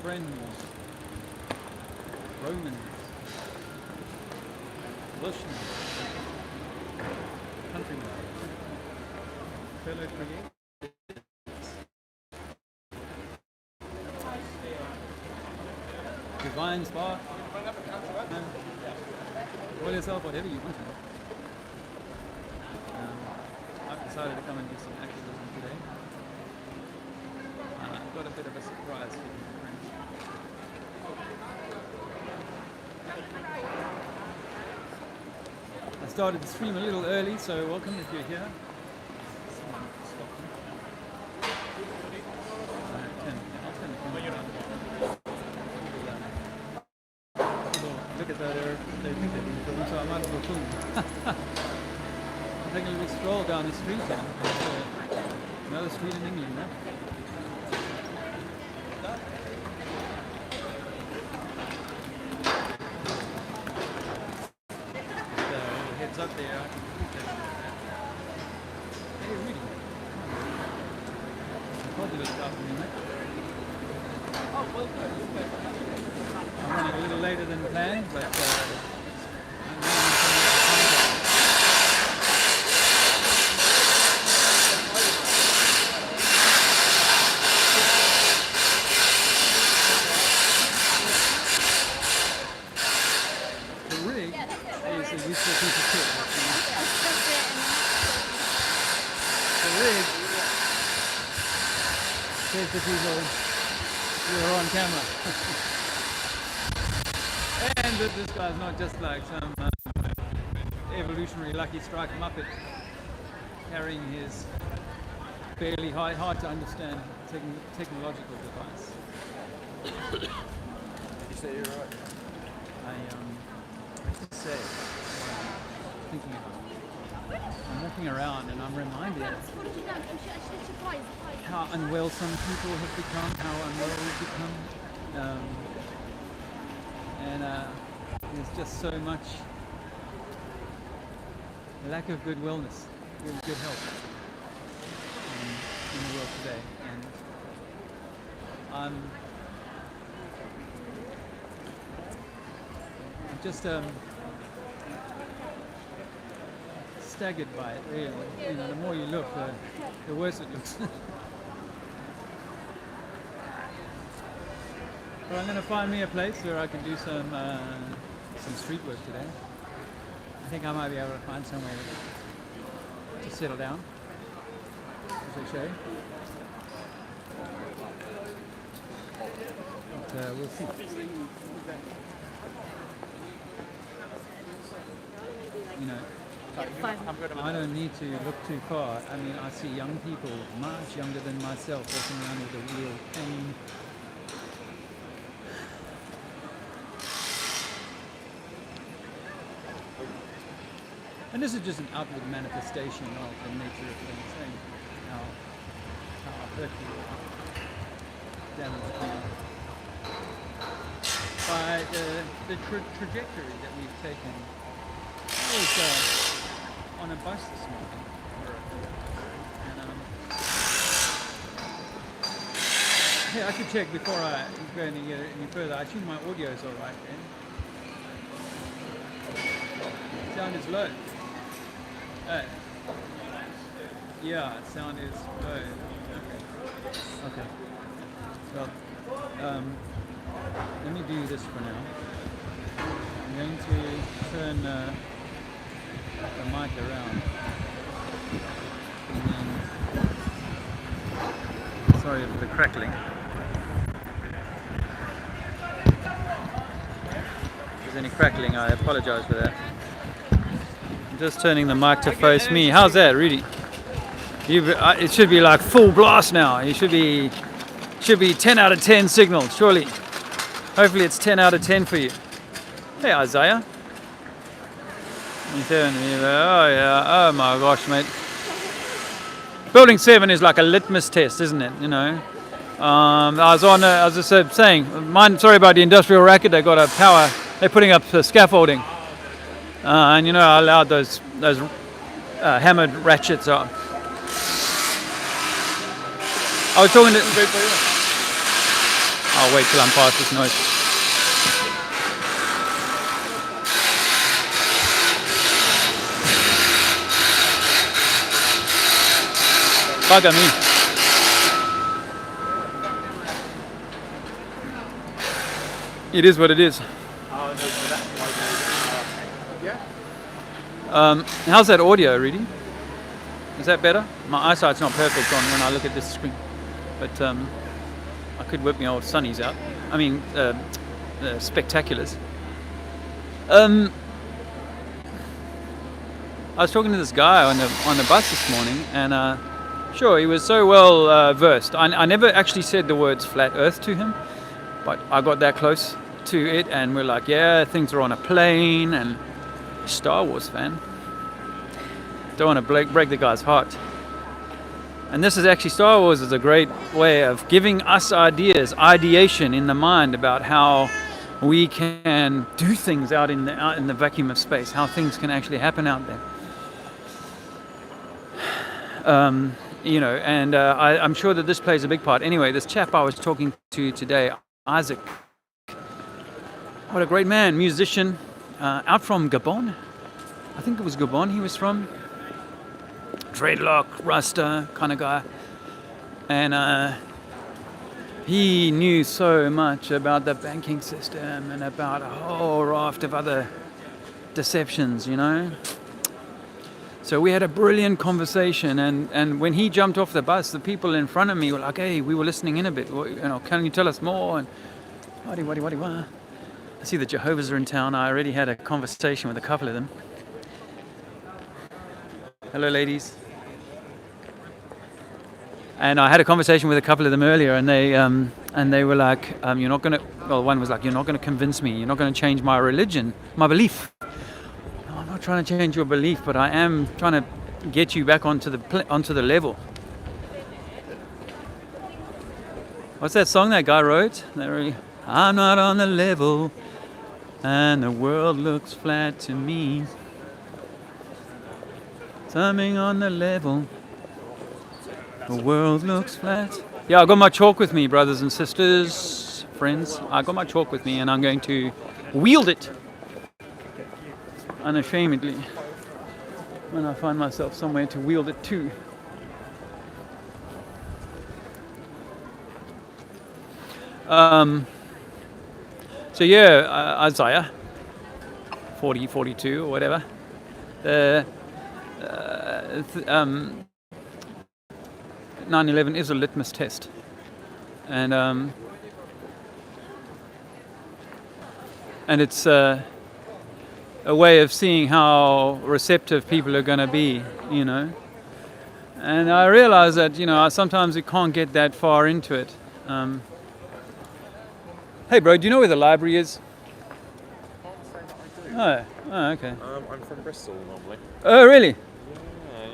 friends, Romans, Russians, countrymen, fellow creators. Divine spark. Call yourself whatever you want to. I've decided to come and do some activism today. I've got a bit of a surprise for you, friends. I started the stream a little early, so welcome if you're here. Look at that, they think they're being filmed, so I might as well film. I'm taking a little stroll down the street now. Another street in England, huh? Heads up there. Hey, Rudy. Probably look after me, mate. Oh, well, I'm running a little later than planned, but the rig is a useful piece of kit. The rig says to people, you're on camera. And that this guy's not just like some evolutionary lucky strike muppet carrying his barely hard to understand technological device. Did you say you're right? I have to say, thinking about it. I'm walking around and I'm reminded how unwell some people have become, how unwell we've become. And there's just so much lack of good wellness, good health in the world today. And I'm just staggered by it, really. You know, the more you look, the worse it looks. So I'm going to find me a place where I can do some street work today. I think I might be able to find somewhere to settle down, as I say. But we'll see. You know, I don't need to look too far. I mean, I see young people, much younger than myself, walking around with a real pain. And this is just an outward manifestation of the nature of things, and how hurtful, how damaging by the trajectory that we've taken. I was on a bus this morning, and I should check before I go any further. I assume my audio is all right then. Sound is low. Yeah, sound is low. Okay. Well, let me do this for now. I'm going to turn the mic around. And then, sorry for the crackling. If there's any crackling, I apologize for that. I'm just turning the mic to face me. How's that, Rudy? It should be like full blast now. It should be 10 out of 10 signal, surely. Hopefully it's 10 out of 10 for you. Hey, Isaiah. Oh yeah, oh my gosh, mate. Building 7 is like a litmus test, isn't it? You know. I was just saying, sorry about the industrial racket, they got a power, they're putting up scaffolding. And you know, I allowed those hammered ratchets on. I I'll wait till I'm past this noise. Bugger me. It is what it is. How's that audio, Rudy? Is that better? My eyesight's not perfect on when I look at this screen, but I could whip my old sunnies out. I mean, spectaculars. I was talking to this guy on the bus this morning, and sure, he was so well versed. I never actually said the words flat Earth to him, but I got that close to it, and we're like, yeah, things are on a plane, and Star Wars fan. Don't want to break the guy's heart. And this is actually, Star Wars is a great way of giving us ideas, ideation in the mind about how we can do things out in the vacuum of space, how things can actually happen out there. And I'm sure that this plays a big part. Anyway, this chap I was talking to today, Isaac, what a great man, musician, out from Gabon. I think it was Gabon he was from. Dreadlock, Rasta kind of guy. And he knew so much about the banking system and about a whole raft of other deceptions, you know. So we had a brilliant conversation, and when he jumped off the bus, the people in front of me were like, hey, we were listening in a bit, can you tell us more? And what? I see the Jehovah's are in town. I already had a conversation with a couple of them. Hello, ladies. And I had a conversation with a couple of them earlier, and they were like, you're not going to, well, one was like, you're not going to convince me, you're not going to change my religion, my belief. No, I'm not trying to change your belief, but I am trying to get you back onto the level. What's that song that guy wrote? I'm not on the level, and the world looks flat to me. Something on the level, the world looks flat. Yeah, I got my chalk with me, brothers and sisters, friends. I got my chalk with me, and I'm going to wield it unashamedly when I find myself somewhere to wield it to. So yeah, Isaiah 40, 42 or whatever. 9/11 is a litmus test, and it's a way of seeing how receptive people are going to be, you know. And I realize that, you know, sometimes we can't get that far into it. Hey bro, do you know where the library is? Oh, okay. I'm from Bristol normally. Oh, really?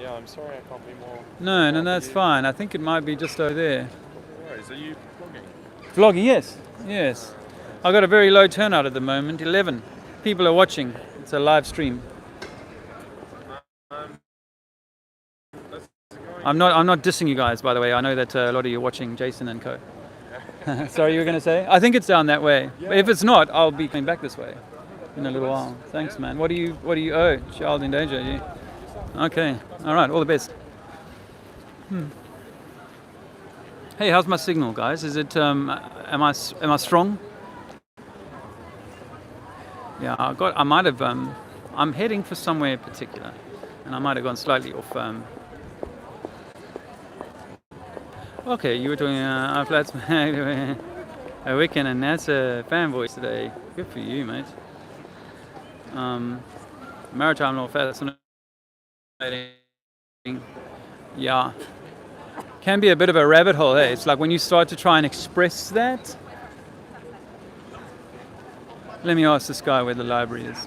Yeah, I'm sorry I can't be more... No, that's fine. I think it might be just over there. Are you vlogging? Vlogging, yes. I've got a very low turnout at the moment, 11 people are watching. It's a live stream. I'm not dissing you guys, by the way. I know that a lot of you are watching, Jason and co. Sorry, you were going to say? I think it's down that way. Yeah. If it's not, I'll be coming back this way in a little while. Thanks, man. What do you owe? Child in danger, you? Okay. All right. All the best. Hey, how's my signal, guys? Is it? Am I strong? Yeah, I might have. I'm heading for somewhere particular, and I might have gone slightly off. Okay, you were doing a flats a Wiccan and NASA fanboys today. Good for you, mate. Maritime law fascinating. Yeah. Can be a bit of a rabbit hole, eh? It's like when you start to try and express that. Let me ask this guy where the library is.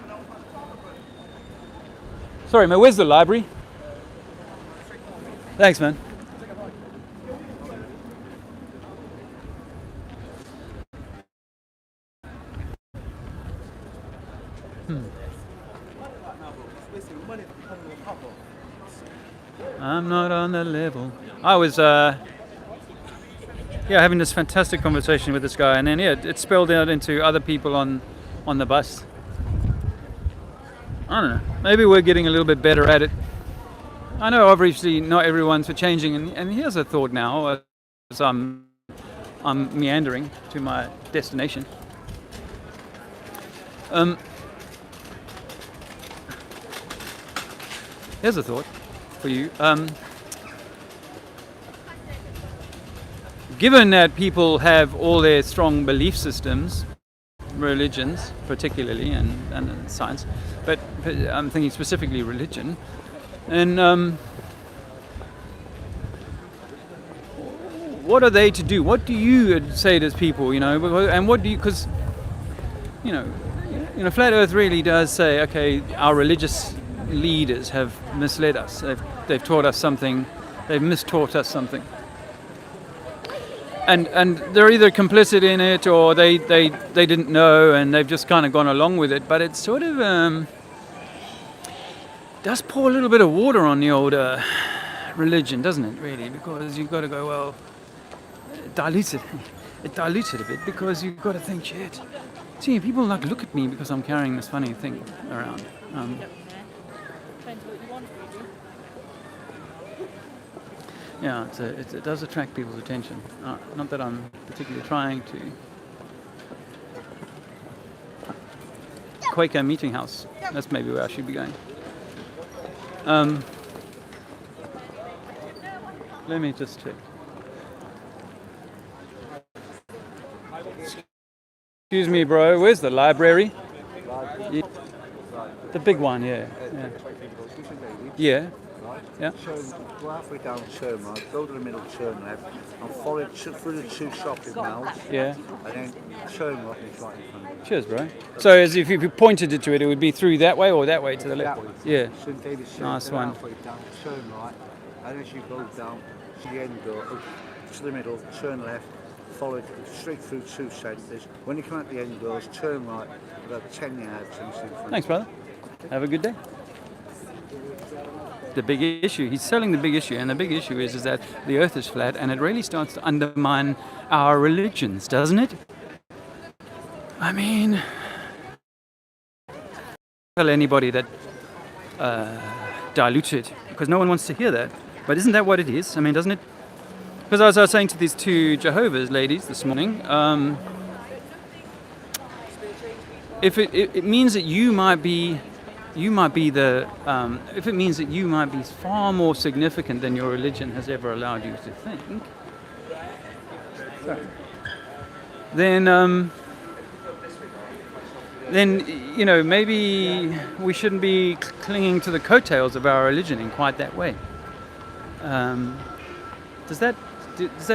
Sorry, mate, where's the library? Thanks, man. I'm not on the level. I was having this fantastic conversation with this guy, and then it spilled out into other people on the bus. I don't know. Maybe we're getting a little bit better at it. I know obviously not everyone's for changing, and here's a thought now as I'm meandering to my destination. Here's a thought for you. Given that people have all their strong belief systems, religions particularly, and science, but I'm thinking specifically religion, and what are they to do? What do you say to people, and what do you, because, Flat Earth really does say, okay, our religious leaders have misled us. They've taught us something. They've mistaught us something. And they're either complicit in it or they didn't know and they've just kind of gone along with it. But it sort of does pour a little bit of water on the old religion, doesn't it, really? Because you've got to go, well, it dilutes it a bit, because you've got to think, shit. See, people look at me because I'm carrying this funny thing around. Yeah, it does attract people's attention. Not that I'm particularly trying to. Quaker Meeting House. That's maybe where I should be going. Let me just check. Excuse me, bro. Where's the library? Yeah. The big one, yeah. Yeah. Yeah. Go halfway down turn right, go to the middle, turn left, and follow it through the two shopping malls. Yeah. And then turn right and it's right in front of you. Cheers, bro. So as if you pointed it to it, it would be through that way or that way to the left? That way. Yeah. St. David's Church, Nice one. halfway down, turn right, and as you go down to the end door, to the middle, turn left, follow it straight through two centres. When you come out the end doors, turn right, about 10 yards and it's in front. Thanks, brother. Have a good day. The big issue. He's selling the big issue, and the big issue is that the Earth is flat, and it really starts to undermine our religions, doesn't it? I mean, tell anybody that dilutes it, because no one wants to hear that. But isn't that what it is? I mean, doesn't it? Because as I was saying to these two Jehovah's ladies this morning, if it means that you might be if it means that you might be far more significant than your religion has ever allowed you to think, then maybe we shouldn't be clinging to the coattails of our religion in quite that way. Does that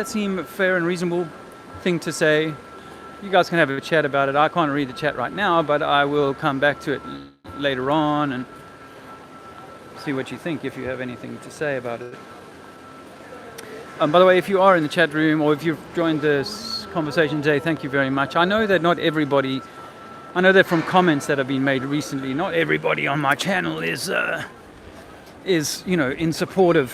seem a fair and reasonable thing to say? You guys can have a chat about it. I can't read the chat right now, but I will come back to it later on and see what you think, if you have anything to say about it. By the way, if you are in the chat room or if you've joined this conversation today, thank you very much. I know that from comments that have been made recently, not everybody on my channel is in support of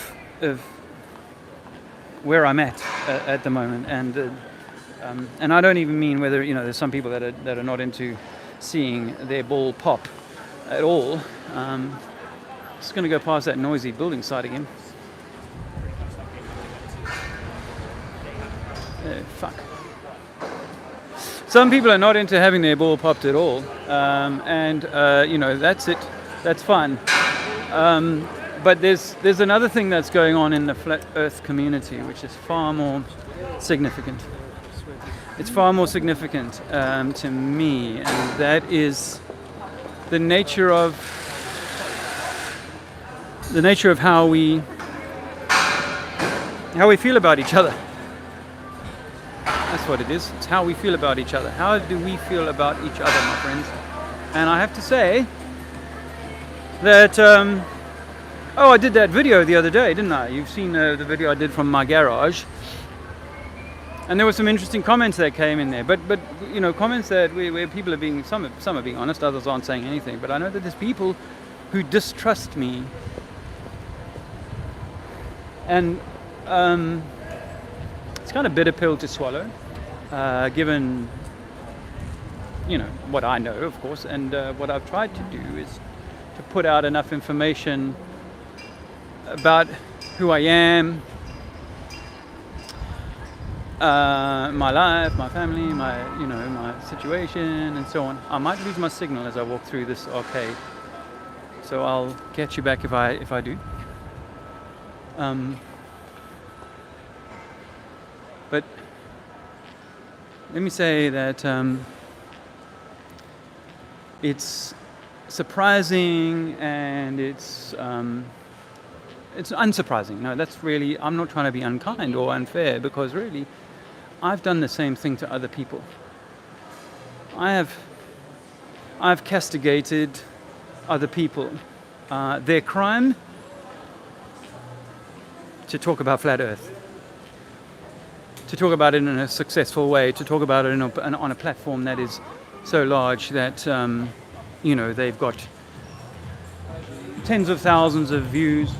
where I'm at the moment, and I don't even mean whether there's some people that are not into seeing their ball pop at all. Just going to go past that noisy building site again. Fuck. Some people are not into having their ball popped at all, and that's it. That's fine. But there's another thing that's going on in the flat Earth community, which is far more significant. It's far more significant to me, and that is the nature of how we feel about each other. That's what it is. It's how we feel about each other. How do we feel about each other, my friends? And I have to say that I did that video the other day, didn't I? You've seen the video I did from my garage. And there were some interesting comments that came in there, but comments that where people are being some are being honest, others aren't saying anything. But I know that there's people who distrust me, and it's kind of bitter pill to swallow, given, you know, what I know, of course, and what I've tried to do is to put out enough information about who I am, my life, my family, my situation, and so on. I might lose my signal as I walk through this arcade, so I'll get you back if I do. But let me say that it's surprising and it's unsurprising. No, that's really, I'm not trying to be unkind or unfair, because really I've done the same thing to other people. I've castigated other people. Their crime, to talk about flat Earth, to talk about it in a successful way, to talk about it on a platform that is so large that they've got tens of thousands of views.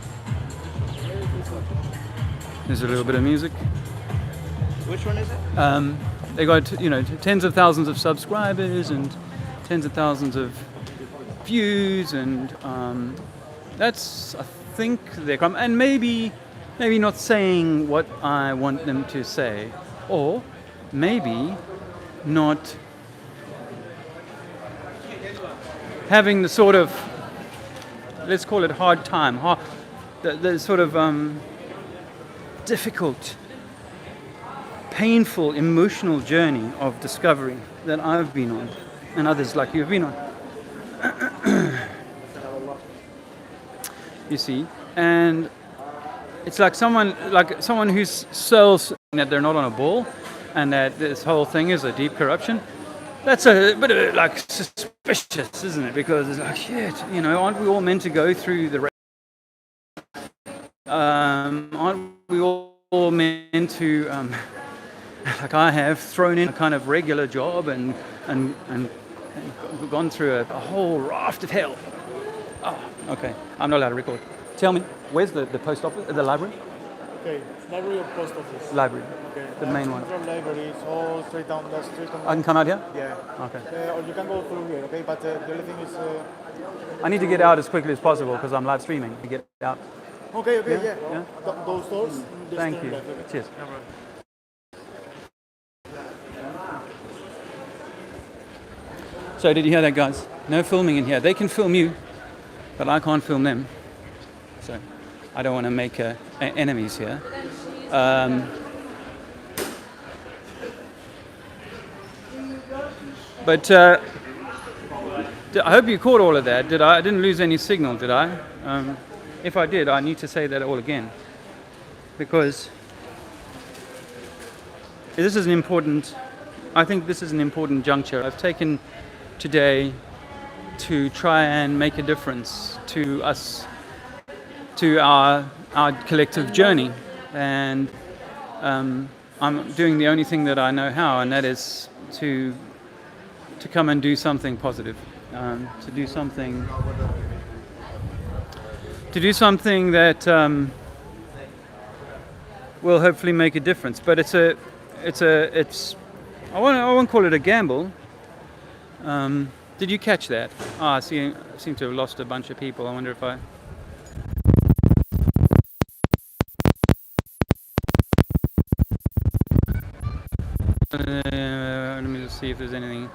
There's a little bit of music. Which one is it? They got tens of thousands of subscribers and tens of thousands of views, and that's, I think, their crime. And maybe not saying what I want them to say, or maybe not having the sort of, let's call it hard time, the sort of difficult, painful, emotional journey of discovery that I've been on, and others like you have been on. You see, and it's like someone who's so that they're not on a ball, and that this whole thing is a deep corruption. That's a bit of like suspicious, isn't it? Because it's like, shit, aren't we all meant to go through the aren't we all meant to like I have thrown in a kind of regular job and gone through a whole raft of hell. Oh, okay, I'm not allowed to record. Tell me, where's the post office, the library? Okay, library or post office? Library. Okay. The main one. Library is all straight down the street. I can come out here? Yeah. Okay. Or you can go through here, okay? But the only thing is... I need to get out as quickly as possible because I'm live streaming to get out. Okay, yeah. Yeah? Those doors? Thank you. Left, okay? Cheers. So did you hear that, guys? No filming in here. They can film you, but I can't film them. So I don't want to make enemies here. But I hope you caught all of that. I didn't lose any signal, did I? If I did, I need to say that all again, because this is an important. I think this is an important juncture. I've taken today to try and make a difference to us, to our collective journey, and I'm doing the only thing that I know how, and that is to come and do something positive, to do something that will hopefully make a difference. But it's I won't call it a gamble. Did you catch that? I seem to have lost a bunch of people. I wonder if I... let me just see if there's anything.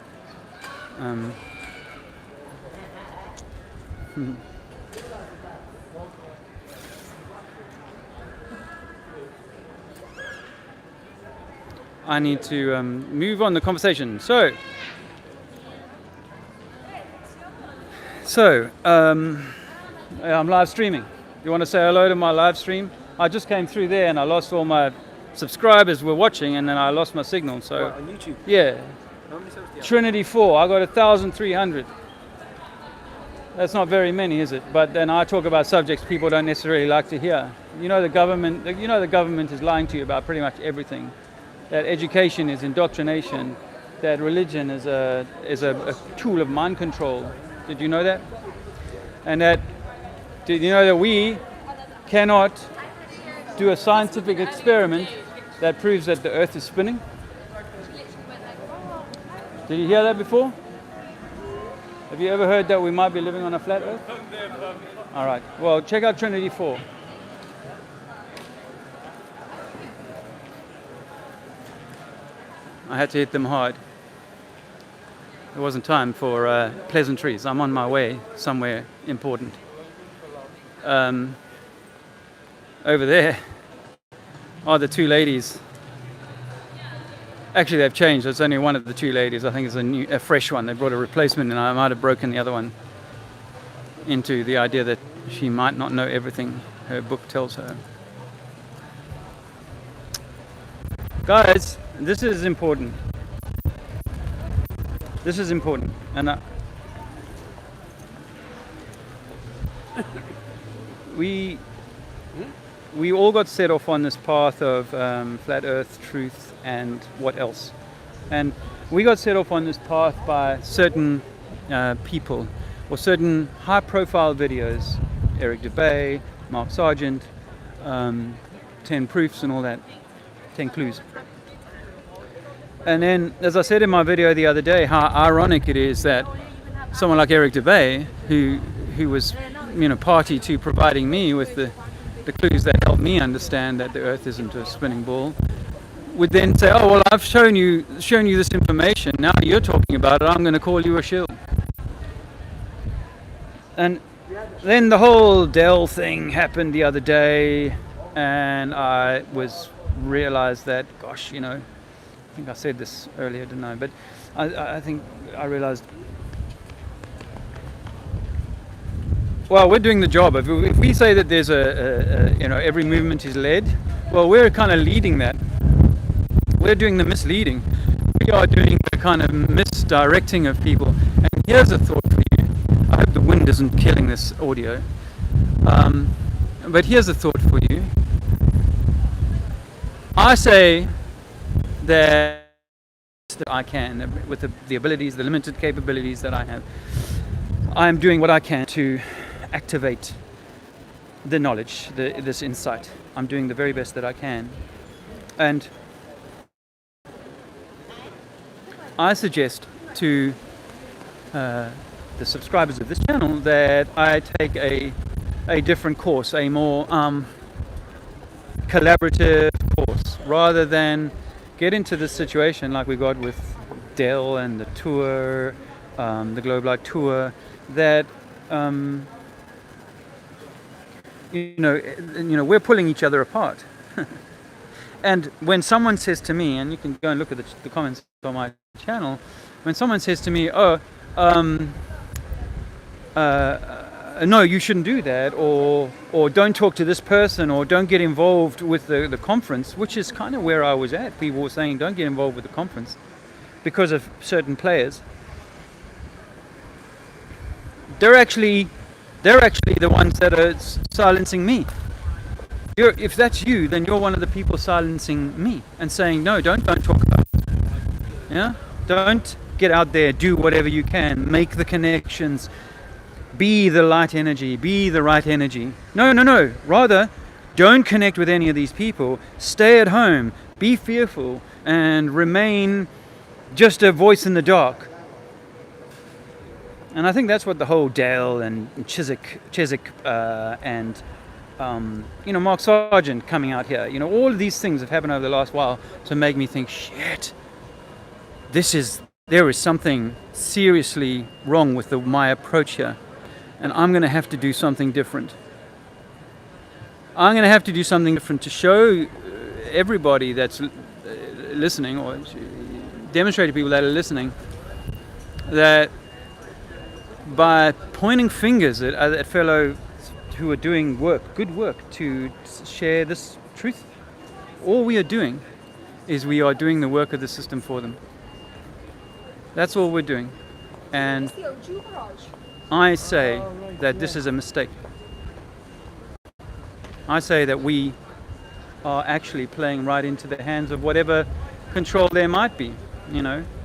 I need to move on the conversation. So I'm live streaming. You want to say hello to my live stream? I just came through there and I lost all my subscribers were watching, and then I lost my signal. So on YouTube? Yeah. How many subs do you have? Trinity 4. I got 1,300. That's not very many, is it? But then I talk about subjects people don't necessarily like to hear. The government is lying to you about pretty much everything. That education is indoctrination. That religion is a tool of mind control. Did you know that? And did you know that we cannot do a scientific experiment that proves that the Earth is spinning. Did you hear that before? Have you ever heard that we might be living on a flat Earth? All right. Well, check out Trinity 4. I had to hit them hard. There wasn't time for pleasantries. I'm on my way somewhere important. Over there are the two ladies. Actually, they've changed. It's only one of the two ladies. I think it's a fresh one. They brought a replacement, and I might have broken the other one into the idea that she might not know everything her book tells her. Guys, this is important. This is important, and we all got set off on this path of flat Earth truth and what else, and we got set off on this path by certain people or certain high-profile videos, Eric Dubay, Mark Sargent, 10 Proofs, and all that, 10 Clues. And then, as I said in my video the other day, how ironic it is that someone like Eric Dubay, who was, party to providing me with the clues that helped me understand that the Earth isn't a spinning ball, would then say, "Oh well, I've shown you this information. Now you're talking about it. I'm going to call you a shill." And then the whole Dell thing happened the other day, and I realized that, gosh, I think I said this earlier, didn't I? But I think I realized, well, we're doing the job. If we say that there's every movement is led, well, we're kind of leading that. We're doing the misleading. We are doing the kind of misdirecting of people. And here's a thought for you. I hope the wind isn't killing this audio. But here's a thought for you. I say that I can, with the abilities, the limited capabilities that I have, I am doing what I can to activate the knowledge, this insight. I'm doing the very best that I can. And I suggest to the subscribers of this channel that I take a different course, a more collaborative course, rather than get into this situation like we got with Dell and the tour, the Globe Light tour, that we're pulling each other apart. And when someone says to me, and you can go and look at the comments on my channel, when someone says to me, no, you shouldn't do that, or don't talk to this person, or don't get involved with the conference, which is kind of where I was at. People were saying don't get involved with the conference because of certain players. They're actually the ones that are silencing me. If that's you, then you're one of the people silencing me and saying, no, don't talk about it. Yeah? Don't get out there, do whatever you can, make the connections, be the light energy, be the right energy. No. Rather, don't connect with any of these people. Stay at home, be fearful, and remain just a voice in the dark. And I think that's what the whole Dale and Chiswick and Mark Sargent coming out here, all of these things have happened over the last while to make me think, shit, there is something seriously wrong with my approach here, and I'm going to have to do something different. I'm going to have to do something different to show everybody that's listening, or demonstrate to people that are listening, that by pointing fingers at fellow who are doing good work to share this truth, all we are doing is we are doing the work of the system for them. That's all we're doing. And I say that this is a mistake. I say that we are actually playing right into the hands of whatever control there might be,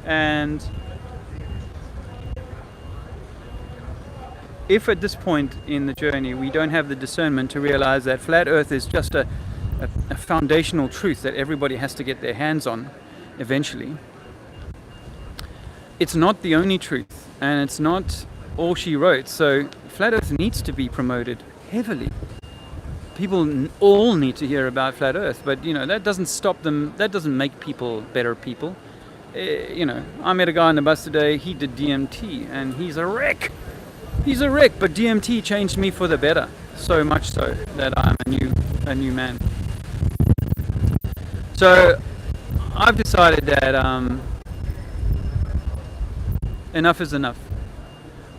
and if at this point in the journey we don't have the discernment to realize that flat Earth is just a foundational truth that everybody has to get their hands on eventually. It's not the only truth, and it's not all she wrote. So Flat Earth needs to be promoted heavily. People all need to hear about Flat Earth, but that doesn't stop them. That doesn't make people better people. I met a guy on the bus today. He did DMT, and he's a wreck. He's a wreck, but DMT changed me for the better. So much so that I'm a new man. So I've decided that enough is enough.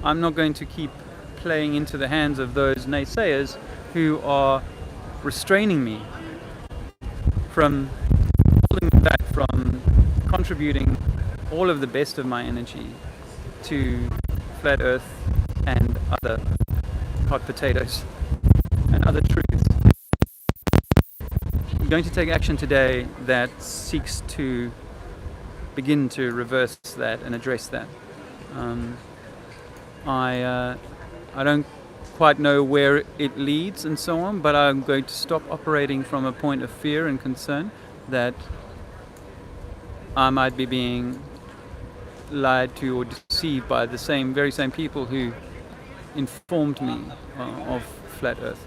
I'm not going to keep playing into the hands of those naysayers who are restraining me from holding me back from contributing all of the best of my energy to Flat Earth and other hot potatoes and other truths. I'm going to take action today that seeks to begin to reverse that and address that. I don't quite know where it leads and so on, but I'm going to stop operating from a point of fear and concern that I might be being lied to or deceived by the very same people who informed me of Flat Earth.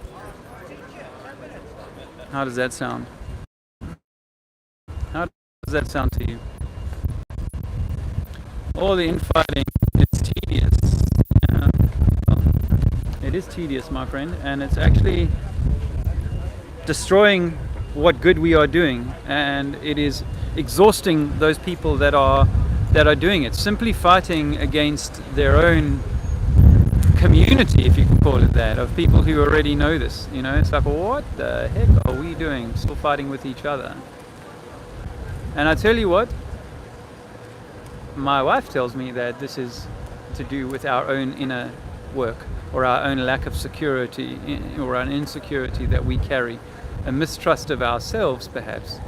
How does that sound? How does that sound to you? All the infighting is tedious. It is tedious, my friend, and it's actually destroying what good we are doing, and it is exhausting those people that are doing it, simply fighting against their own community, if you can call it that, of people who already know this. It's like, what the heck are we doing? Still fighting with each other. And I tell you what, my wife tells me that this is to do with our own inner work, or our own lack of security, or an insecurity that we carry, a mistrust of ourselves perhaps.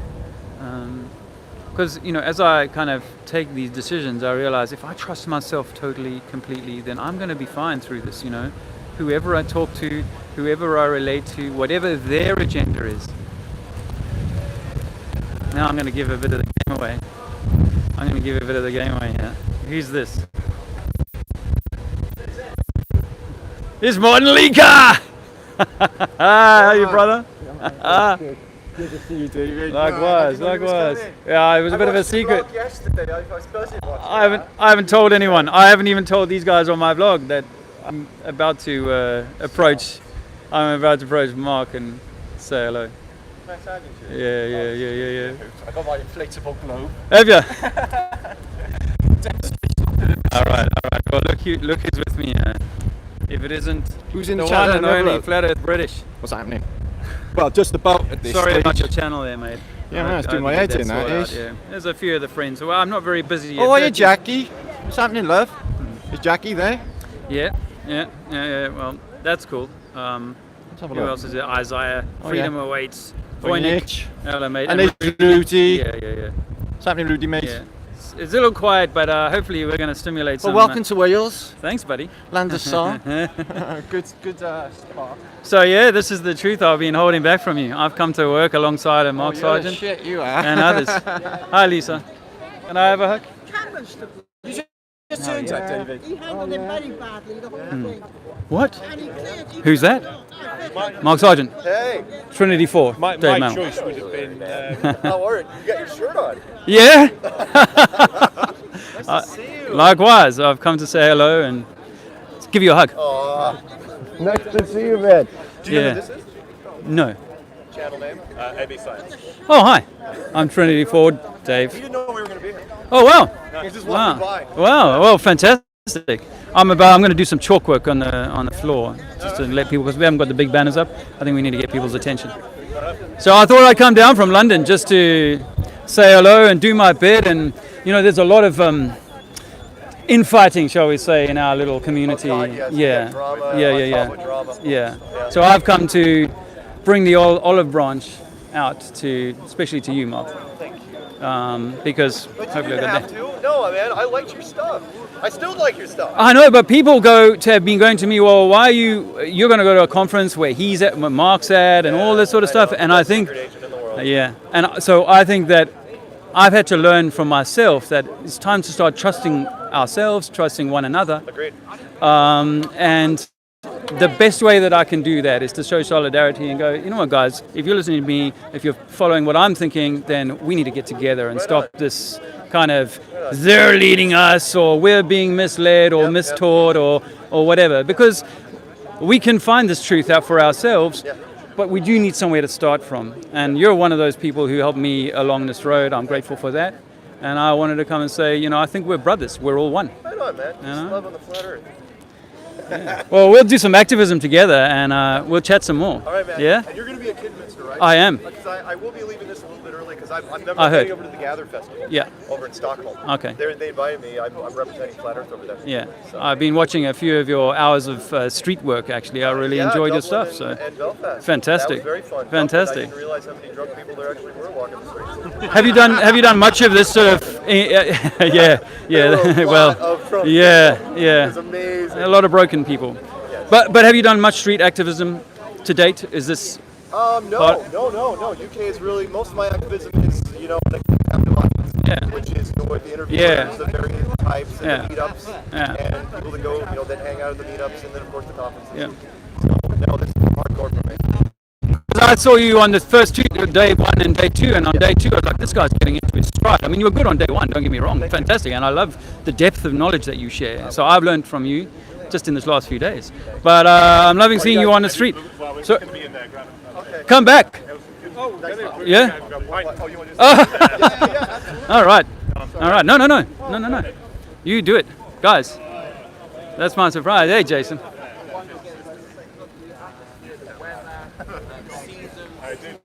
Because as I kind of take these decisions, I realize if I trust myself totally, completely, then I'm going to be fine through this. Whoever I talk to, whoever I relate to, whatever their agenda is. Now I'm going to give a bit of the game away. Here. Who's this? It's Martin Liedtke! How are you, brother? Good to see you, David. Likewise. Yeah, it was a bit of a secret. Yesterday, I was busy watching. I haven't told anyone. I haven't even told these guys on my vlog that I'm about to approach Mark and say hello. Nice having you. Yeah. I got my inflatable globe. Have you? All right. Well, look who's with me. If it isn't Who's in the the chat? one and only Flat Earth British. What's happening? Well, just about at this Sorry stage. about your channel there, mate. Yeah, man, it's doing my head in, that is. Yeah. There's a few of the friends. Well, I'm not very busy yet. Oh, are you, Jackie? What's happening, love? Is Jackie there? Yeah. Well, that's cool. Let's have a Who look. else is there? Isaiah. Oh, Freedom yeah. Awaits. Voynich. Hello, mate. And there's Rudy. Yeah. What's happening, Rudy, mate? Yeah. It's a little quiet, but hopefully we're going to stimulate some. Well, welcome to Wales. Thanks, buddy. Land of song. good spot. So yeah, this is the truth I've been holding back from you. I've come to work alongside a Mark Sargent Shit, you are. and others. Hi, Lisa. Can I have a hug? Cameron's the Just turned that, David. he handled him very badly, the whole thing. What? And he cleared. Who's that? Mark Sargent. Hey, Trinity 4. My Dave Mel. choice would have been. how are you? You got your shirt on. Yeah. Nice to see you. Likewise, I've come to say hello and give you a hug. Nice to see you, man. Do you know Yeah. who this is? No. Channel name? AB Science. Oh, hi. I'm Trinity 4, Dave. You didn't know we were going to be here. Oh, wow. He's just walking by. Wow. Well, fantastic. I'm going to do some chalk work on the floor just to let people, because we haven't got the big banners up. I think we need to get people's attention. So I thought I'd come down from London just to say hello and do my bit. And there's a lot of infighting, shall we say, in our little community. Drama, drama. Yeah. So I've come to bring the olive branch out especially to you, Mark. Thank you. Because But you hopefully didn't I got have that. to. No, man, I liked your stuff. I still like your stuff. I know, but people have been going to me, well, why are you're going to go to a conference where he's at, where Mark's at, and all this sort of stuff. And I think, Yeah, and so I think that I've had to learn from myself that it's time to start trusting ourselves, trusting one another. Agreed. And the best way that I can do that is to show solidarity and go, you know what, guys, if you're listening to me, if you're following what I'm thinking, then we need to get together and stop this kind of they're leading us or we're being misled or mistaught or whatever. Because we can find this truth out for ourselves, but we do need somewhere to start from. And you're one of those people who helped me along this road. I'm grateful for that. And I wanted to come and say, you know, I think we're brothers. We're all one. Right on, man. Just love on the flat earth. Well, we'll do some activism together and we'll chat some more. All right, man. Yeah? And you're going to be at Kidminster, right? I am. Because I will be leaving this a little bit early because I'm I heard. going over to the Gather Festival. Yeah. Over in Stockholm. Okay. They invited me. I'm representing Flat Earth over there. Yeah. So. I've been watching a few of your hours of street work, actually. I really enjoyed your stuff. And Belfast. Fantastic. That was very fun. Fantastic. I didn't realize how many drunk people there actually were walking the streets. Have you done much of this sort of? Yeah. Well, yeah. It was amazing. A lot of broken people. But have you done much street activism to date? Is this? No. UK is really, most of my activism is, you know, the captive audience, which is, you know, the interviews, the various types, and the meetups, and people that go, you know, that hang out at the meetups, and then of course the conferences. Yeah. So, no, this is hardcore for me. I saw you on the first two, day one and day two, and on day two I was like, this guy's getting into his stride. I mean, you were good on day one, don't get me wrong, fantastic, and I love the depth of knowledge that you share. So I've learned from you just in this last few days. But I'm loving seeing you on the street. So come back. Yeah? All right. No. You do it. Guys, that's my surprise. Hey, Jason.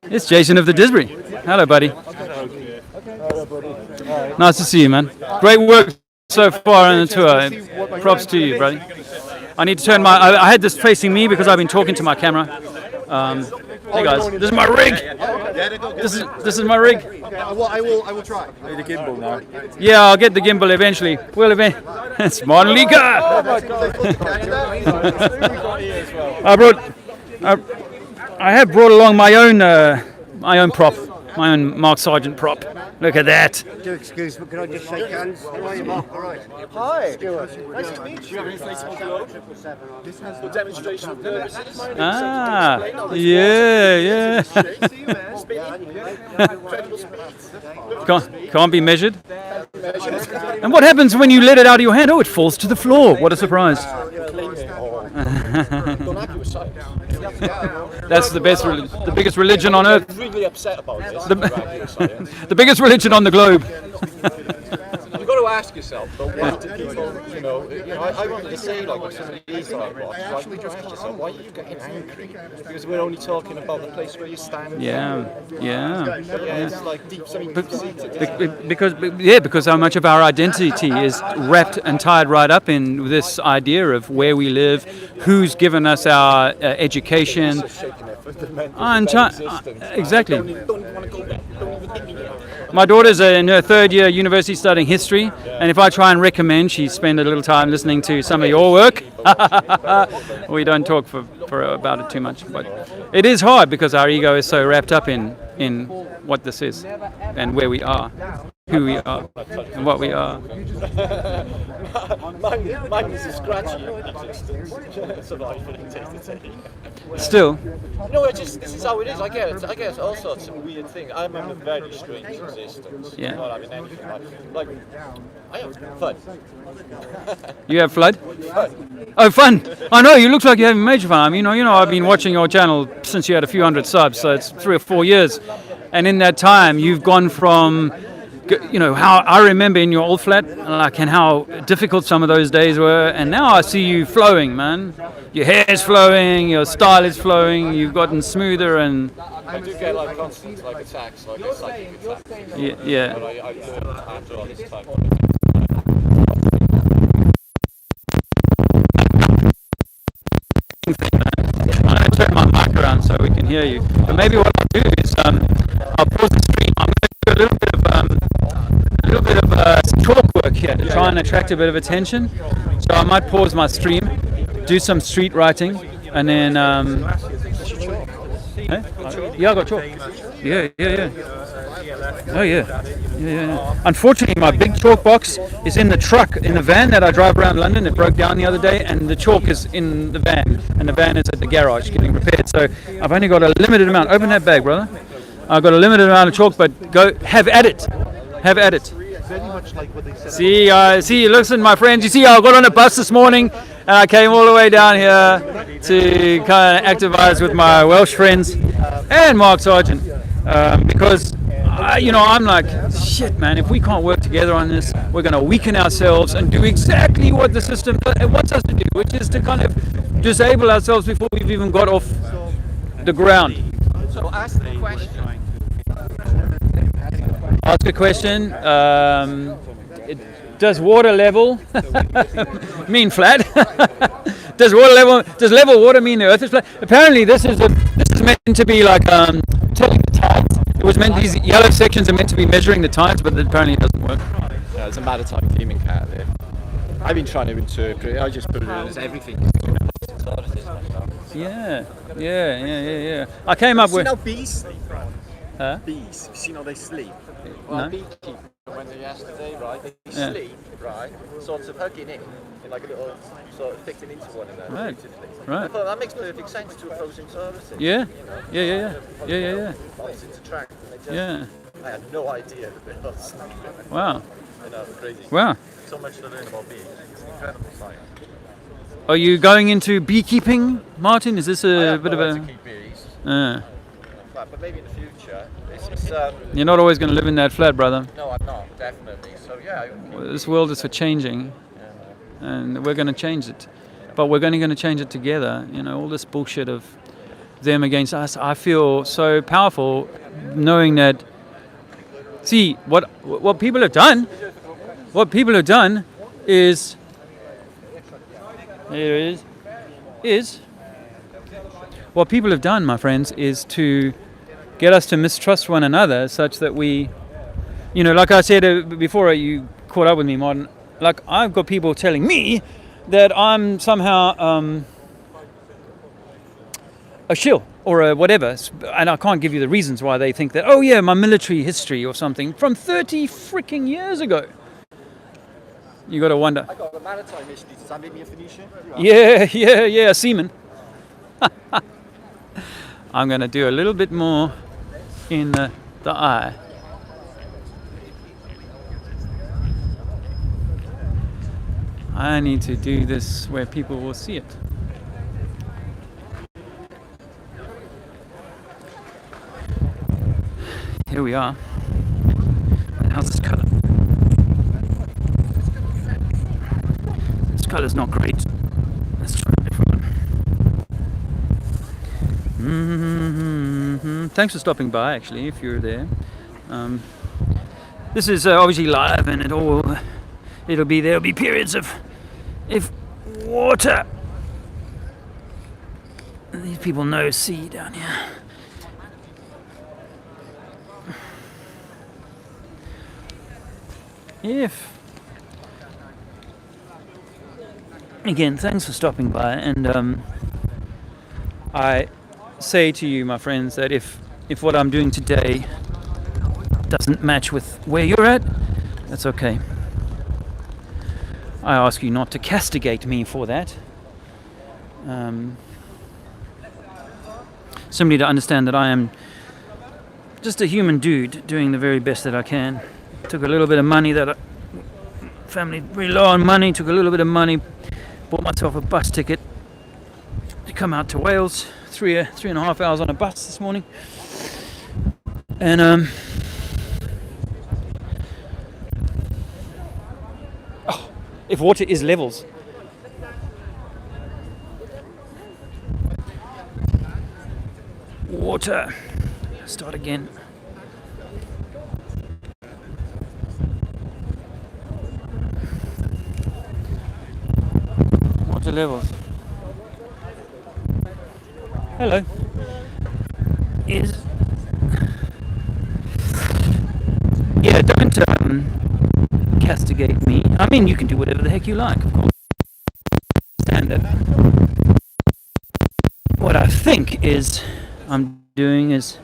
It's Jason of the Disbury. Hello, buddy. Nice to see you, man. Great work so far on the tour. Props to you, buddy. I need to turn I had this facing me because I've been talking to my camera. Hey guys, this is my rig. This is my rig. Well, I will try. Need a gimbal now. Yeah, I'll get the gimbal eventually. It's Martin Liedtke. I have brought along my own prop, my own Mark Sargent prop. Look at that. Do excuse me, can I just shake hands? How are you, Mark? All right. Hi. Nice to meet you. This has the demonstration of purposes. Yeah. Can't be measured. And what happens when you let it out of your hand? Oh, it falls to the floor. What a surprise. That's the biggest religion on earth. I'm really upset about this. The biggest religion on the globe. You've got to ask yourself, though, what do people, you know, I wanted to say, like, when somebody is like, why do you just ask yourself, why are you getting angry? Because we're only talking about the place where you stand. Yeah. It's like something deep-seated. Because so much of our identity is wrapped and tied right up in this idea of where we live, who's given us our education. Exactly. My daughter's in her third year university studying history, and if I try and recommend she spend a little time listening to some of your work, we don't talk for about it too much. But it is hard because our ego is so wrapped up in what this is and where we are, who we are, and what we are. Mine is a scratchy existence. Surviving day. Still. No, this is how it is. I get all sorts of weird things. I'm in a very strange existence. Yeah. Not having anything like I have fun. You have flood? Fun. Oh, fun! I know you look like you're having major fun. I mean, you know, I've been watching your channel since you had a few hundred subs, so it's 3 or 4 years, and in that time, you've gone from, you know, how I remember in your old flat, like, and how difficult some of those days were, and now I see you flowing, man. Your hair's flowing, your style is flowing, you've gotten smoother, and I do get like constant like attacks, like psychic attacks. Yeah. But I learned after all this time. I'm going to turn my mic around so we can hear you. But maybe what I'll do is I'll pause the stream. I'm going to do a little bit of talk work here to try and attract a bit of attention. So I might pause my stream, do some street writing, and then Hey? Yeah, I got chalk. Yeah. Oh yeah. Unfortunately, my big chalk box is in the truck, in the van that I drive around London. It broke down the other day, and the chalk is in the van, and the van is at the garage getting repaired. So I've only got a limited amount. Open that bag, brother. I've got a limited amount of chalk, but go have at it. Have at it. Very much like what they said. See, listen, my friends. You see, I got on a bus this morning, and I came all the way down here to kind of activize with my Welsh friends and Mark Sargent, because I'm like, shit, man. If we can't work together on this, we're going to weaken ourselves and do exactly what the system wants us to do, which is to kind of disable ourselves before we've even got off the ground. So ask the question. Ask a question. Does water level mean flat? Does level water mean the earth is flat? Apparently this is meant to be like telling the tides. It was meant, these yellow sections are meant to be measuring the tides, but apparently it doesn't work. Yeah, it's a maritime theming cat there. I've been trying to interpret it. I just put it as everything. Yeah. I came up with. You know bees sleep, right? Huh? Bees. You see how they sleep? No. Well, beekeepers, when they're yesterday, right, they sleep, right, sort of hugging in like a little, sort of fitting into one another. Right. Beautifully. Right. I thought that makes perfect sense to a frozen solar system. Yeah. You know? Yeah. Opposites attract. And they just, Yeah. I had no idea that they was. Wow. You know, crazy. Wow. So much to learn about bees. It's incredible science. Are you going into beekeeping, Martin? Is this I a have bit of nowhere a? to keep bees, But but maybe in the future. It's you're not always going to live in that flat, brother. no, I'm not definitely. So yeah, I would keep This world is for changing, and we're going to change it. But we're going to change it together. All this bullshit of them against us. I feel so powerful knowing that. See what people have done. What people have done is. There it is. What people have done, my friends, is to get us to mistrust one another, such that we, like I said before you caught up with me, Martin. Like I've got people telling me that I'm somehow a shill or a whatever, and I can't give you the reasons why they think that. Oh yeah, my military history or something from 30 freaking years ago. You got to wonder. I got a maritime history. Does that make me a Phoenician? Yeah, seaman. I'm going to do a little bit more in the eye. I need to do this where people will see it. Here we are. And how's this colour? This colour's not great. Let's try a different one. Thanks for stopping by, actually, if you're there. This is obviously live, and there'll be periods of water. These people know sea down here. Again, thanks for stopping by, and I say to you, my friends, that if what I'm doing today doesn't match with where you're at, that's okay. I ask you not to castigate me for that. Simply to understand that I am just a human dude doing the very best that I can. Took a little bit of money family very low on money, took a little bit of money, bought myself a bus ticket to come out to Wales, 3.5 hours on a bus this morning. And if water is levels, water, start again. Water levels. Hello. Don't castigate me. I mean, you can do whatever the heck you like, of course. Stand up. What I think is I'm doing is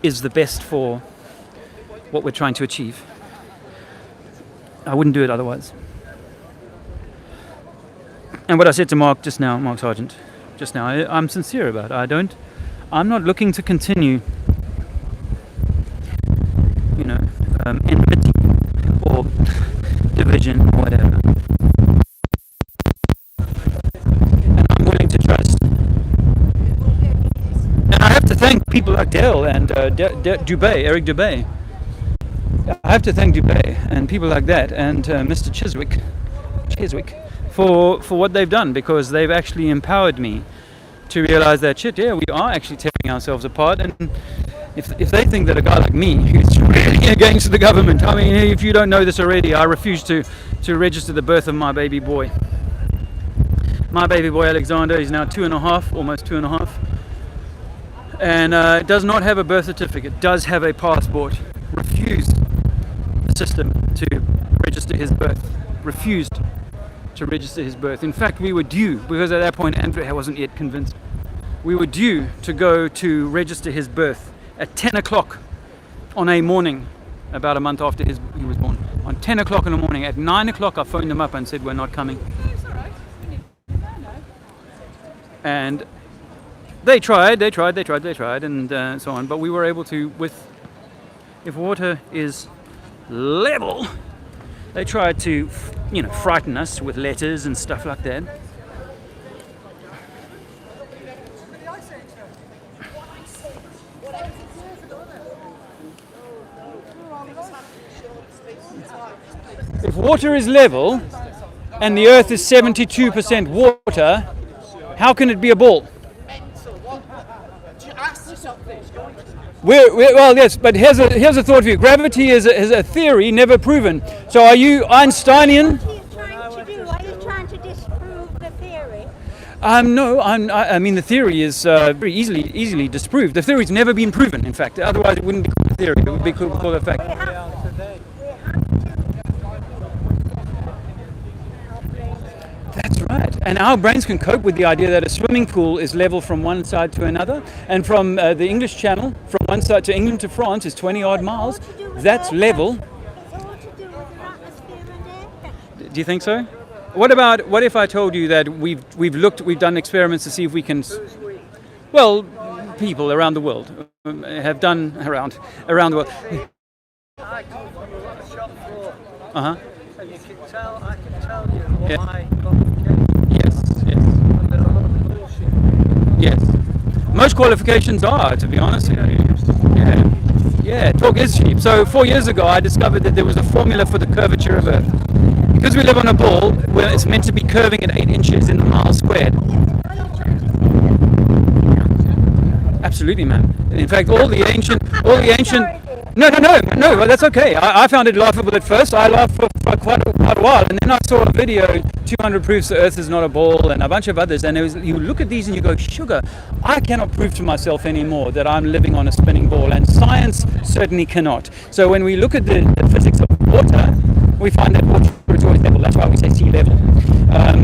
the best for what we're trying to achieve. I wouldn't do it otherwise. And what I said to Mark Sargent just now, I'm sincere about it. I'm not looking to continue, enmity or division or whatever. And I'm willing to trust. And I have to thank people like Dale and Eric Dubé. I have to thank Dubé and people like that and Mr. Chiswick for what they've done, because they've actually empowered me to realize that we are actually tearing ourselves apart. And if they think that a guy like me, who's really against the government, I mean, if you don't know this already, I refuse to register the birth of my baby boy. My baby boy Alexander is now 2.5, almost 2.5, and does not have a birth certificate, does have a passport. Refused the system to register his birth. Refused to register his birth. In fact, we were due, because at that point Andrew wasn't yet convinced, we were due to go to register his birth at 10 o'clock on a morning, about a month after he was born. On 10 o'clock in the morning. At 9 o'clock I phoned them up and said, we're not coming. And they tried, and so on, but we were able to, if water is level, they tried to, frighten us with letters and stuff like that. If water is level and the earth is 72% water, how can it be a ball? Well, yes, but here's a thought for you. Gravity is a theory never proven. So are you Einsteinian? What are you trying to do? Are you trying to disprove the theory? No, I mean the theory is very easily disproved. The theory's never been proven, in fact. Otherwise it wouldn't be called a theory. It would be called a fact. That's right. And our brains can cope with the idea that a swimming pool is level from one side to another, and from the English Channel, from one side to England to France is 20 odd miles. That's level. It's all to do with the atmosphere and air. Do you think so? What if I told you that we've done experiments to see if we can, well, people around the world have done around the world. I come from a shop floor. Uh-huh. And I can tell you what my Yes. Most qualifications are, to be honest with you. Yeah, talk is cheap. So 4 years ago I discovered that there was a formula for the curvature of Earth. Because we live on a ball where it's meant to be curving at 8 inches in the mile squared. Absolutely, man. In fact, all the ancient. No, that's okay. I found it laughable at first. I laughed for quite a while, and then I saw a video, 200 proofs the Earth is not a ball, and a bunch of others. And you look at these and you go, sugar, I cannot prove to myself anymore that I'm living on a spinning ball, and science certainly cannot. So when we look at the physics of water, we find that water is always level. That's why we say sea level.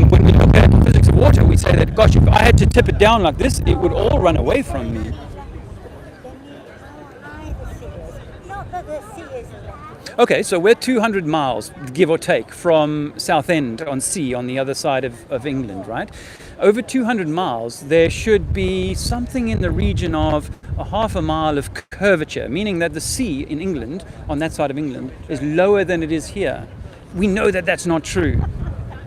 When we look at the physics of water, we say that, gosh, if I had to tip it down like this, it would all run away from me. Okay, so we're 200 miles, give or take, from Southend on Sea on the other side of England, right? Over 200 miles, there should be something in the region of a half a mile of curvature, meaning that the sea in England, on that side of England, is lower than it is here. We know that that's not true.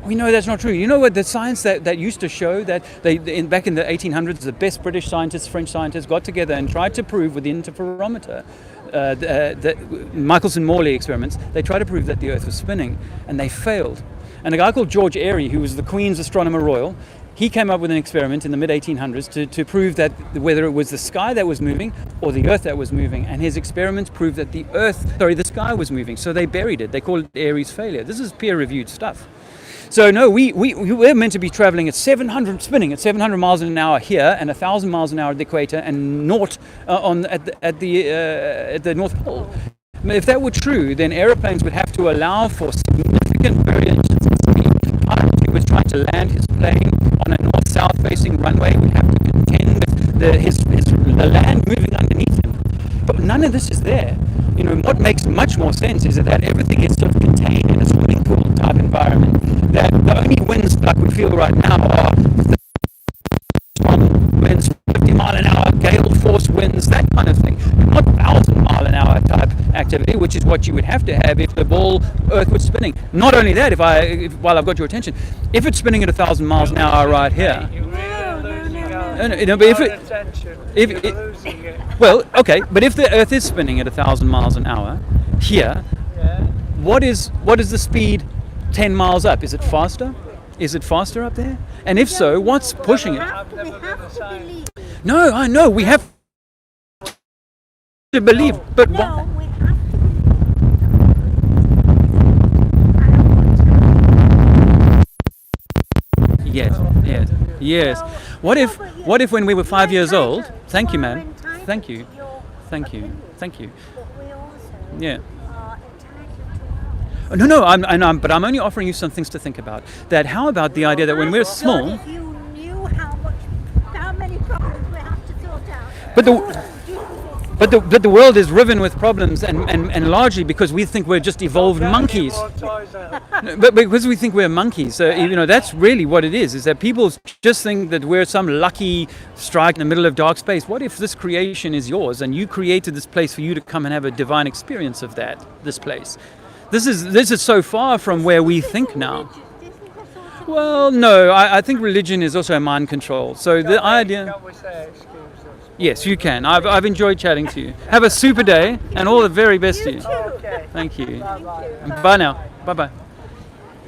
We know that's not true. You know what, the science that used to show that back in the 1800s, the best British scientists, French scientists got together and tried to prove with the interferometer, the Michelson-Morley experiments, they tried to prove that the Earth was spinning, and they failed. And a guy called George Airy, who was the Queen's Astronomer Royal, he came up with an experiment in the mid-1800s to prove that whether it was the sky that was moving or the Earth that was moving, and his experiments proved that the sky was moving. So they buried it. They called it Airy's failure. This is peer-reviewed stuff. So no, we're meant to be traveling spinning at 700 miles an hour here, and 1,000 miles an hour at the equator, and naught at the North Pole. If that were true, then aeroplanes would have to allow for significant variations in speed. If he was trying to land his plane on a north-south facing runway, we'd have to contend with the land moving underneath him. But none of this is there. You know, what makes much more sense is that everything is sort of contained in a swimming pool type environment. That the only winds like we feel right now are strong winds, 50 mile an hour, gale force winds, that kind of thing. Not 1,000 mile an hour type activity, which is what you would have to have if the ball Earth was spinning. Not only that, while I've got your attention, if it's spinning at 1,000 miles an hour right here. No, but well, okay, but if the Earth is spinning at 1,000 miles an hour here, what is the speed 10 miles up? Is it faster? Is it faster up there? And if so, what's pushing it? We have to believe. No, I know we have to believe, but No, what? we have to Yes. What if when we were 5 years old? Thank you, ma'am. Thank you. But we also Yeah. are entitled to No, but I'm only offering you some things to think about. That how about the idea that when we're small, If you knew how many problems we have to sort out. But the world is riven with problems, and largely because we think we're just evolved monkeys. But because we think we're monkeys, that's really what it is that people just think that we're some lucky strike in the middle of dark space. What if this creation is yours and you created this place for you to come and have a divine experience of this place? This is so far from where we think now. Well, no, I think religion is also a mind control. So the idea... Yes, you can. I've enjoyed chatting to you. Have a super day and all the very best to you. Okay. Thank you. Bye now. Bye-bye.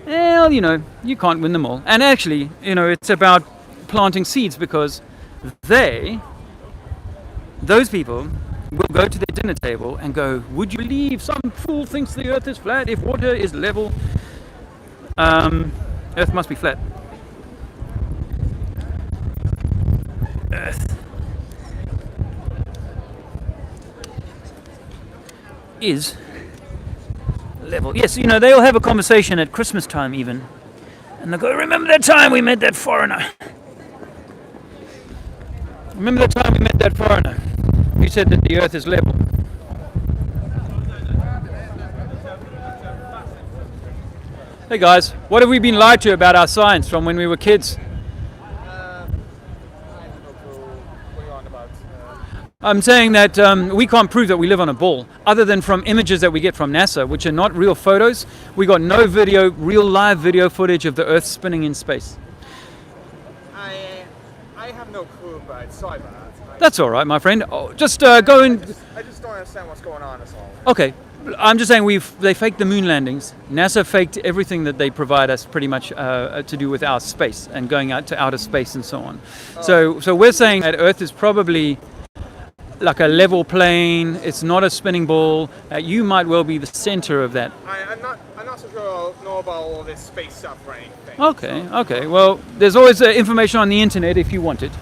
Well, you can't win them all. And actually, it's about planting seeds because those people will go to their dinner table and go, would you believe some fool thinks the earth is flat if water is level? Earth must be flat. Earth is level. Yes, they'll have a conversation at Christmas time even. And they'll go, remember that time we met that foreigner? Remember that time we met that foreigner? He said that the earth is level. Hey guys, what have we been lied to about our science from when we were kids? I'm saying that we can't prove that we live on a ball, other than from images that we get from NASA, which are not real photos. We got no real live video footage of the Earth spinning in space. I have no clue about it. Sorry about that. That's all right, my friend. Just go and... I just don't understand what's going on, that's all. Okay, I'm just saying they faked the moon landings. NASA faked everything that they provide us pretty much to do with our space and going out to outer space and so on. So we're saying that Earth is probably like a level plane. It's not a spinning ball. You might well be the center of that. I'm not so sure I know about all this space stuff or anything. Okay. Well, there's always information on the internet if you want it.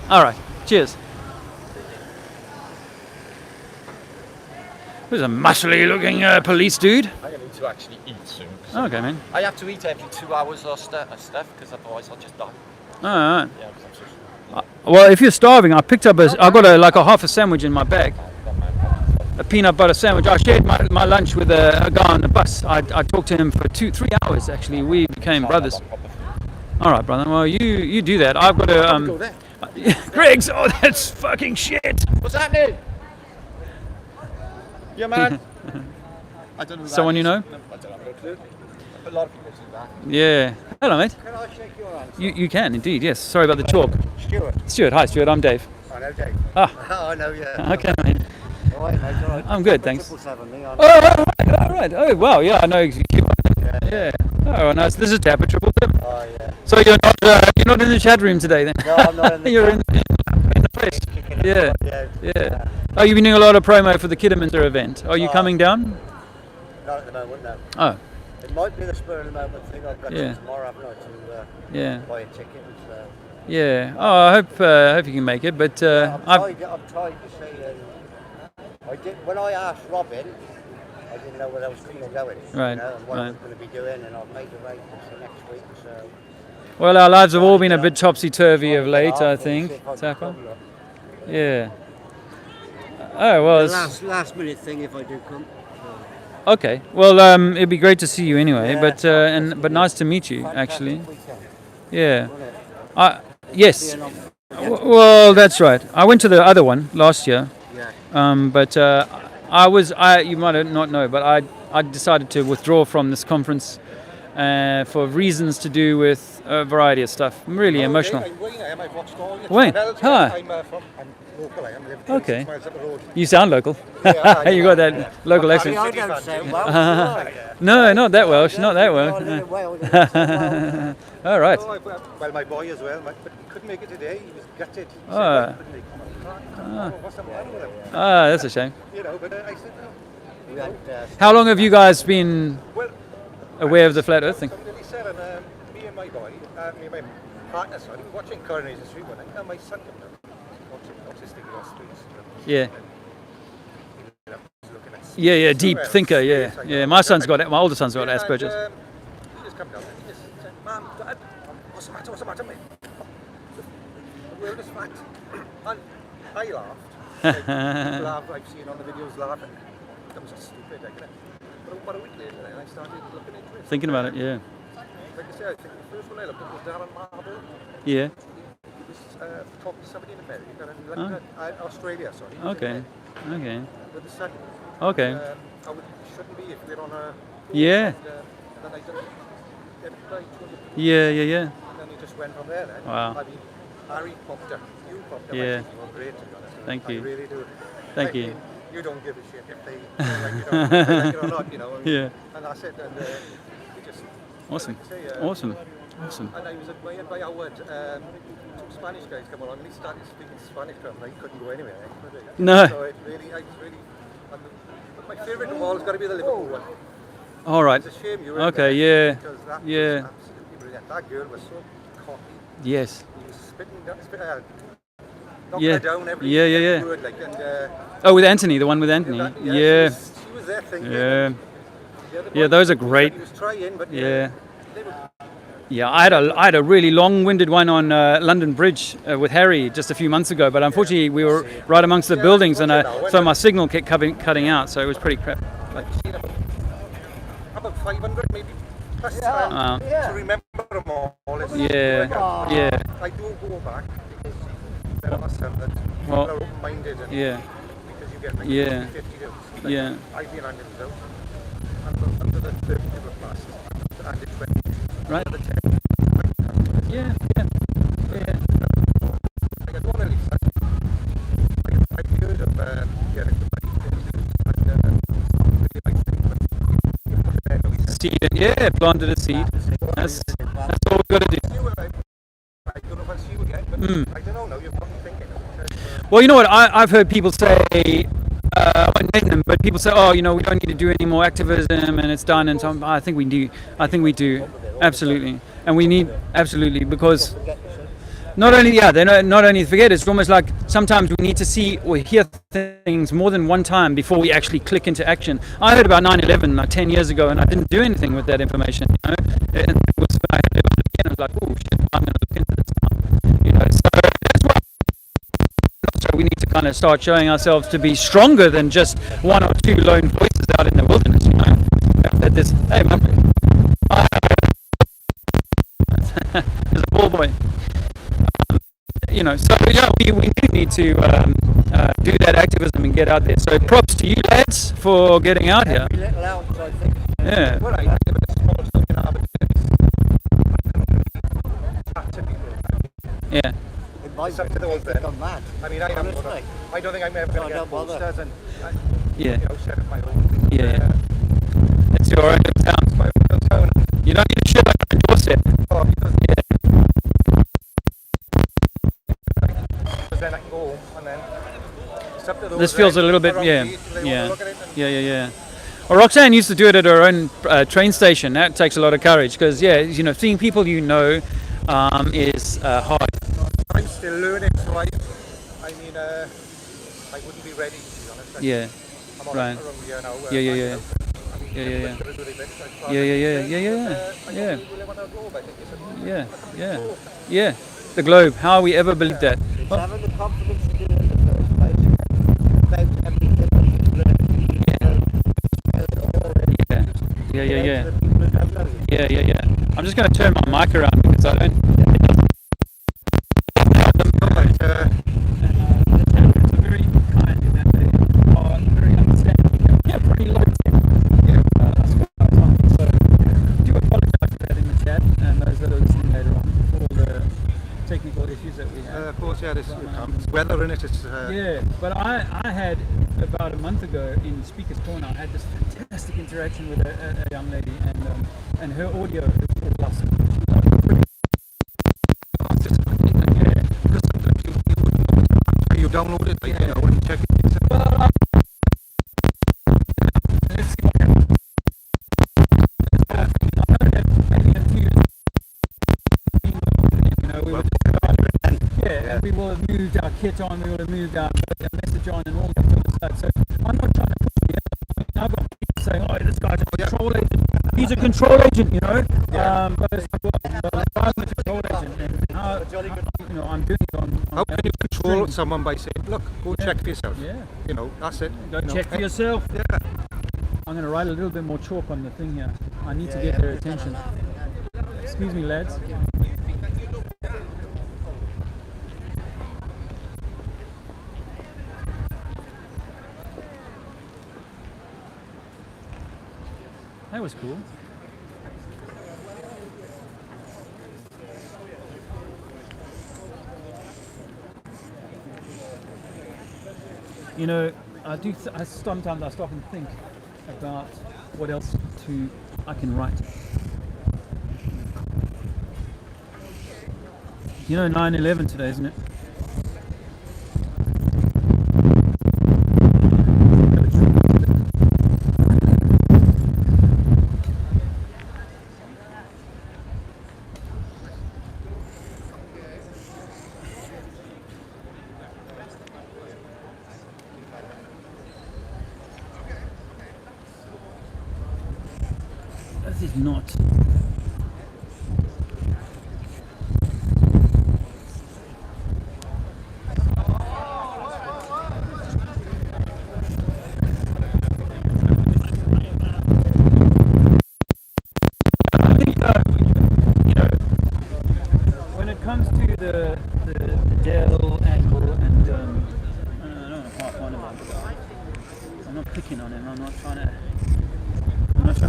All right. Cheers. There's a muscly looking police dude. I'm going to need to actually eat soon. Okay, man. I have to eat every 2 hours or stuff, because otherwise I'll just die. All right. Yeah, because I'm so Well, if you're starving, I picked up I got a half a sandwich in my bag. A peanut butter sandwich. I shared my lunch with a guy on the bus. I talked to him for 3 hours actually. We became brothers. All right, brother. Well, you do that. I've got to go there. Greg's. Oh, that's fucking shit. What's happening? Yeah, man. I don't know who Someone that you is. know? No, I don't have a clue. A lot of people do that. Yeah. Hello, mate. Can I shake your hand? You can indeed. Yes. Sorry about the chalk. Stuart. Hi, Stuart. I'm Dave. I know Dave. Ah. I know, yeah. Okay, mate. All right, mate, all right. I'm good, thanks. 777 me, Oh, all right. Oh, wow. Yeah, I know. Yeah. Oh, nice. This is Tapper 777. Oh, yeah. So you're not in the chat room today then? No, I'm not in the You're in the place. Yeah. Yeah. Oh, you've been doing a lot of promo for the Kidderminster event. Are you coming down? Not at the moment, no. Oh, It might be the spur of the moment thing. I've got Yeah. till tomorrow, haven't I, to yeah. buy a ticket. And so. Yeah. Oh, I hope you can make it. But I'm tied to say. When I asked Robin, I didn't know whether I was coming or going. Right, You know, and what I right. was going to be doing, and I've made arrangements for next week. So. Well, our lives have all been a bit topsy-turvy of late, I think. Zappa? Yeah. Oh, well, The last minute thing if I do come. okay. Well, it'd be great to see you anyway, but nice to meet you, actually. Yeah. Yes. Well, that's right. I went to the other one last year. But you might not know, but I decided to withdraw from this conference for reasons to do with a variety of stuff. Really emotional. Wayne, hi. Okay. You sound local. You got that local accent. I don't sound well. No, not that Welsh. Not that well. All right. Well, my boy as well, but he couldn't make it today. He was gutted. He Ah. said he couldn't make it. What's the matter with him? That's a shame. You know, but I said, no. How long have you guys been aware of the flat Earth thing? He said, and me and my boy, me and my partner, sorry, we were watching Coronation Street one night, and my son came down, watching autistic in our streets. Yeah. You know, he's looking at Yeah, deep thinker, yeah. My older son's got Asperger's. He just come down and he just said, Mum, Dad, what's the matter, mate? The world is flat. And I laughed. Like, people I've seen on the videos laughing. That was just stupid, like, innit? But about a week later, I started looking into it. Thinking about it, yeah. Like I said, I think the first one I looked at was Darren Marble. Yeah. He was talking to somebody in America and Australia, sorry. Okay. With the second. Okay. Shouldn't be if we're on a... Yeah. And, then I did everybody 200. Yeah. And then he just went from there then. Wow. I mean, Harry popped up. You popped up. Yeah. I think you were great, to be honest. Thank you. I really do. Thank I you. mean, you don't give a shit if they like it or not, you know. I mean, Yeah. And that's it. And we just... Awesome. Like I say, Awesome. And I was admired by Howard. Two Spanish guys come along and he started speaking Spanish to him and he couldn't go anywhere. No. So it really, I was really... But my favourite of all has got to be the Liverpool one. All right. It's a shame you were Okay, there, yeah. because that was Yeah. absolutely brilliant. That girl was so cocky. Yes. He was knocking Yeah. her down every Yeah. word. Like, and, Oh, with Anthony, the one with Anthony. Yeah. She was there thinking. Yeah. The other Yeah, boys, those are great. He was trying, but Yeah. they were... Yeah, I had a really long-winded one on London Bridge with Harry just a few months ago, but unfortunately we were right amongst the buildings, and so my signal kept cutting out, so it was pretty crap. But, about 500 maybe plus to remember them all. It's yeah. I do go back because there are some that people Well, are open-minded and because you get like 50 deals. Like Yeah. I've been handed out under the 30 people class, under 20. Right. Under 10. Yeah. Like, I don't want to leave such. I've heard of getting the money and really like thing, but you put it there. Seed, planted a seed. That's all we've got to do. I don't know if I'll see you again, but I don't know, now you've got me thinking. Well, you know what, I've heard people say, I won't name them, but people say, oh, you know, we don't need to do any more activism and it's done, and so I think we do. Absolutely. And we need, absolutely, because not only forget, it's almost like sometimes we need to see or hear things more than one time before we actually click into action. I heard about 9/11 like 10 years ago and I didn't do anything with that information, you know. And it was when I heard about it again, I was like, oh shit, I'm going to look into this now. You know, so that's why we need to kind of start showing ourselves to be stronger than just one or two lone voices out in the wilderness, you know. That this, hey, there's a ball boy. You know, so yeah, we do need to do that activism and get out there. So props to you lads for getting out here. Every little ounce, I think. Yeah. Well, I think it's small stuff in our chat to people. Yeah. It might It's up to those then. gone mad. I mean, I don't think I'm ever going to don't get bother. posters and Yeah. you know, set up my own. Yeah. It's your own little town. My own town. You don't need to shit on your doorstep. Oh, because then I can go home and then it's up to those. This feels a little bit, around yeah. me, they wanna look at it and- Yeah. Well, Roxanne used to do it at her own train station. That takes a lot of courage because, yeah, you know, seeing people you know is hard. I'm still learning, so I mean, I wouldn't be ready, to be honest. Yeah. I'm on Right. around here now. Yeah. I mean, Yeah, yeah, yeah. Goes really big, like, Yeah, yeah, yeah, yeah, yeah, yeah. we live on a globe, I think you said. Yeah, yeah, yeah. The globe. How we ever believed that? It's having the confidence to do it in the first place. About everything that you've learned. Yeah, yeah, yeah, yeah. Yeah, yeah, yeah. I'm just going to turn my mic around because I don't. It's a very kind and they are very understanding. Yeah, pretty low tech. Yeah, so I do apologize for that in the chat and those that are listening later on for all the technical issues that we have. Of course, yeah, there's weather in it. It's, Yeah, but I had about a month ago in Speaker's Corner, I had this fantastic interaction with a young lady, and her audio is awesome. you download it, like, you know, and check it. Let's see what happens. You know, we were and we will have moved our kit on, we will have moved our message on, and all that sort of stuff. So I'm not trying to push the other. I've got people saying, "Oh, this guy's a control agent. He's a control agent," you know. But it's like, well, I'm a control agent, and how, you know, I'm doing it on How can you control someone by saying, "Look, go check for yourself"? Yeah. You know, that's it. Go you know. check for yourself. Yeah. I'm going to write a little bit more chalk on the thing here. I need to get their attention. Excuse me, lads. That was cool. You know, sometimes I stop and think about what else I can write. You know, 9/11 today, isn't it? This is not. I think, you know, when it comes to the Dell angle, and I don't want to harp on about the guy. I'm not picking on him. I'm not trying to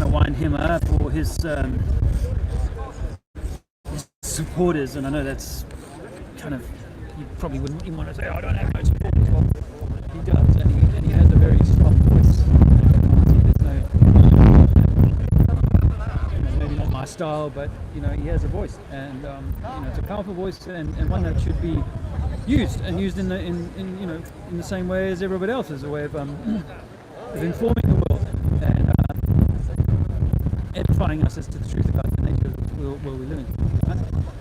wind him up or his supporters, and I know that's kind of, you probably wouldn't even want to say, "Oh, I don't have no supporters." Well, he does, and he has a very strong voice. There's maybe not my style, but you know, he has a voice, and you know, it's a powerful voice, and one that should be used in you know, in the same way as everybody else, as a way of informing the world and edifying us as to the truth about the nature of the world we live in. Right?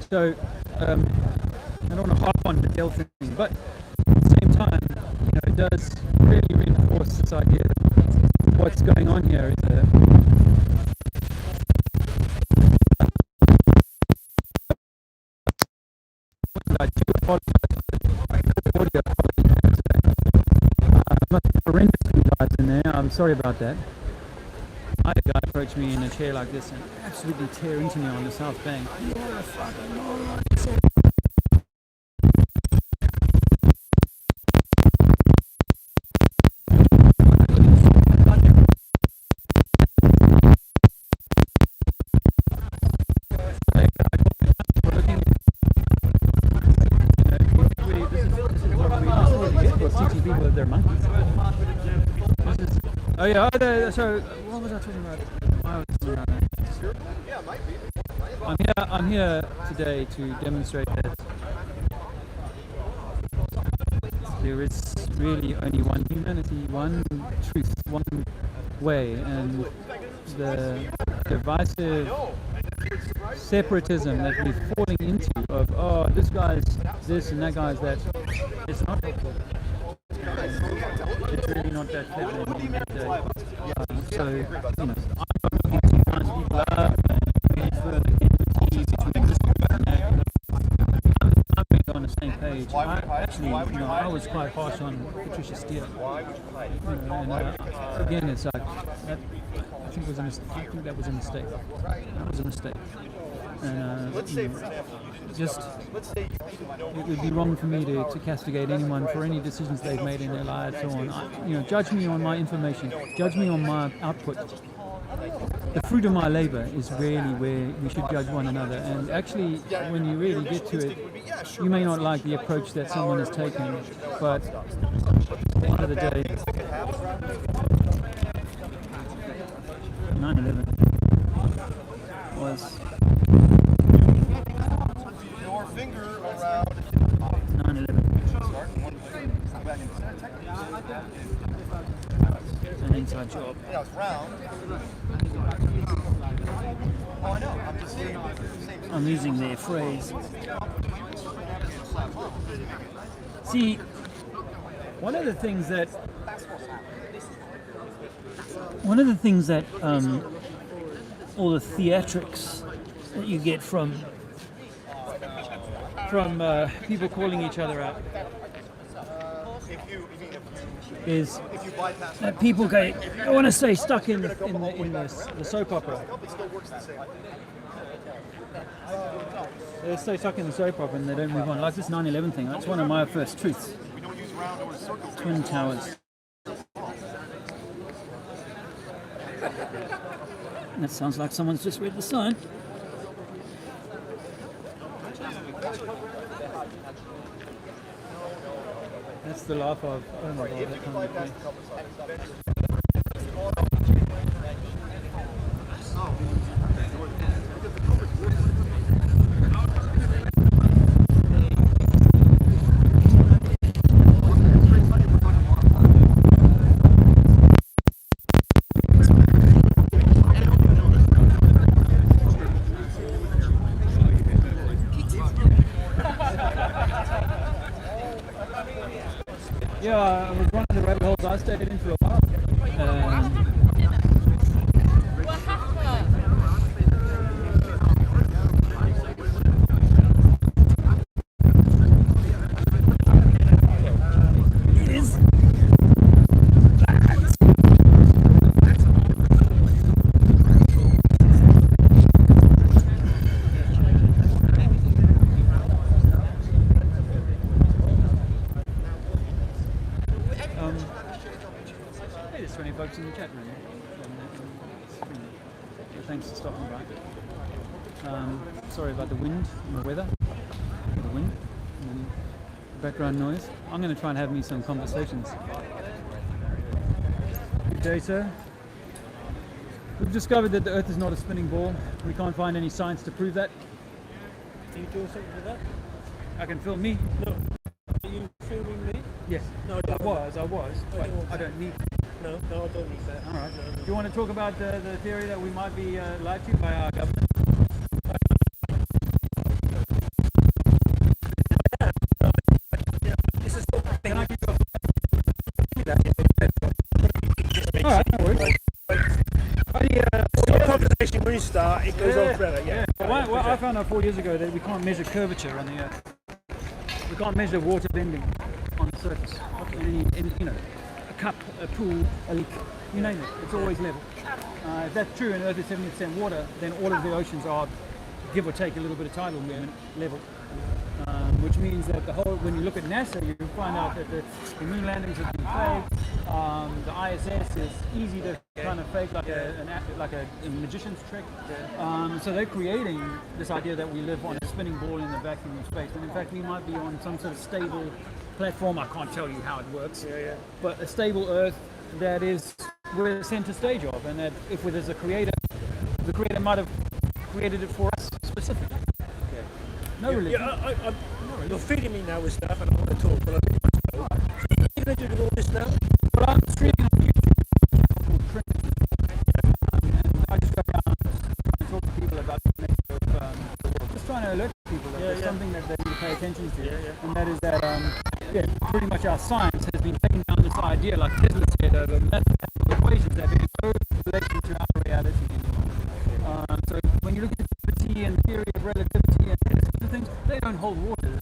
So I don't want to harp on the Dell thing, but at the same time, you know, it does really reinforce this idea that what's going on here is I do apologize for the audio quality today. Must be horrendous for you guys in there. I'm sorry about that. I had a guy approach me in a chair like this and absolutely tear into me on the South Bank. You're a fucking moron. They're monkeys. Oh yeah, so what was I talking about? I'm here today to demonstrate that there is really only one humanity, one truth, one way, and the divisive separatism that we're falling into of, oh, this guy's this and that guy's that, it's not helpful. It's really not that clever. So, you know, I'm looking to find people up and further entities which exist on that. I'm really on the same page. I was quite harsh on Patricia Steele. And again, it's like that. I think that was a mistake. That was a mistake. And it would be wrong for me to castigate anyone for any decisions they've made in their lives so on. Judge me on my information. Judge me on my output. The fruit of my labor is really where we should judge one another. And actually, when you really get to it, you may not like the approach that someone has taken, but at the end of the day, 9/11 was Your finger around 9/11. An inside job. Yeah, it's round. Oh, I know. I'm just saying. I'm using their phrase. See, one of the things that all the theatrics that you get from people calling each other out is that people I want to say stuck in the soap opera. They're so stuck in the soap opera and they don't move on. Like this 9/11 thing, that's one of my first truths. Twin Towers. That sounds like someone's just read the sign. That's the laugh of, oh my god, that can't be funny. Yeah, I was one of the rabbit holes I stayed in for a while. What happened? It is. Hey, there's 20 folks in the chat room. So thanks for stopping by. Sorry about the wind and the weather. The wind and the background noise. I'm going to try and have me some conversations. Good day, sir. We've discovered that the Earth is not a spinning ball. We can't find any science to prove that. Are you doing something with that? I can film me. No. Are you filming me? Yes. No, I don't. I was. But I don't need. No, I don't need that. All right. No. Do you want to talk about the theory that we might be lied to by our government? This is what I think. All right, no worries. The conversation when you start, it goes on forever. Yeah. Well, I found out 4 years ago that we can't measure curvature on the Earth. We can't measure water bending on the surface. Any, a cup, a pool, a leak, you name it. It's always level. If that's true and Earth is 70% water, then all of the oceans are, give or take a little bit of tidal movement, level. Which means that when you look at NASA, you find out that the moon landings have been faked. The ISS is easy to kind of fake, like a magician's trick. So they're creating this idea that we live on a spinning ball in the vacuum of space. And in fact, we might be on some sort of stable platform. I can't tell you how it works, but a stable Earth that is we're the center stage of, and that if there's a creator, the creator might have created it for us specifically. No religion. Yeah, you're feeding me now with stuff, and I want to talk, but I really want to know. What are you going to do with all this now? Well, I'm streaming on YouTube. I just go around and talk to people about the nature of the world. Just trying to alert people that there's something that they need to pay attention to, and that is that, pretty much our science has been taking down this idea, like Tesla said, of a mathematical equations that have no relation to our reality anymore. So when you look at gravity and theory of relativity and these sort of things, they don't hold water.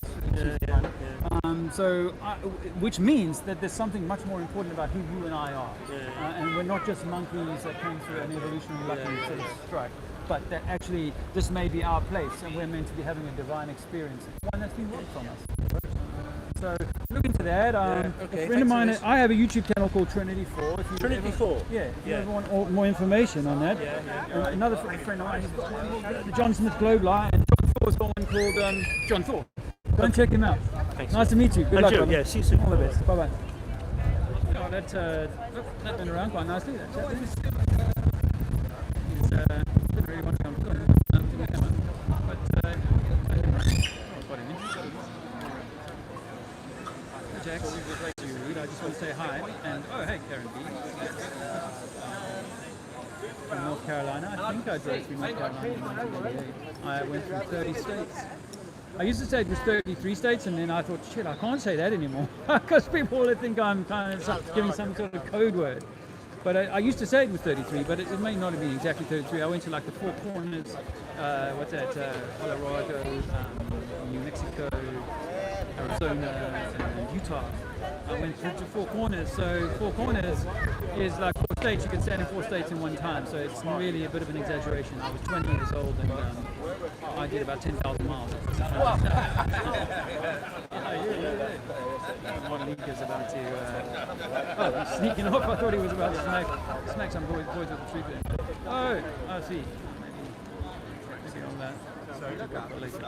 Which means that there's something much more important about who you and I are. And we're not just monkeys that came through an evolutionary lucky sort of strike, but that actually this may be our place and we're meant to be having a divine experience. It's one that's been robbed from us. So look into that. A friend of mine, I have a YouTube channel called Trinity 4. If you Trinity 4? Yeah, if you ever want more information on that. Another friend of mine, he's got one, the John Smith Global, and John Thor's got one called John Thor. Go and check him out. Thanks. Nice to meet you. Good luck. Yeah, see you soon. All the best. Bye bye. Oh, that went around quite nicely. That chap. He's didn't really want to come to the camera, but quite an interesting. Hey Jax, I just want to say hi and hey Karen B. From North Carolina. I think I drove through North Carolina in 1988. I went through 30 states. I used to say it was 33 states, and then I thought, shit, I can't say that anymore because people will think I'm kind of giving some sort of code word. But I used to say it was 33, but it may not have been exactly 33. I went to like the Four Corners, Colorado, New Mexico, Arizona, and Utah. I went through to Four Corners. So Four Corners is like 4 states. You can stand in 4 states in one time. So it's really a bit of an exaggeration. I was 20 years old and I did about 10,000 miles. One league is about to sneaking off. I thought he was about to smack some boys with the tree there. Oh, I see. Maybe on that. Sorry, later.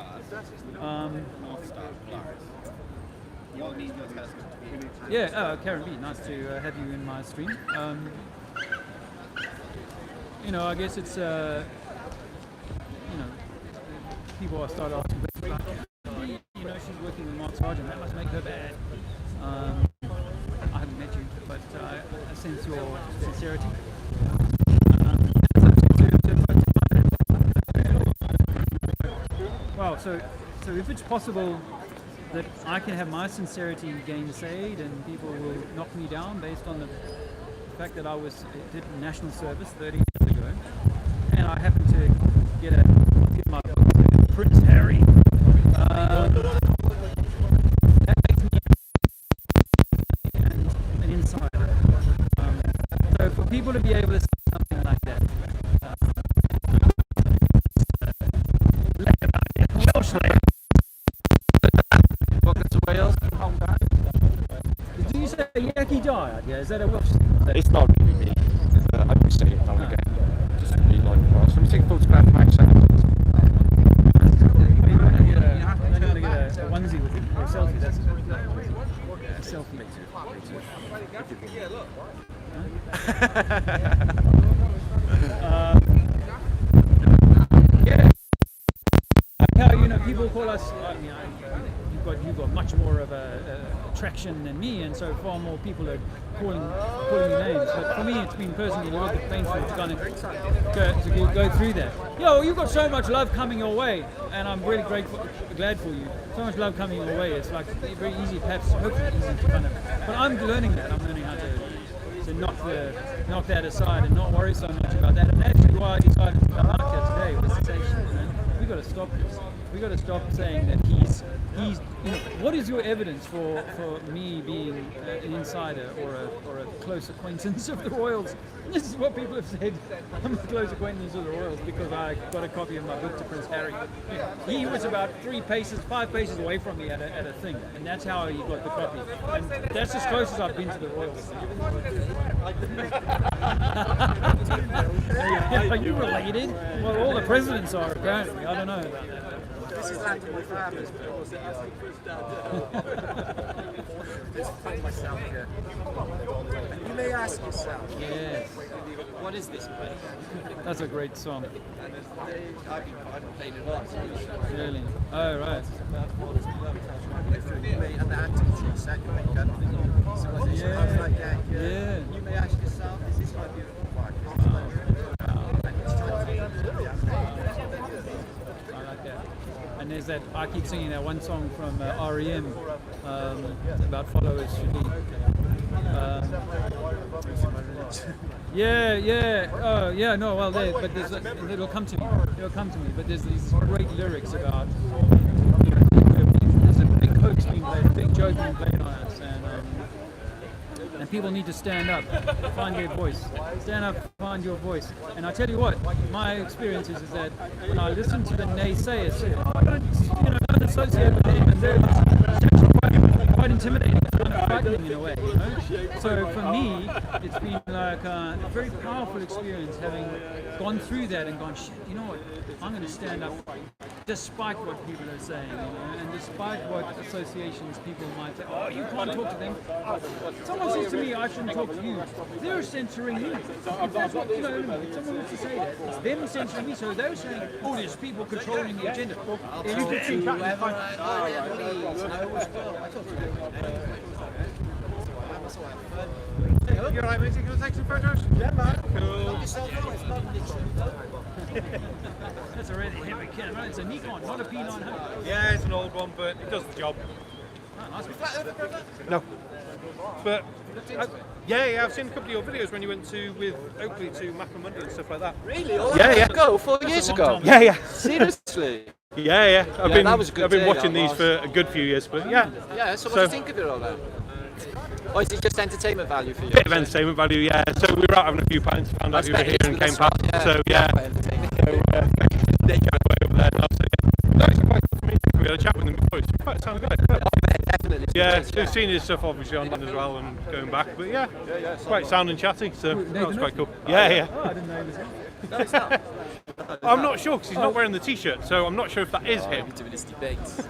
Karen B, nice to have you in my stream. I guess it's people start asking questions like, she's working with Mark Sargent, that must make her bad. I haven't met you, but I sense your sincerity. Wow, so if it's possible that I can have my sincerity gainsaid and people will knock me down based on the fact that I did national service 30 years ago, and I happen to give my book to Prince Harry. That makes me an insider. So for people to be able to say something like that, Welsh lady. Pockets of Wales. Did you say Yaki died? Yeah, is that a Welsh thing? It's not really me. I would say it now and again. Just really like Welsh. Let me take a photograph of myself. You're going to get a onesie with it, or a selfie. That's a selfie. People call us. You've got much more of a attraction than me, and so far more people are calling you names. But for me, it's been personally a little bit painful to kind of go through that. You've got so much love coming your way, and I'm really glad for you. So much love coming your way. It's like very easy, perhaps, hopefully easy to kind of. But I'm learning that. I'm learning how to knock that aside and not worry so much about that. And actually, why I decided to come out here today was to say, we've got to stop this. We've got to stop saying that he's what is your evidence for me being an insider or a close acquaintance of the royals? And this is what people have said. I'm a close acquaintance of the royals because I got a copy of my book to Prince Harry. He was about 5 paces away from me at a thing, and that's how he got the copy. And that's as close as I've been to the royals. Are you related? Well, all the presidents are apparently. I don't know about that. This is landing with farmers. Myself here. You may ask yourself. Yes. What is this place? That's a great song. I've played it a lot. Really? Oh, right. And the activity second weekend. Yeah. You may ask yourself, is this my beautiful wife? I like that. And there's that, I keep singing that one song from REM about followers should be. Yeah, yeah. No, well, but it'll come to me. But there's these great lyrics about. There's a big hoax being played, a big joke being played on us, and people need to stand up, find their voice. Stand up, find your voice. And I tell you what, my experience is that when I listen to the naysayers, I don't associate with them, and it's actually quite intimidating, kind of frightening in a way, you know. So for me, it's been like a very powerful experience having gone through that and gone, shit, you know what, I'm going to stand up despite what people are saying, you know, and despite what associations people might say, oh, you can't talk to them. Someone says to me, I shouldn't talk to you. They're censoring me. If that's what, you know, if someone wants to say that, it's them censoring me. So they're saying, oh, there's people controlling the agenda. You can see You're right, mate. You going to take some photos? Yeah, man. Cool. That's a really heavy camera. It's a Nikon, not a P900. Yeah, it's an old one, but it does the job. Oh, nice one. No. But yeah, I've seen a couple of your videos when you went with Oakley to Mapamundi and stuff like that. Really? All that ago, 4 years ago? Yeah. Seriously? Yeah. That was a good I've been day, watching that these was. for a good few years, but yeah. Yeah, so what do you think of it all then? Or is it just entertainment value for you? Bit of entertainment value, yeah. So we were out having a few pints, found out you were here and came past. So yeah. They got away over there now, so yeah. No, it's quite cool for me. We had a chat with them before. It's quite sound good. Definitely. Yeah, so we've seen his stuff obviously online as well and going back, but yeah, quite sound and chatty, so that was quite cool. Yeah. Oh, I didn't know he was No, it's not. I'm not sure because he's not wearing the t-shirt, so I'm not sure if that is him. He's doing his debates.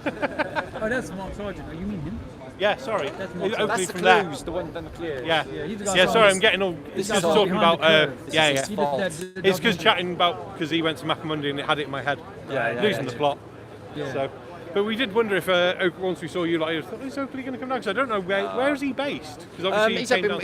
Oh, that's Mark Sargent. Oh, you mean him? Yeah, sorry. That's Oakley the from there. clues, the one, then the clues. Yeah, he's the guy yeah. who Sorry, was- I'm getting all. This It's is just all talking behind about. the curve. Yeah. He did that It's because documentary. chatting about because he went to Mapamundi and it had it in my head. Losing the plot. Yeah. So, but we did wonder if once we saw you, like, I thought, is Oakley going to come down? Because I don't know where is he based? Because obviously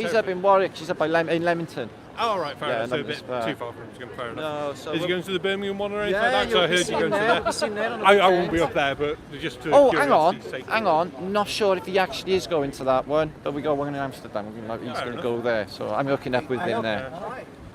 He's up in Warwick. He's up in Leamington. Oh, right, fair enough. So a bit London's too far from him. Fair enough. No, so is he going to the Birmingham one or anything Yeah, like that? So I you'll be heard you seen going to there, there. you'll be seen there on the I won't weekend. be up there, but just to Oh, hang on, curiosity's sake. hang on. Not sure if he actually is going to that one, but we got one in Amsterdam. He's going to go there, so I'm hooking up with him there.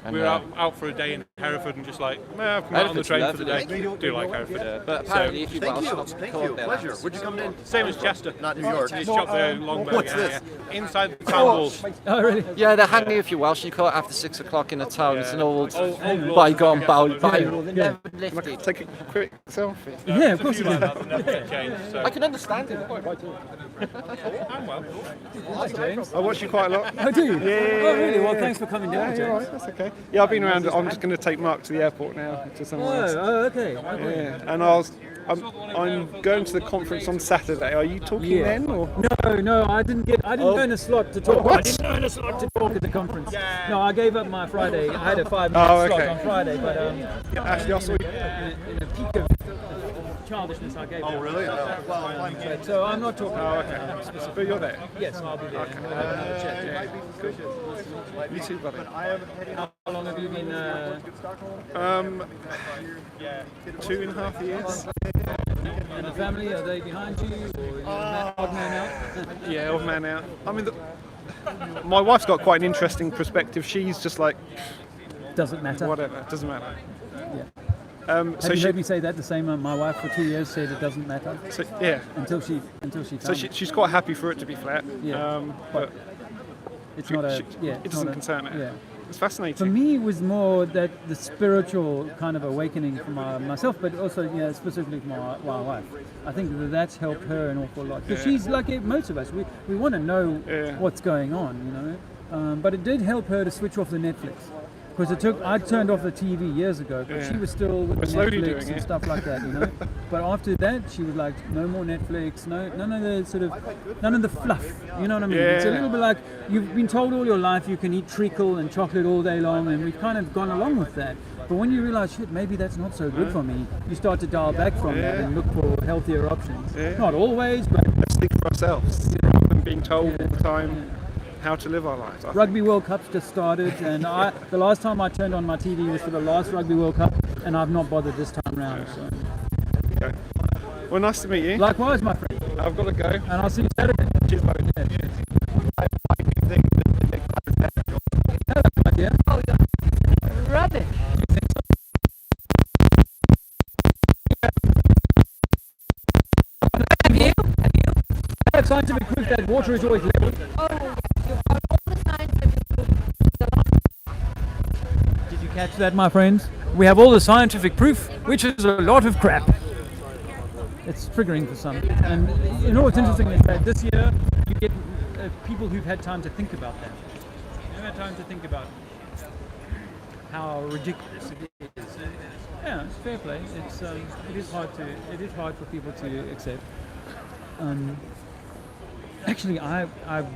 And, We were out for a day in Hereford and just like, I've come out on the Hereford's train for the day. lovely. Do like Hereford. Yeah, but apparently, if you Thank Welsh, you. not to be Thank called you. there. Pleasure. Where'd you come in? Same as Chester. Not New York. Just chopped the long bow. What's this? Inside the town walls. Oh, really? Yeah, they're handy if you're Welsh. You call it after 6 o'clock in a town. It's an old Old bygone bowl. Yeah. Never lifted. Take a quick selfie. Yeah, of course you Like did. that, and nothing changed, so. I can understand it. I'm well. Hi, James. I watch you quite a lot. Oh, do you? Yeah. Oh, really? Well, thanks for coming down, Yeah, James. that's okay. Yeah, I've been around. I'm just going to take Mark to the airport now to somewhere else. Oh, okay. Yeah, and I'm going to the conference on Saturday. Are you talking then, or? No, I didn't earn a slot to talk. I didn't earn a slot to talk at the conference. No, I gave up my Friday. I had a 5-minute slot on Friday, but Actually, I saw you. in a peak of childishness, I gave up. Oh, really? Well, So I'm not talking. Oh, okay. But you're there. Yes, I'll be there. We'll have another chat. Yeah. You too, buddy. How long have you been? 2.5 years. And the family, are they behind you, or you're odd man out? Yeah, old man out. I mean, my wife's got quite an interesting perspective. She's just like, Doesn't matter. whatever, doesn't matter. Yeah. So Have you she, heard me say that? The same. My wife for 2 years said it doesn't matter so, yeah. until she So found she's quite happy for it to be flat. Yeah. But it's not a. she- Yeah. it it's doesn't not a- concern her. Yeah. It's For fascinating. me, it was more that the spiritual kind of awakening for myself, but also specifically for my wife. I think that's helped her an awful lot. Because she's like most of us. We want to know what's going on, you know. But it did help her to switch off the Netflix. Because I turned off the TV years ago, but she was still with We're slowly Netflix doing and it. stuff like that, you know. But after that, she was like, no more Netflix, none of the fluff. You know what I mean? It's a little bit like you've been told all your life you can eat treacle and chocolate all day long, and we've kind of gone along with that. But when you realise, shit, maybe that's not so good for me, you start to dial back from that and look for healthier options. Not always, but Let's think for ourselves rather than being told all the time how to live our lives. Rugby World Cup's just started, and the last time I turned on my TV was for the last Rugby World Cup, and I've not bothered this time round. So. Okay. Well, nice to meet you. Likewise, my friend. I've got to go. And I'll see you Saturday. Cheers, buddy. Yeah, cheers. I do think that got scientific proof that water is always level. Did you catch that, my friends? We have all the scientific proof, which is a lot of crap. It's triggering for some. And you know what's interesting is that this year you get people who've had time to think about that. You've had time to think about how ridiculous it is. Yeah, it's fair play. It is hard for people to accept. Actually, I'm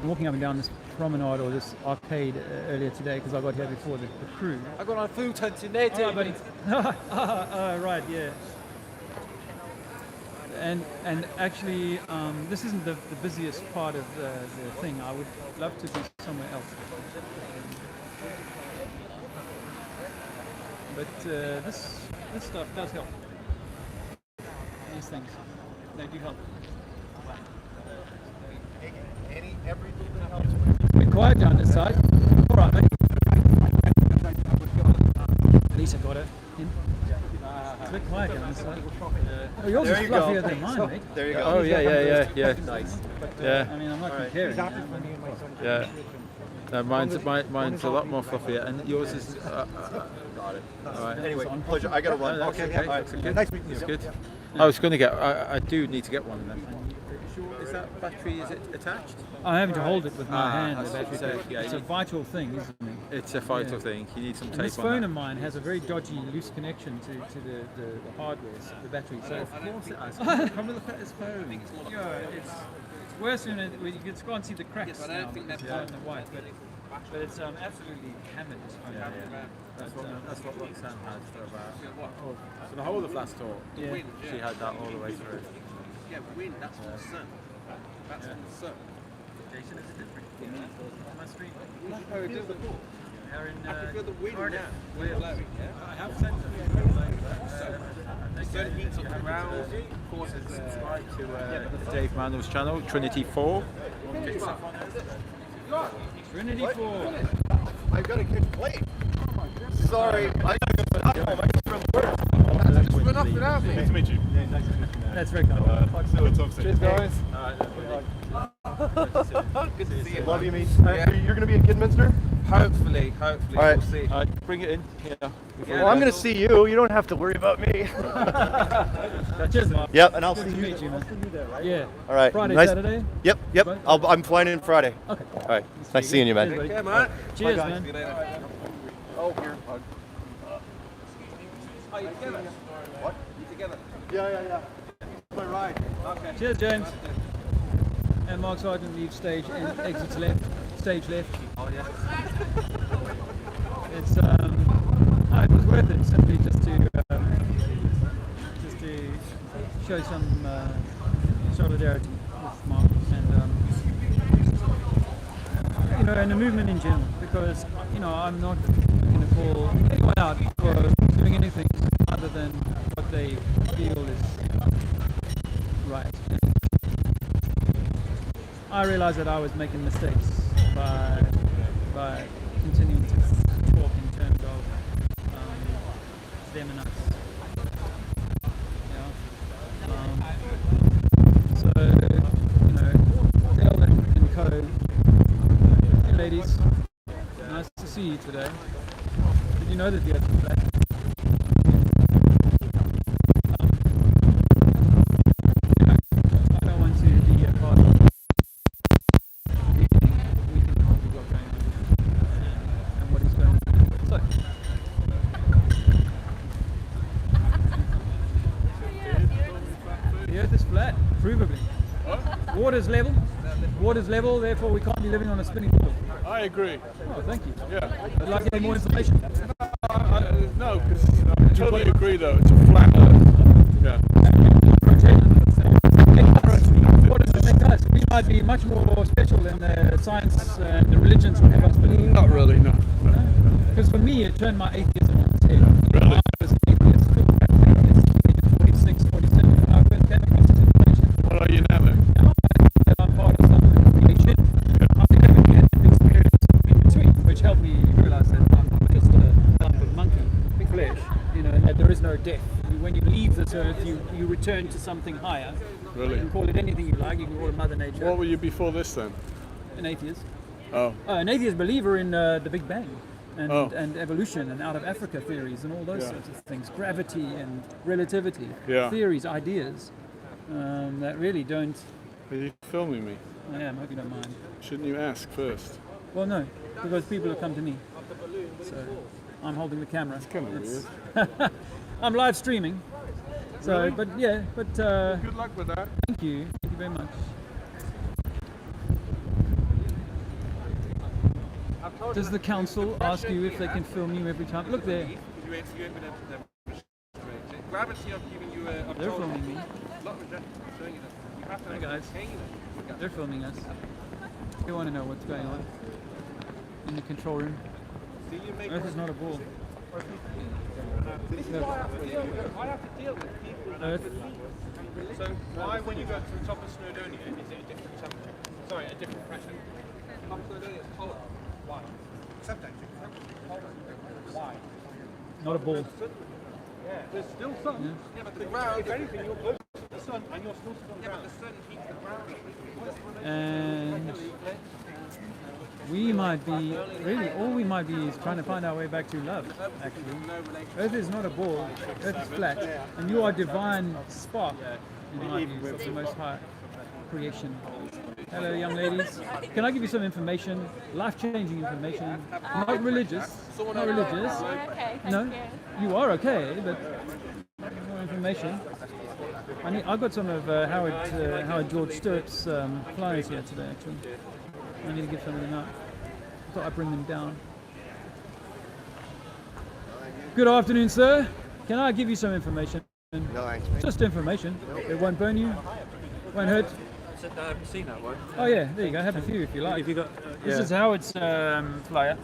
walking up and down this promenade or this arcade earlier today because I got here before the crew. I got on food hunting there, Oh, buddy. Right, yeah. And actually, this isn't the busiest part of the thing. I would love to be somewhere else. But this stuff does help. These things, they do help. Every little bit helps. It's a bit quiet down this side. All right, mate. Lisa got it. It's a bit quiet down this side. Oh, yours is fluffier than mine, mate. There you go. Oh yeah. Nice. Yeah. I mean, I'm not comparing. Yeah. No, mine's a lot more fluffier, and yours is. Got it. All right. Anyway, pleasure. I gotta run. No, that's Okay. okay. All right. That's good. Nice meeting you. It's good. I was going to get. I do need to get one of them. Is that battery? Is it attached? I'm having to hold it with my hand. that's The battery so, pack. yeah, It's a vital thing, isn't it? It's a vital thing. You need some And tape this on phone that. of mine has a very dodgy, loose connection to the hardware, the battery. So Of course it has. Come and look at his phone. yeah, it's worse when you can go and see the cracks now. Because it's on the white, but it's absolutely hammered. That's what Roxanne had for about. For the whole of last tour. Yeah. She had that all the way through. Yeah, wind, that's from the sun. That's from the sun. Jason, is it different? On my street. That's how it does the ball. They're in I can feel the wind Cardiff, now. Wales. Blowing, yeah? I have sent them. The sun heats up the ground, causes Subscribe to Dave Manuel's channel, Trinity 4. Trinity 4. I've got to catch a plane. Sorry, I gotta go to home. I just from work. just run off without me. Nice to meet you. That's very kind. Cheers, guys. Good to see you. Love you, mate. You're gonna be in Kidminster? Hopefully, All right. we'll see. Bring it in. Yeah. Well, I'm gonna see you. You don't have to worry about me. Cheers, Mark. Yep, and I'll Good see to you. meet you, man. Yeah. All right. Friday, nice. Saturday? Yep. I'm flying in Friday. Okay. All right. Nice seeing you, man. Cheers, buddy. Yeah, man. Cheers, Bye, man. See you later. Oh, here. Are you together? What? You together? Yeah. My ride. Okay. Cheers, James. And Mark Sargent leaves stage and exits left. Stage left. Oh, yeah. It's it was worth it simply just to show some solidarity with Mark and and the movement in general, because I'm not going to call anyone out for doing anything other than what they feel is right. I realized that I was making mistakes by continuing to talk in terms of them and us. So, Dale and Co. Hey ladies, nice to see you today. Did you know that the Earth is flat? I don't want to be a part of we can what we've got going on and what is going on. So, the Earth is flat, provably. Water's level. Water's level, therefore we can't be living on a spinning ball. I agree. Oh, thank you. Yeah. Would like any more information? No, because I totally agree though. It's a flat Earth. Yeah. What does it make us? We might be much more special than the science and the religions would have us believe. Not really, no. Because for me, it turned my atheism on its head. Really? I was an atheist, still an atheist, in 46, 47, when I first came across this information. What are you now then? Now that I'm part of some creation, I think I can get an experience in between, which helped me realize that I'm just a lump of monkey flesh you know, and that there is no death. When you leave this earth, you return to something higher. Really? You can call it anything you like. You can call it Mother Nature. What were you before this then? An atheist. Oh. An atheist believer in the Big Bang and, Oh. and evolution and out of Africa theories and all those Yeah. sorts of things. Gravity and relativity. Yeah. Theories, ideas that really don't... Are you filming me? I am, hope you don't mind. Shouldn't you ask first? Well, no, because people have come to me. So I'm holding the camera. It's kind of weird. I'm live streaming. So, Really? but yeah, but Good luck with that. thank you very much. Does the council ask you if they can film you every time? Look there, Gravity, I've given you a. they're filming me. Hi guys, they're filming us. They want to know what's going on in the control room. Earth is not a ball. Earth. So why, when you go to the top of Snowdonia, is it a different temperature? Sorry, a different pressure. Top of Snowdonia is colder. Why? Sometimes it's colder. Why? Not a ball. Yeah, there's still sun. Yeah, but the ground, if anything, you're close to the sun and you're still on the ground. Yeah, but the sun heats the ground. And we might be, really, all we might be is trying to find our way back to love, actually. Earth is not a ball, Earth is flat, and you are divine spark, in my view, of the Most High creation. Hello, young ladies. Can I give you some information, life-changing information? Not religious, not religious. Okay, thank No, you. you are okay, but more information. I've got some of Howard George Stewart's flyers here today, actually. I need to give some of them out. I thought I'd bring them down. Good afternoon, sir. Can I give you some information? No, thanks, mate. Just information. It won't burn you, won't hurt. I haven't seen that one. Oh yeah, there you go. Have a few if you like. Have you got? This is Howard's flyer.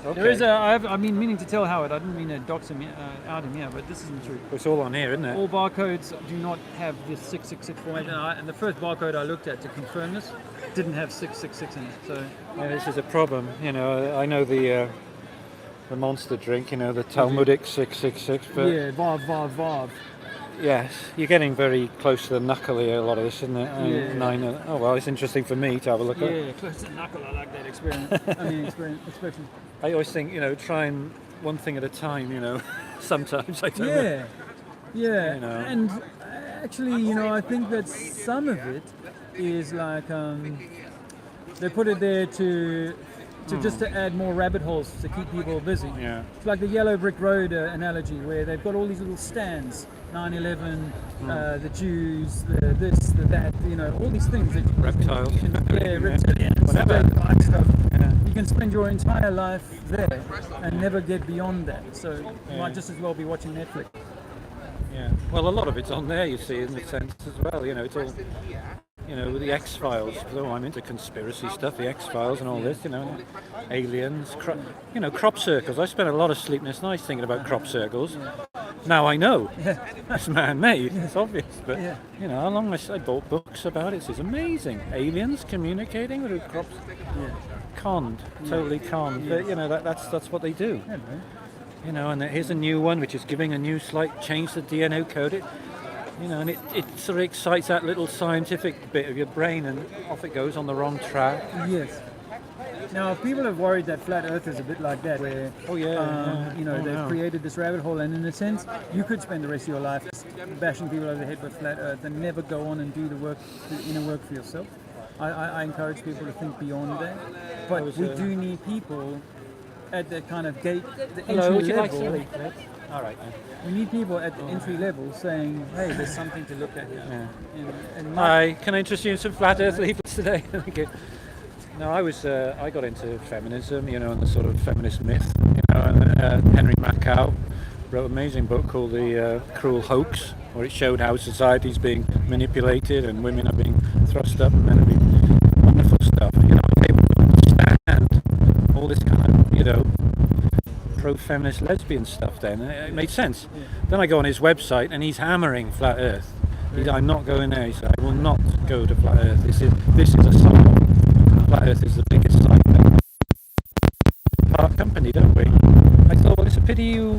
Okay. There is I've been meaning to tell Howard. I didn't mean to dox him out him here, but this isn't true. It's all on here, isn't it? All barcodes do not have this 666 format, and the first barcode I looked at to confirm this didn't have 666 in it. So Yeah, this is a problem. You know, I know the monster drink. You know, the Talmudic 666. But yeah, Vav. yes, you're getting very close to the knuckle here. A lot of this, isn't it? Yeah. Oh well, it's interesting for me to have a look at. Yeah, close to the knuckle. I like that expression. I always think, you know, trying one thing at a time. You know, sometimes I don't know. Yeah, You know. and actually, you know, I think that some of it is like they put it there to just to add more rabbit holes to keep people busy. Yeah. It's like the yellow brick road analogy, where they've got all these little stands, 9/11, the Jews, the this, the that, you know, all these things that Reptiles. reptilians, Whatever. that stuff. Yeah. You can spend your entire life there and never get beyond that. So you might just as well be watching Netflix. Yeah. Well, a lot of it's on there, you see, in the sense as well. You know, it's all, you know, with the X-Files. So I'm into conspiracy stuff, the X-Files and all this, you know, aliens, crop circles. I spent a lot of sleepless nights thinking about crop circles. Now I know it's man-made, it's obvious, but you know, how long I bought books about it. It's amazing. Aliens communicating with crops. Conned, totally conned. But you know, that's what they do. You know, and here's a new one which is giving a new slight change to DNA code. It, you know, and it sort of excites that little scientific bit of your brain, and off it goes on the wrong track. Yes. Now, people have worried that flat Earth is a bit like that, where you know, they've created this rabbit hole, and in a sense, you could spend the rest of your life bashing people over the head with flat Earth and never go on and do the work, the inner work for yourself. I encourage people to think beyond that, but we do need people at the kind of gate, the entry level. All right. We need people at the entry level saying, "Hey, there's something to look at here." And Hi, can I interest you in some flat Earth leaflets today? Thank you. No, I got into feminism, you know, and the sort of feminist myth, you know, and Henry Makow wrote an amazing book called The Cruel Hoax, where it showed how society's being manipulated and women are being thrust up and men are being wonderful stuff. You know, I was able to understand all this kind of, you know, pro-feminist lesbian stuff then. It made sense. Then I go on his website and he's hammering flat Earth. I'm not going there, he said. I will not go to flat Earth. This is a song. Flat Earth is the biggest site. Part company, don't we? I thought, well, it's a pity you're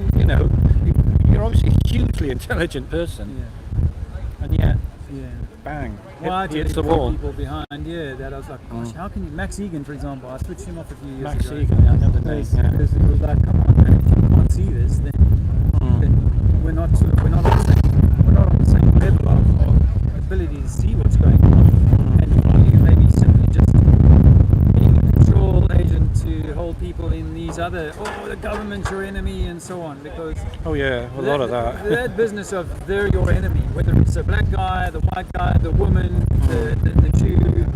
obviously a hugely intelligent person, and yet, bang, Well, I hits did the wall. people behind, that I was like, gosh, how can you, Max Egan, for example, I switched him off a few years Max ago. Egan, the other day, Because it was like, come on, man, if you can't see this, then we're not on the same level of ability to see what's going on, and you maybe simply just being a control agent to hold people in these other, the government's your enemy and so on, because a lot of that. that business of they're your enemy, whether it's the black guy, the white guy, the woman, the Jew,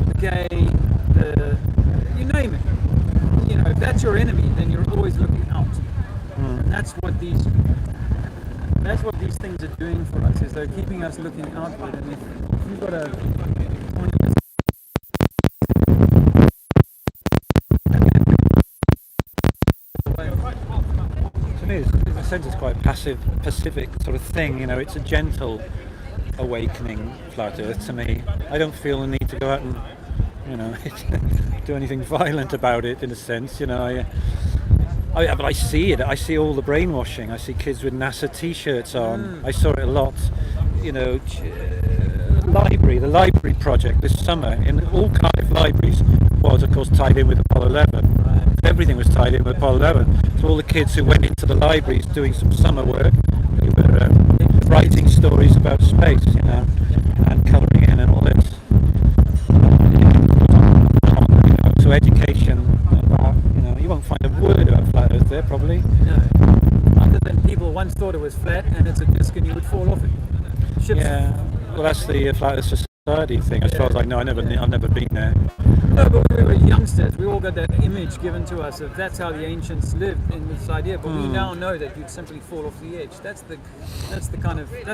the gay, you name it. If that's your enemy, then you're always looking out. And that's what these things are doing for us, is they're keeping us looking outward. And if you've got a To me, in a sense, it's quite pacific sort of thing. It's a gentle awakening, flat Earth. To me, I don't feel the need to go out and, do anything violent about it. In a sense, but I see it. I see all the brainwashing. I see kids with NASA T-shirts on. I saw it a lot. The library project this summer in all Cardiff libraries was, of course, tied in with Apollo 11. Everything was tied in with Apollo 11. So all the kids who went into the libraries doing some summer work, they were writing stories about space, and colouring in and all this. So education about, you won't find a word about flat Earth there, probably. No. Other than people once thought it was flat and it's a disc and you would fall off it. Ships. Well, that's the Flat Earth Society thing. As far as I know, I've never been there. No, but when we were youngsters, we all got that image given to us of that's how the ancients lived in this idea. But we now know that you'd simply fall off the edge. That's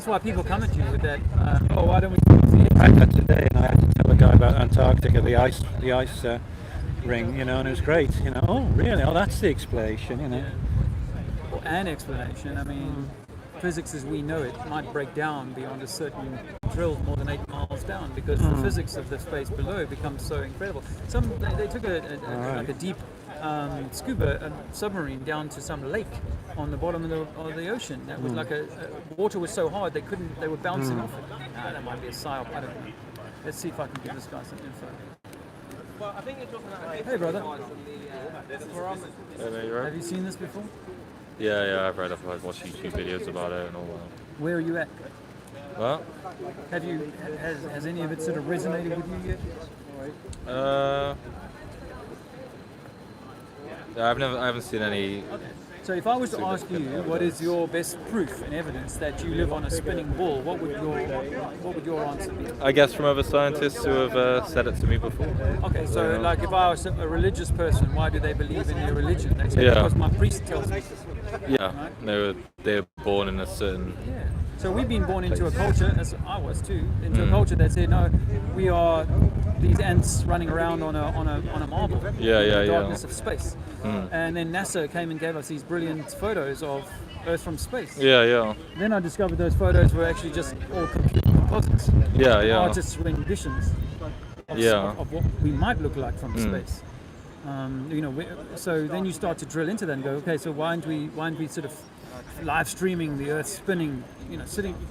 why people come at you with that. Why don't we fall off the edge? I had that today, and I had to tell a guy about Antarctica, the ice ring, and it was great. Oh, really? Oh, that's the explanation. Or an explanation. I mean, physics as we know it might break down beyond a certain drill more than 8 miles down, because the physics of the space below becomes so incredible. They took like a deep scuba submarine down to some lake on the bottom of the ocean. That was like water was so hard they were bouncing off it. That might be a psyop, I don't know. Let's see if I can give this guy some info. Well, I think you're talking about Hey, brother. Have you seen this before? Yeah, I've watched YouTube videos about it and all that. Where are you at? Well, has any of it sort of resonated with you yet? I haven't seen any. Okay. So if I was to ask you, what is your best proof and evidence that you live on a spinning ball? What would your answer be? I guess from other scientists who have said it to me before. Okay, so like if I was a religious person, why do they believe in their religion? They say because my priest tells me. Yeah, right? they were born in a certain. Yeah. So we've been born into a culture, as I was too, into a culture that said, no, we are these ants running around on a marble in the darkness of space. And then NASA came and gave us these brilliant photos of Earth from space. Yeah. Then I discovered those photos were actually just all computer composites. Artists' renditions of what we might look like from space. So then you start to drill into that and go, okay, so why aren't we sort of live streaming the Earth spinning?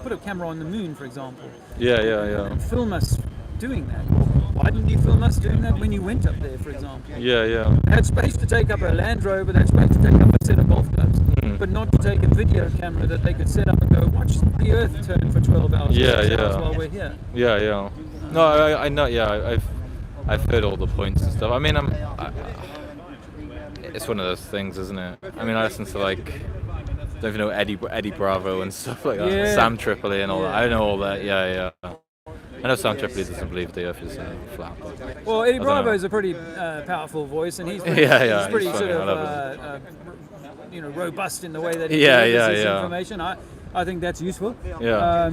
Put a camera on the moon, for example. And film us doing that. Why didn't you film us doing that when you went up there, for example? Yeah. They had space to take up a Land Rover, they had space to take up a set of golf clubs, but not to take a video camera that they could set up and go, watch the Earth turn for 12 hours while we're here. Yeah. No, I know. Yeah, I've heard all the points and stuff. I mean, it's one of those things, isn't it? I mean, I listen to don't even know Eddie Bravo and stuff like that. Yeah. Sam Tripoli and all that. I know all that. Yeah. I know Sam Tripoli doesn't believe the Earth is flat. Well, Eddie Bravo is a pretty powerful voice, and he's pretty, he's pretty funny. sort of robust in the way that he delivers his information. I think that's useful. Yeah.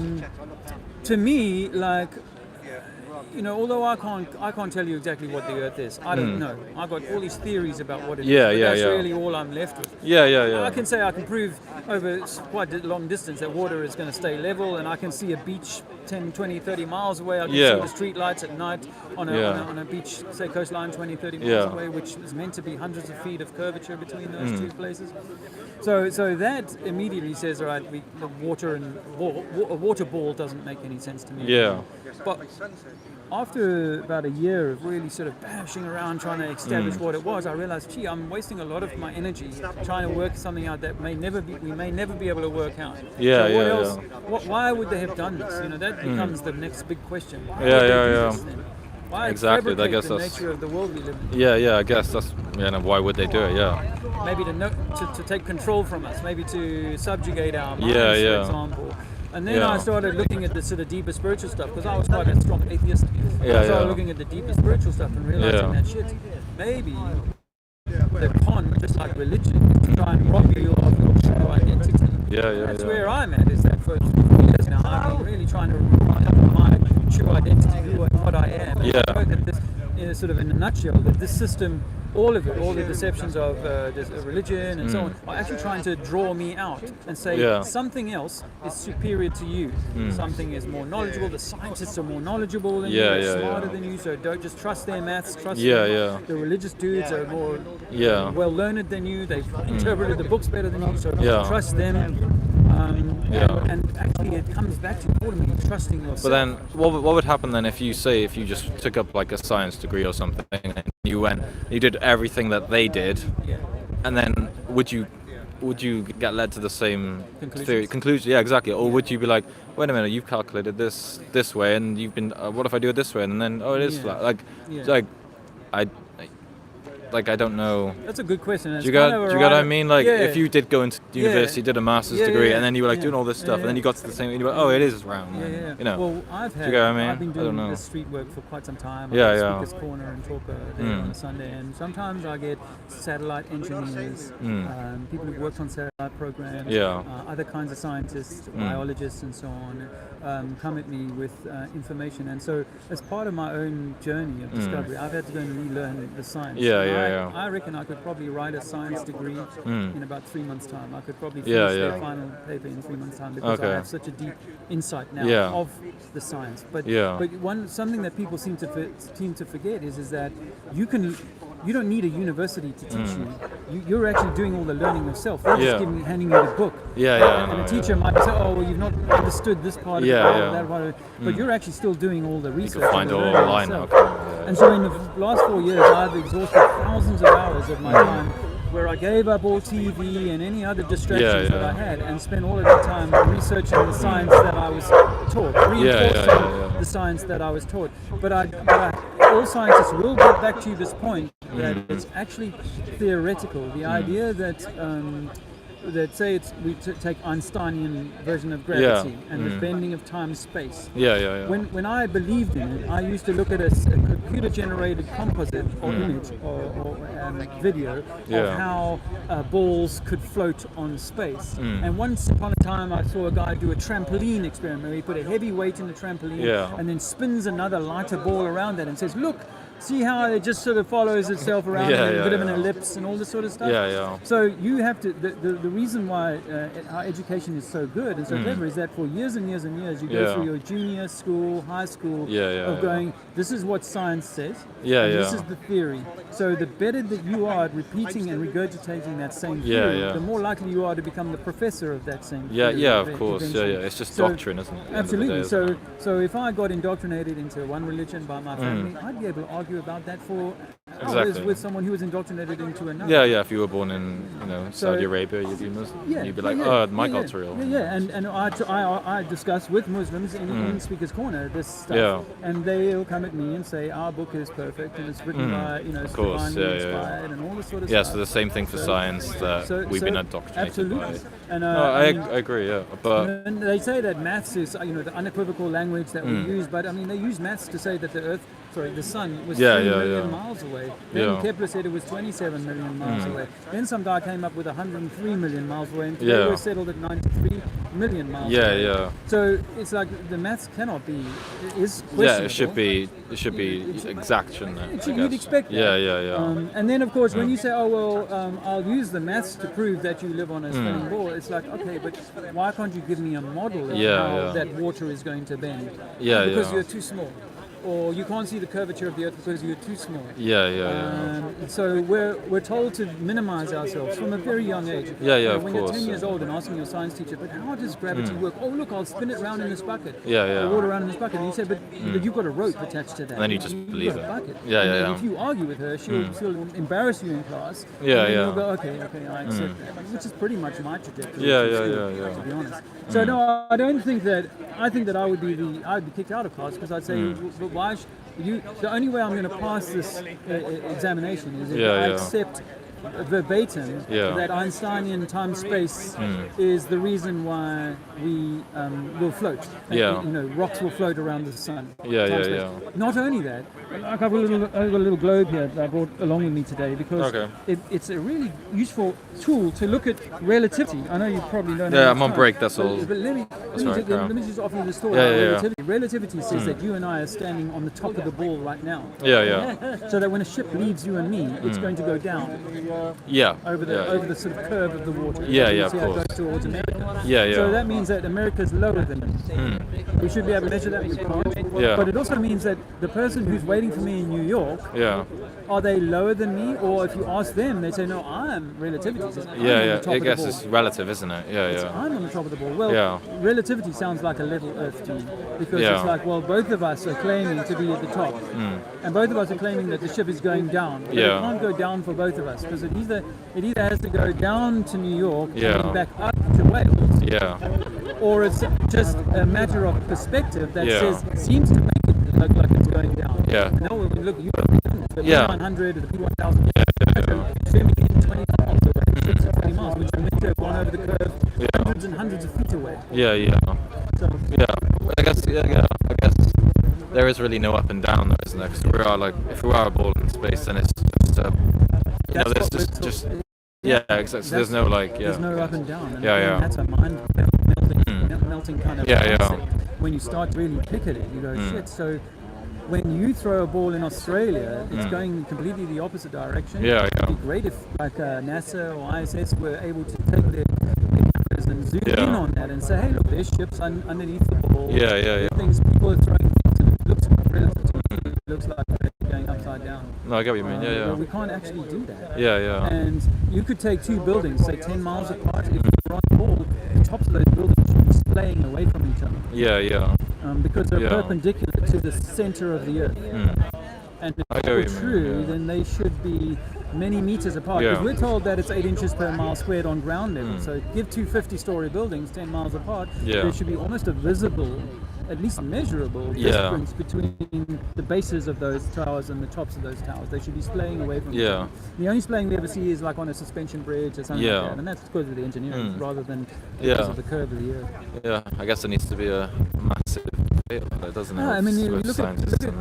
To me, although I can't tell you exactly what the Earth is. I don't know. I've got all these theories about what it is. Yeah, but yeah, that's yeah. really all I'm left with. Yeah. I can say I can prove over quite a long distance that water is going to stay level, and I can see a beach 10, 20, 30 miles away. I can see the street lights at night on a beach, say coastline 20, 30 miles away, which is meant to be hundreds of feet of curvature between those two places. So that immediately says, all right, the water and a water ball doesn't make any sense to me. Yeah. But after about a year of really sort of bashing around trying to establish what it was, I realized, I'm wasting a lot of my energy trying to work something out that we may never be able to work out. Yeah, so what else? Why would they have done this? That becomes the next big question. Why would they do this then? Why exactly. I guess the that's nature of the world we live in? Yeah. I guess that's why would they do it? Yeah. Maybe to take control from us. Maybe to subjugate our minds, for example. And then I started looking at the sort of deeper spiritual stuff because I was quite a strong atheist. I started looking at the deeper spiritual stuff and realizing that maybe the con, just like religion, is to try and rob you of your true identity. That's where I'm at. Is that for 3 years now I've been really trying to find my true identity, who and what I am. And I know that this, sort of in a nutshell, that this system, all of it, all the deceptions of religion and so on, are actually trying to draw me out and say something else is superior to you. Something is more knowledgeable. The scientists are more knowledgeable than you, they're smarter than you. So don't just trust their maths. Trust them. The religious dudes are more well learned than you. They've interpreted the books better than you. So trust them. And actually, it comes back to ultimately trusting yourself. But then, what would happen then if you just took up like a science degree or something, and you did everything that they did, and then would you get led to the same conclusion? Yeah, exactly. Or would you be like, wait a minute, you've calculated this way, and you've been, what if I do it this way, and then it is flat? I don't know. That's a good question. Do you get what I mean? Like, if you did go into university, did a master's degree, and then you were like doing all this stuff, and then you got to the same, and you were like, oh, it is round. Well, I've been doing this street work for quite some time. Speaker's Corner and Talker there on a Sunday, and sometimes I get satellite engineers, people who've worked on satellite programs, other kinds of scientists, biologists, and so on, come at me with information. And so, as part of my own journey of discovery, I've had to go and relearn the science. I reckon I could probably write a science degree in about 3 months' time. I could probably finish the final paper in 3 months' time because I have such a deep insight now of the science. But something that people seem to forget is that you don't need a university to teach you. You're actually doing all the learning yourself. They're just handing you the book. And a teacher might say, oh, well, you've not understood this part of it, or that part of it. But you're actually still doing all the research. You can find it all online now. And so in the last 4 years, I've exhausted thousands of hours of my time where I gave up all TV and any other distractions that I had and spent all of that time researching the science that I was taught, reinforcing the science that I was taught. But all scientists will get back to this point that it's actually theoretical. The idea that say we take Einsteinian version of gravity and the bending of time-space. When I believed in it, I used to look at a computer-generated composite or image or video of how balls could float on space. And once upon a time, I saw a guy do a trampoline experiment where he put a heavy weight in the trampoline and then spins another lighter ball around that and says, look, see how it just sort of follows itself around in a bit of an ellipse and all this sort of stuff. So you have to, the reason why our education is so good and so clever is that for years and years and years you go through your junior school, high school of going, this is what science says, and this is the theory. So the better that you are at repeating and regurgitating that same theory, the more likely you are to become the professor of that same theory. Of course. It's just doctrine, isn't it? Absolutely. So if I got indoctrinated into one religion by my family, I'd be able to argue about that for hours with someone who was indoctrinated into another. If you were born in Saudi Arabia, you'd be Muslim. You'd be like, my God's real. And I discuss with Muslims in Speaker's Corner this stuff, and they'll come at me and say our book is perfect and it's written by divinely inspired and all this sort of stuff. So the same thing for science that we've been indoctrinated by. And I agree. But and they say that maths is the unequivocal language that we use, but I mean they use maths to say that the Earth the sun was Yeah, 3 yeah, million yeah. miles away. Then Yeah. Kepler said it was 27 million miles away. Then some guy came up with 103 million miles away, and today Yeah. we're settled at 93 million miles Yeah, away. yeah. So it's like the maths cannot be, it is Yeah, questionable. it should be exact, shouldn't it? It should, I you'd guess. expect that. Yeah, yeah, yeah. And then, of course, when you say, oh, well, I'll use the maths to prove that you live on a spinning ball, it's like, okay, but why can't you give me a model of how that water is going to bend? Yeah, Because yeah. you're too small. Or you can't see the curvature of the Earth because you're too small. Yeah, yeah. So we're told to minimize ourselves from a very young age. Yeah, yeah, When of you're course, 10 years old and asking your science teacher, but how does gravity work? Oh, look, I'll spin it round in this bucket. Yeah, yeah. Or water around in this bucket. And you say, but you've got a rope attached to that. And then you just You've believe got a it. bucket. Yeah, And yeah, then yeah. if you argue with her, she'll embarrass you in class. Yeah, and then yeah. you'll go, okay, I accept that. Which is pretty much my trajectory. Yeah, from yeah, school, yeah, yeah. to be honest. So no, I don't think that. I think that I'd be kicked out of class because I'd say, but why? The only way I'm going to pass this examination is if I accept verbatim that Einsteinian time-space is the reason why we will float. Yeah. Rocks will float around the sun. Yeah, yeah, Time-space. yeah. Not only that, I've got a little globe here that I brought along with me today because it's a really useful tool to look at relativity. I know you probably don't know. Yeah, I'm on break, that's all. But let me just offer you the story Yeah, about yeah, yeah. relativity. Relativity says that you and I are standing on the top of the ball right now. Yeah, yeah. So that when a ship leaves you and me, it's going to go down Yeah. over the sort of curve of the water. Yeah, You yeah, see of how it course. goes towards America. Yeah, yeah. So that means that America's lower than us. We should be able to measure that. We can't. Yeah. But it also means that the person who's waiting for me in New York, Yeah. are they lower than me? Or if you ask them, they say, no, I'm relativity. Says, I'm on Yeah, the yeah. top I of the guess ball. it's relative, isn't it? Yeah, yeah. I'm on the top of the ball. Well, Yeah. relativity sounds like a level Earth to me because Yeah. it's like, well, both of us are claiming to be at the top, and both of us are claiming that the ship is going down. But Yeah. it can't go down for both of us because it either has to go down to New York and Yeah. then back up to Wales, Yeah. or it's just a matter of perspective that Yeah. seems to make it look like it's going down. Yeah. No, look, you the Yeah. P900 or the P1000. Swimming in 20 miles away, 20 miles, which are meant to have gone over the curve hundreds and hundreds of feet away. Yeah, yeah. So, Yeah. I guess there is really no up and down, though, isn't there? Because if we are a ball in space, then it's just, That's there's what just yeah, exactly. So there's no There's no up and down. And Yeah. that's a melting kind of concept. When you start to really pick at it, you go, shit, so when you throw a ball in Australia, it's going completely the opposite direction. Yeah, It'd be great if NASA or ISS were able to take their cameras and zoom in on that and say, hey, look, there's ships underneath the ball. Yeah, yeah, yeah. Things, people are throwing things and it looks relative. It looks like they're going upside down. No, I get what you mean. Yeah, But yeah. we can't actually do that. Yeah, yeah. And you could take two buildings, say 10 miles apart. If you're on the ball, the tops of those buildings should be splaying away from each other. Yeah, yeah. Because they're perpendicular to the center of the Earth. And if I get that were what you mean, true, yeah. then they should be many meters apart. Because Yeah. we're told that it's 8 inches per mile squared on ground level. So give two 50-story buildings 10 miles apart, Yeah. there should be almost a visible, at least measurable difference between the bases of those towers and the tops of those towers. They should be splaying away from each Yeah. other. The only splaying we ever see is like on a suspension bridge or something Yeah. like that. And that's because of the engineering rather than Yeah. because of the curve of the Earth. Yeah, I guess there needs to be a massive debate about it, doesn't it? No, I mean, you with look at scientists and-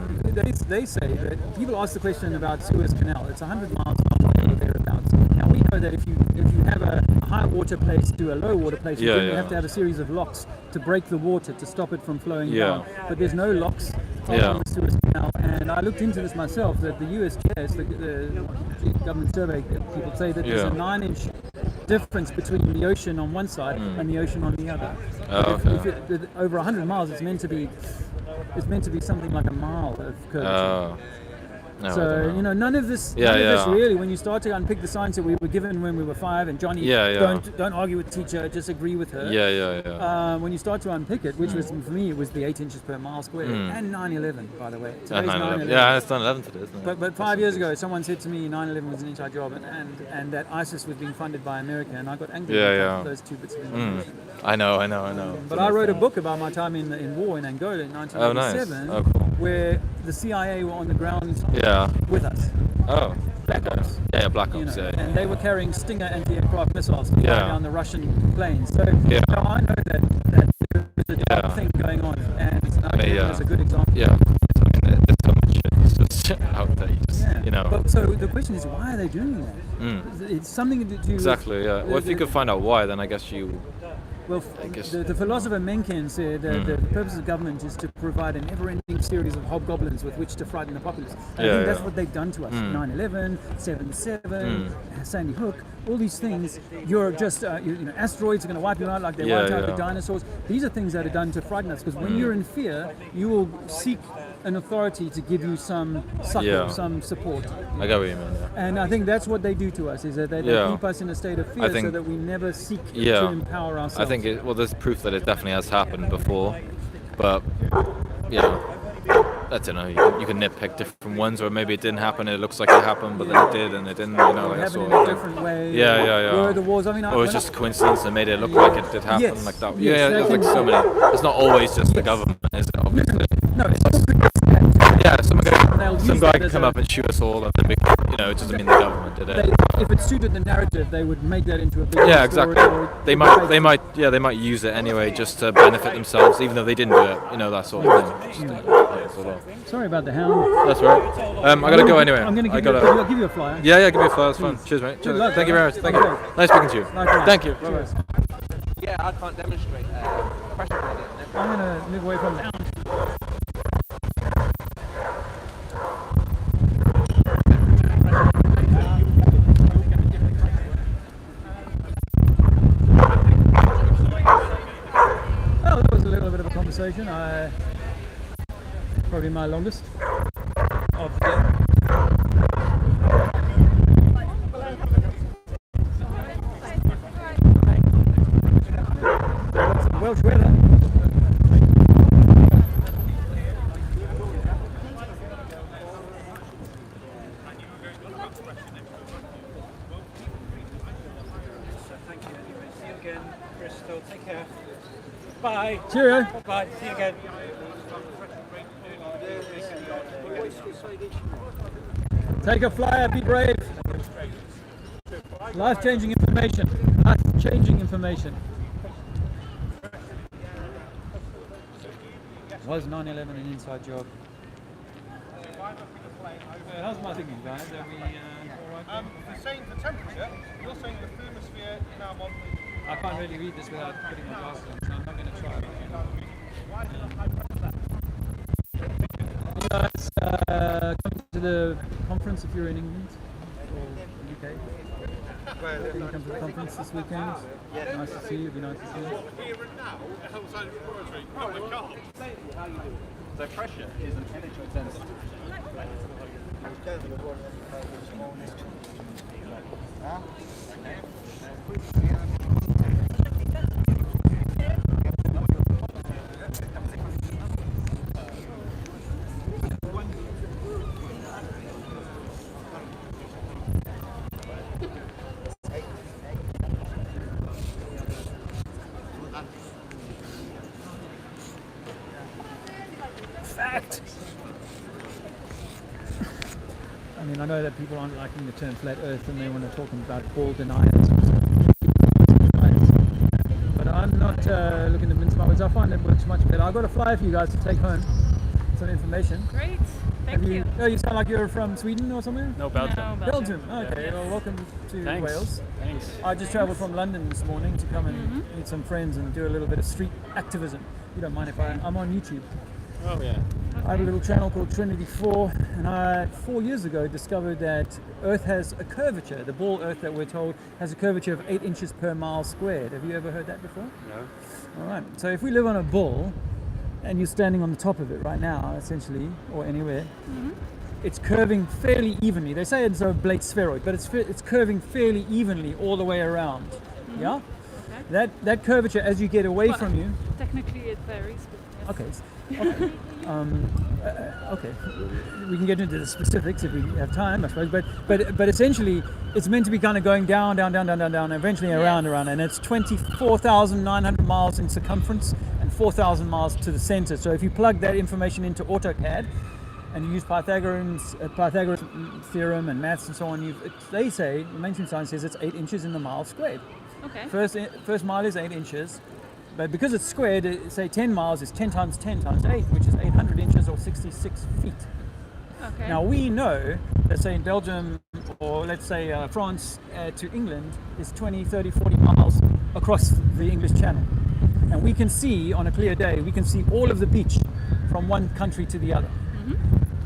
they say that people ask the question about Suez Canal. It's 100 miles long or thereabouts. Now we know that if you have a high water place to a low water place, you Yeah, generally yeah. have to have a series of locks to break the water to stop it from flowing Yeah. down. But there's no locks on Yeah. the Suez Canal. And I looked into this myself. That the USGS, the government survey people say that there's Yeah. a 9-inch difference between the ocean on one side and the ocean on the other. Oh, If- okay. if over 100 miles, it's meant to be something like a mile of curvature. No, I So don't know. none of this, Yeah, none of this yeah. really. When you start to unpick the science that we were given when we were 5, and Johnny, Yeah, yeah. don't argue with teacher, just agree with her. Yeah, yeah, yeah. When you start to unpick it, which was for me, it was the 8 inches per mile squared, and 9/11, by the way. Today's 9/11. Yeah, it's 9/11 today, isn't it? But 5 years ago, someone said to me 9/11 was an inside job, and that ISIS was being funded by America, and I got angry Yeah, about yeah. those two bits of information. I know. But I wrote a book about my time in war in Angola in 1987, Oh, cool. where the CIA were on the ground Yeah. with us. Oh. Black okay. Ops. Yeah, Black You Ops, know, yeah. and they were carrying Stinger anti-aircraft missiles to fly Yeah. down the Russian planes. So, Yeah. so I know that there is a dark thing going on, and I think it was a good example. Yeah. I mean, there's so much shit just out there. You know. But so the question is, why are they doing that? It's something to do. Exactly. Yeah. Well, if you could find out why, then I guess you. Well, the philosopher Mencken said that the purpose of government is to provide a never-ending series of hobgoblins with which to frighten the populace. I think that's what they've done to us. 9/11, 7/7, Sandy Hook, all these things. You're just, asteroids are going to wipe you out like they wiped out the dinosaurs. These are things that are done to frighten us, because when you're in fear, you will seek an authority to give you some succor, some support. I get what you mean. And I think that's what they do to us, is that they keep us in a state of fear so that we never seek to empower ourselves. I think, there's proof that it definitely has happened before, but, I don't know, you can nitpick different ones, or maybe it didn't happen, it looks like it happened, but then it did, and it didn't, like that sort of thing. It happened in a different way. Yeah. Or the wars, or it's just a coincidence that made it look like it did happen, like that. There's like so many. It's not always just the government, is it, obviously? No, it's some guy can come up and shoot us all, and then it doesn't mean the government did it. If it suited the narrative, they would make that into a big exactly. They might use it anyway just to benefit themselves, even though they didn't do it. That sort of thing. Sorry about the hound. That's right. I gotta go anyway. I'm gonna give you a flyer. Yeah, give me a flyer. That's fine. Cheers, mate. Cheers. Thank you very much. Thank you. Nice speaking to you. Thank you. Bye. Yeah, I can't demonstrate pressure gradient. I'm gonna move away from the hound. Well, that was a little bit of a conversation. Probably my longest of the day. Some Welsh weather. See you again, Crystal. Take care. Bye. Cheerio. Bye. See you again. Take a flyer, be brave. Life-changing information. Life-changing information. Was 9/11 an inside job? How's my thinking, guys? Are we all right? You're saying the temperature, you're saying the thermosphere in our model. I can't really read this without putting my glasses on, so I'm not going to try it. You guys come to the conference if you're in England or the UK. Can you come to the conference this weekend? Yeah. Nice to see you. It'd be nice to see you. Here and now, outside of the laboratory. No, I can't. How you do it. So pressure is an energy density. Fact. I mean, I know that people aren't liking the term flat Earth and they want to talk about ball deniers. But I'm not looking to mince my words. I find it works much better. I've got a flyer for you guys to take home. Some information. Great. Thank you. Oh, you sound like you're from Sweden or somewhere? No, Belgium. No, Belgium. Okay. Yes. Well, welcome to Thanks. Wales. Thanks. I just travelled from London this morning to come and meet some friends and do a little bit of street activism. You don't mind if I'm on YouTube. Oh yeah. I have a little channel called Trinity 4, and I 4 years ago discovered that Earth has a curvature. The ball Earth that we're told has a curvature of 8 inches per mile squared. Have you ever heard that before? No. All right. So if we live on a ball, and you're standing on the top of it right now, essentially, or anywhere, it's curving fairly evenly. They say it's a blade spheroid, but it's curving fairly evenly all the way around. Yeah. Okay. That curvature, as you get away from you. Technically, it varies. But yes. Okay. Okay. We can get into the specifics if we have time, I suppose. But essentially, it's meant to be kind of going down, and eventually around, and it's 24,900 miles in circumference and 4,000 miles to the center. So if you plug that information into AutoCAD and you use Pythagoras theorem and maths and so on, they say, the mainstream science says it's 8 inches in the mile squared. Okay. First mile is 8 inches. But because it's squared, say 10 miles is 10 times 10 times 8, which is 800 inches or 66 feet. Okay. Now we know, let's say in Belgium or let's say France to England is 20, 30, 40 miles across the English Channel. And we can see on a clear day, we can see all of the beach from one country to the other.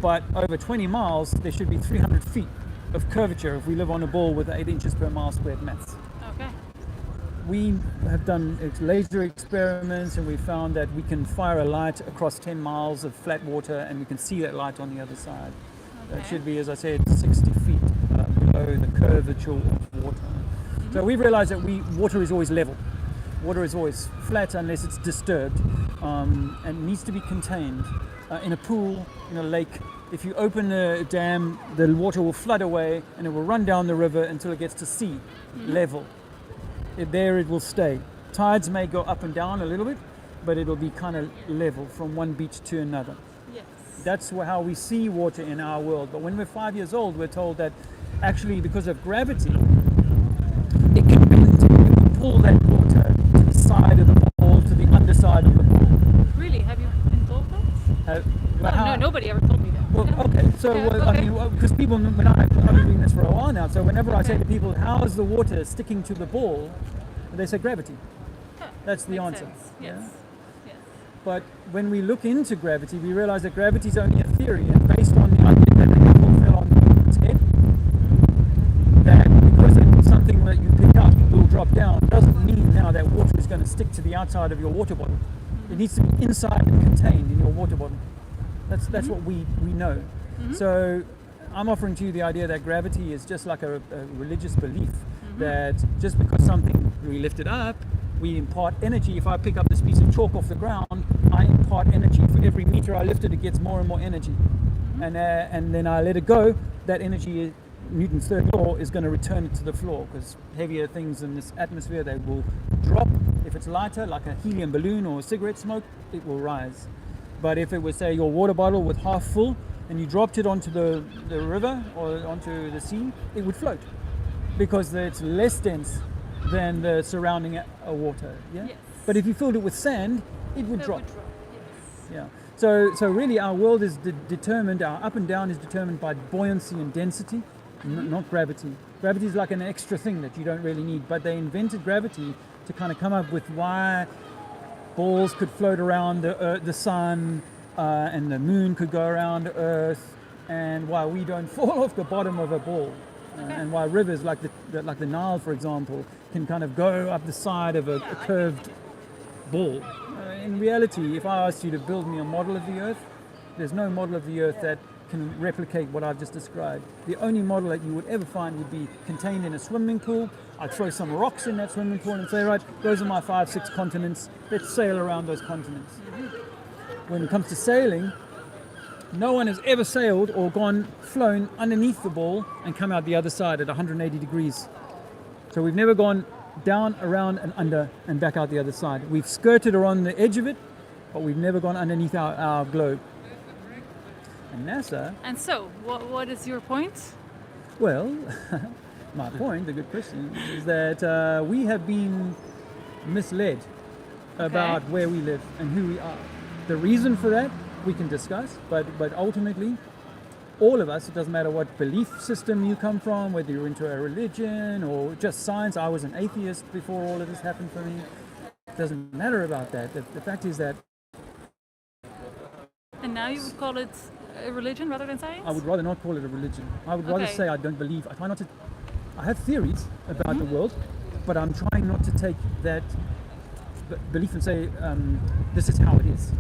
But over 20 miles, there should be 300 feet of curvature if we live on a ball with 8 inches per mile squared maths. Okay. We have done laser experiments and we found that we can fire a light across 10 miles of flat water and we can see that light on the other side. That should be, as I said, 60 feet below the curvature of water. So we've realized that water is always level. Water is always flat unless it's disturbed, and needs to be contained. In a pool, in a lake, if you open a dam, the water will flood away and it will run down the river until it gets to sea level. There it will stay. Tides may go up and down a little bit, but it'll be kind of level from one beach to another. Yes. That's how we see water in our world. But when we're 5 years old, we're told that actually because of gravity, it can bend. You can pull that water to the side of the ball, to the underside of the ball. Really? Have you been told that? No, nobody ever told me that. Well, okay, so I mean, because people, when I've been doing this for a while now, so whenever I say to people, how is the water sticking to the ball, they say gravity. That's the answer. Yes. Yeah? But when we look into gravity, we realize that gravity is only a theory, and based on the idea that the apple fell on its head, that because it's something that you pick up will drop down, doesn't mean now that water is going to stick to the outside of your water bottle. It needs to be inside and contained in your water bottle. That's what we know. So I'm offering to you the idea that gravity is just like a religious belief, that just because something, we lift it up, we impart energy. If I pick up this piece of chalk off the ground, I impart energy. For every meter I lift it, it gets more and more energy. And then I let it go, that energy, Newton's third law, is going to return it to the floor, because heavier things in this atmosphere, they will drop. If it's lighter, like a helium balloon or cigarette smoke, it will rise. But if it was, say, your water bottle with half full and you dropped it onto the river or onto the sea, it would float because it's less dense than the surrounding water. Yeah. Yes. But if you filled it with sand, it would drop. Yeah. So really, our world is determined. Our up and down is determined by buoyancy and density, not gravity. Gravity is like an extra thing that you don't really need. But they invented gravity to kind of come up with why balls could float around the sun, and the moon could go around Earth, and why we don't fall off the bottom of a ball, and why rivers like the Nile, for example, can kind of go up the side of a curved ball. In reality, if I asked you to build me a model of the Earth, there's no model of the Earth that can replicate what I've just described. The only model that you would ever find would be contained in a swimming pool. I'd throw some rocks in that swimming pool and say, right, those are my 5-6 continents. Let's sail around those continents. When it comes to sailing, no one has ever sailed or flown underneath the ball and come out the other side at 180 degrees. So we've never gone down, around and under and back out the other side. We've skirted around the edge of it, but we've never gone underneath our globe. And NASA... And so, what is your point? Well, my point, the good question, is that we have been misled about where we live and who we are. The reason for that we can discuss, but ultimately, all of us, it doesn't matter what belief system you come from, whether you're into a religion or just science. I was an atheist before all of this happened for me. It doesn't matter about that. The fact is that... And now you would call it a religion rather than science? I would rather not call it a religion. I would rather say I don't believe. I try not to... I have theories about the world, but I'm trying not to take that belief and say, this is how it is.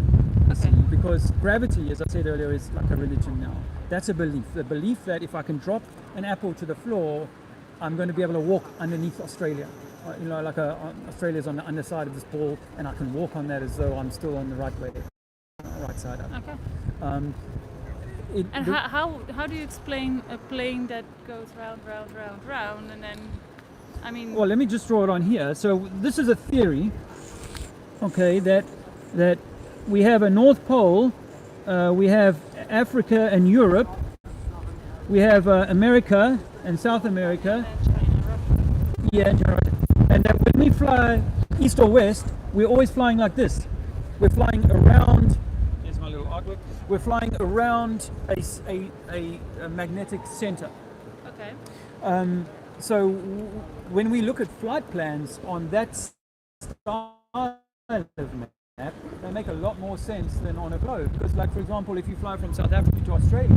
Because gravity, as I said earlier, is like a religion now. That's a belief. The belief that if I can drop an apple to the floor, I'm going to be able to walk underneath Australia. Like Australia's on the underside of this ball, and I can walk on that as though I'm still on the right side up. Okay. How do you explain a plane that goes round, and then, I mean... Well, let me just draw it on here. So this is a theory, okay, that we have a North Pole, we have Africa and Europe, we have America and South America. Yeah, and that when we fly east or west, we're always flying like this. We're flying around. Here's my little about. We're flying around a magnetic center. Okay. So when we look at flight plans on that style of map, they make a lot more sense than on a globe. Because, like, for example, if you fly from South Africa to Australia,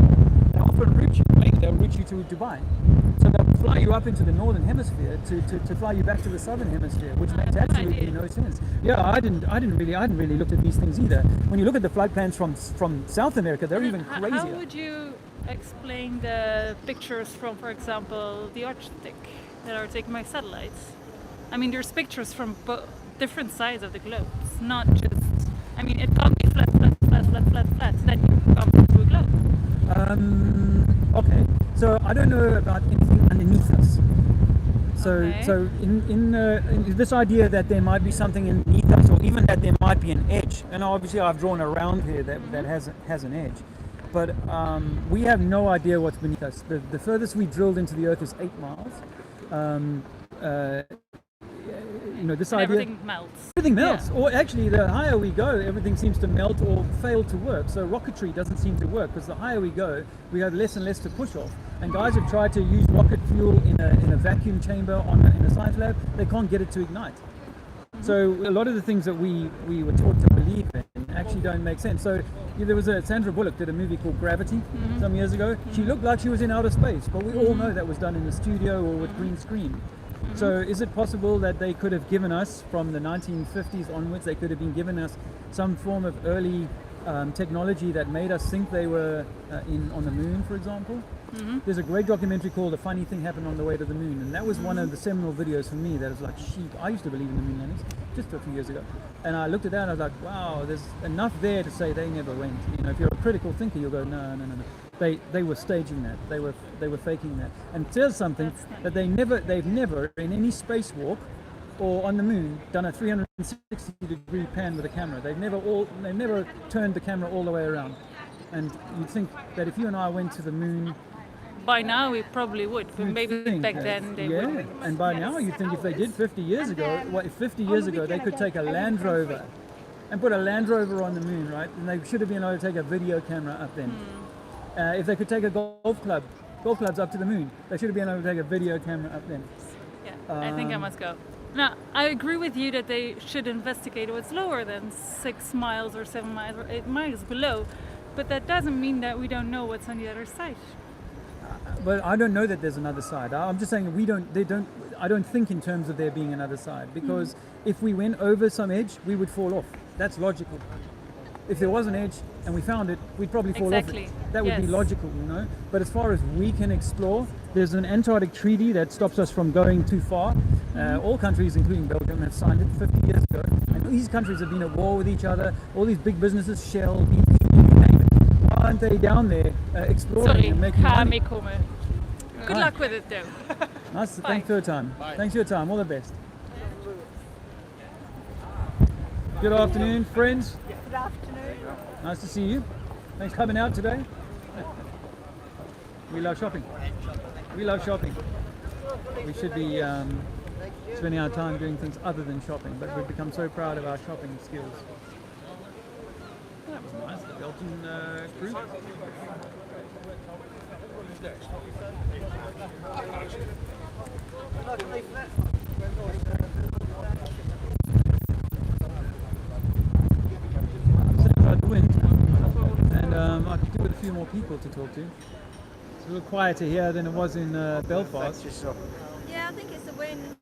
they often route you, maybe they'll route you to Dubai. So they'll fly you up into the northern hemisphere to fly you back to the southern hemisphere, which makes absolutely no sense. Yeah, I hadn't really looked at these things either. When you look at the flight plans from South America, they're even crazier. How would you explain the pictures from, for example, the Arctic that are taken by satellites? I mean, there's pictures from different sides of the globe. It's not just, I mean, it can't be flat, then you come to a globe. Okay, so I don't know about anything underneath us. So in this idea that there might be something underneath us, or even that there might be an edge, and obviously I've drawn a round here that has an edge, but we have no idea what's beneath us. The furthest we drilled into the Earth is 8 miles. This idea everything melts. Everything melts, or actually, the higher we go, everything seems to melt or fail to work. So rocketry doesn't seem to work because the higher we go, we have less and less to push off. And guys have tried to use rocket fuel in a vacuum chamber in a science lab. They can't get it to ignite. So a lot of the things that we were taught to believe in actually don't make sense. So there was Sandra Bullock did a movie called Gravity some years ago. She looked like she was in outer space, but we all know that was done in the studio or with green screen. So is it possible that they could have given us, from the 1950s onwards, they could have been given us some form of early technology that made us think they were on the moon, for example? There's a great documentary called A Funny Thing Happened on the Way to the Moon, and that was one of the seminal videos for me that was like, sheep. I used to believe in the moon landings just a few years ago. And I looked at that and I was like, wow, there's enough there to say they never went. If you're a critical thinker, you'll go, no. They were staging that. They were faking that. And it says something that they've never in any spacewalk or on the moon done a 360-degree pan with a camera. They've never turned the camera all the way around. And you'd think that if you and I went to the moon, by now we probably would, but maybe back then they wouldn't. And by now you'd think if they did 50 years ago, if 50 years ago they could take a Land Rover and put a Land Rover on the moon, right? And they should have been able to take a video camera up then. If they could take a golf clubs up to the moon, they should have been able to take a video camera up then. Yeah, I think I must go. Now, I agree with you that they should investigate what's lower than 6 miles or 7 miles or 8 miles below, but that doesn't mean that we don't know what's on the other side. But I don't know that there's another side. I'm just saying I don't think in terms of there being another side, because if we went over some edge, we would fall off. That's logical. If there was an edge and we found it, we'd probably fall off it. That would be logical, But as far as we can explore, there's an Antarctic treaty that stops us from going too far. All countries, including Belgium, have signed it 50 years ago. And these countries have been at war with each other. All these big businesses, Shell, BP, you name it. Why aren't they down there exploring and making money? Good luck with it, though. Nice. Thanks for your time. Bye. Thanks for your time. All the best. Good afternoon, friends. Good afternoon. Nice to see you. Thanks for coming out today. We love shopping. We love shopping. We should be spending our time doing things other than shopping, but we've become so proud of our shopping skills. That was nice, the Belgian crew. Outside the wind, and I could do with a few more people to talk to. It's a little quieter here than it was in Belfast. Yeah, I think it's the wind.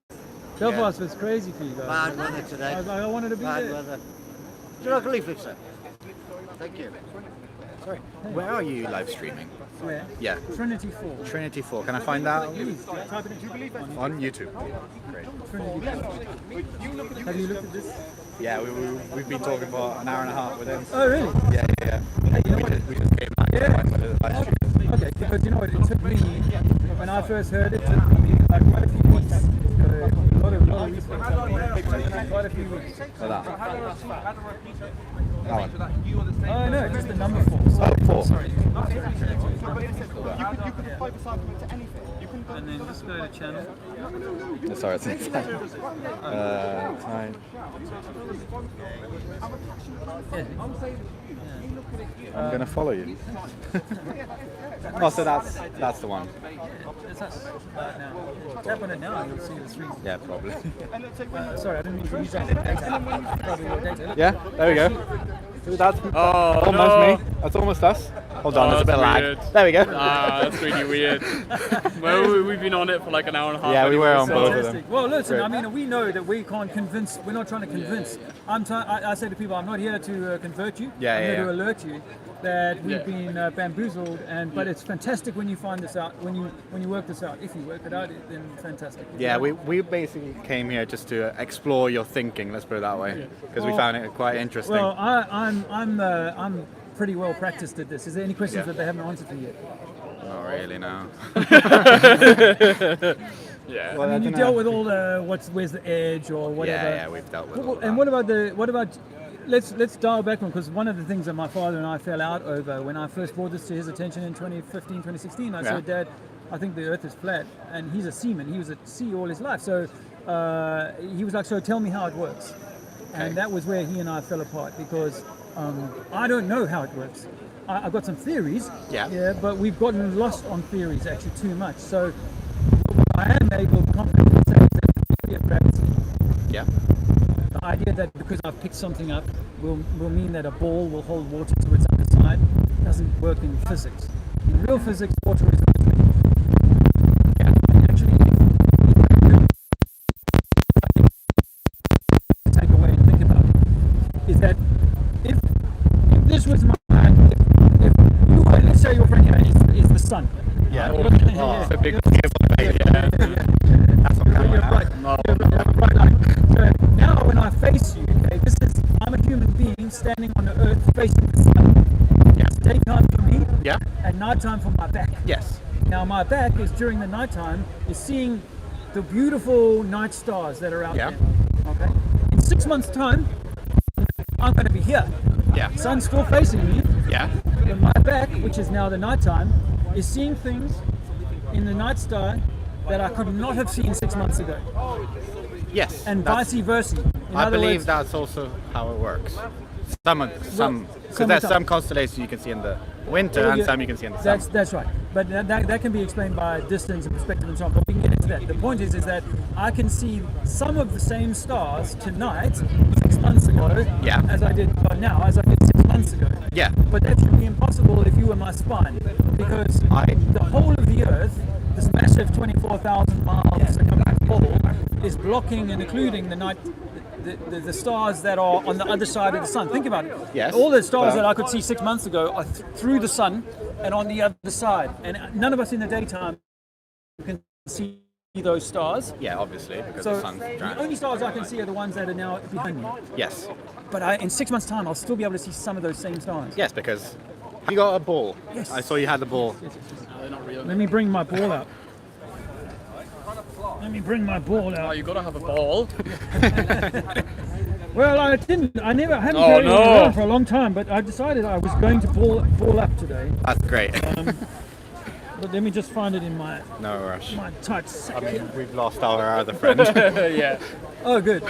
Belfast was crazy for you guys. Bad weather today. I wanted to be Bad there. weather. Do you like a leaflet, sir? Thank you. Sorry. Where are you live streaming? Where? Yeah. Trinity 4. Trinity 4. Can I find that? Please, type it in. On YouTube. Great. Trinity 4. Have you looked at this? Yeah, we've been talking for an hour and a half with him. Oh, really? Yeah. Hey, you know we just came back to find the live stream. Okay, because you know what, it took me, when I first heard it, took me like quite a few weeks. A lot of research. Quite a few weeks. For that. That one. Oh no, just the number 4. Oh, 4. Sorry. You can pipe this argument to anything. You can and then just go to channel. Sorry, it's time. I'm gonna follow you. Oh, so that's the one. It's us. Now. Tap on it now and you'll see the screen. Yeah, probably. Sorry, I didn't mean to use that data. Probably your data. Look. Yeah, there we go. That's almost me. That's almost us. Hold on, there's a bit of lag. There we go. That's really weird. Well, we've been on it for like an hour and a half. Yeah, we were on so. both of them. Well, listen, Great. I mean, we know that we can't convince, we're not trying to convince. I say to people, I'm not here to convert you. Yeah, I'm yeah, here to yeah. alert you that we've been bamboozled, but it's fantastic when you find this out, when you work this out. If you work it out, then fantastic. Yeah, we basically came here just to explore your thinking, let's put it that way, because we found it quite interesting. Well, I'm pretty well practiced at this. Is there any questions that they haven't answered for yet? Not really, no. Yeah. I mean, you dealt with all the where's the edge or whatever. Yeah, we've dealt with all And what about let's dial back on, because one of the things that my father and I fell out over when I first brought this to his attention in 2015, 2016, I said, Dad, I think the Earth is flat, and he's a seaman. He was at sea all his life, so he was like, so tell me how it works. And that was where he and I fell apart, because I don't know how it works. I've got some theories, but we've gotten lost on theories actually too much. So I am able to confidently say that the theory of gravity, the idea that because I've picked something up will mean that a ball will hold water to its underside, doesn't work in physics. In real physics, water is always liquid. And actually, take away and think about it, is that if this was my, if you were, let's say your friend here is the sun. Yeah. It's a big That's right. So now when I face you, okay, I'm a human being standing on the earth facing the sun. It's daytime for me and nighttime for my back. Yes. Now my back is during the nighttime is seeing the beautiful night stars that are out there. Okay. In 6 months' time, I'm going to be here. Yeah. Sun's still facing me. Yeah. But my back, which is now the nighttime, is seeing things in the night sky that I could not have seen 6 months ago. Yes. And vice versa. I believe that's also how it works. Because there's some constellations you can see in the winter and some you can see in the summer. That's right. But that can be explained by distance and perspective and so on. But we can get into that. The point is that I can see some of the same stars tonight 6 months ago as I did 6 months ago. Yeah. But that should be impossible if you were my spine, because the whole of the Earth, this massive 24,000 miles circumference ball, is blocking and occluding the night. The stars that are on the other side of the sun. Think about it. Yes. All the stars that I could see 6 months ago are through the sun and on the other side. And none of us in the daytime can see those stars. Yeah, obviously, because So the sun's the only stars I can see are the ones that are now behind me. Yes. But in 6 months' time, I'll still be able to see some of those same stars. Yes, because you got a ball. Yes. I saw you had the ball. Let me bring my ball out. Let me bring my ball out. Oh, you gotta have a ball. Well, I hadn't carried it around for a long time, but I decided I was going to ball up today. That's great. But let me just find it in my rush. my tight sack. I mean, we've lost our other friend. Yeah. Oh, good.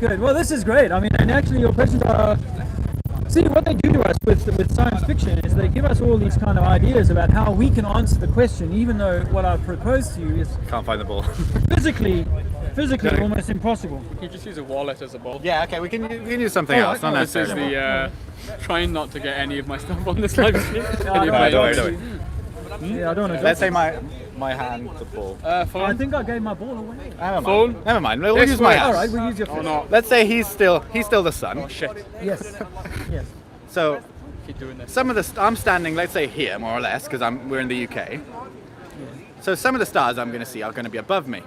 Well, this is great. I mean, and actually, your questions are. See, what they do to us with science fiction is they give us all these kind of ideas about how we can answer the question, even though what I've proposed to you is Can't find the ball. physically almost impossible. You just use a wallet as a ball. Yeah, okay, we can use something else, not This is necessarily. the trying not to get any of my stuff on this live stream. Don't worry. Yeah, I don't know. Let's say my hand the ball. Phone? I think I gave my ball away. Never mind. We'll This use way. my hand. All right, we'll use your phone. no. Let's say he's still the sun. Oh shit. Yes. So Keep doing this. some of I'm standing, let's say here more or less, because we're in the UK. So some of the stars I'm going to see are going to be above me,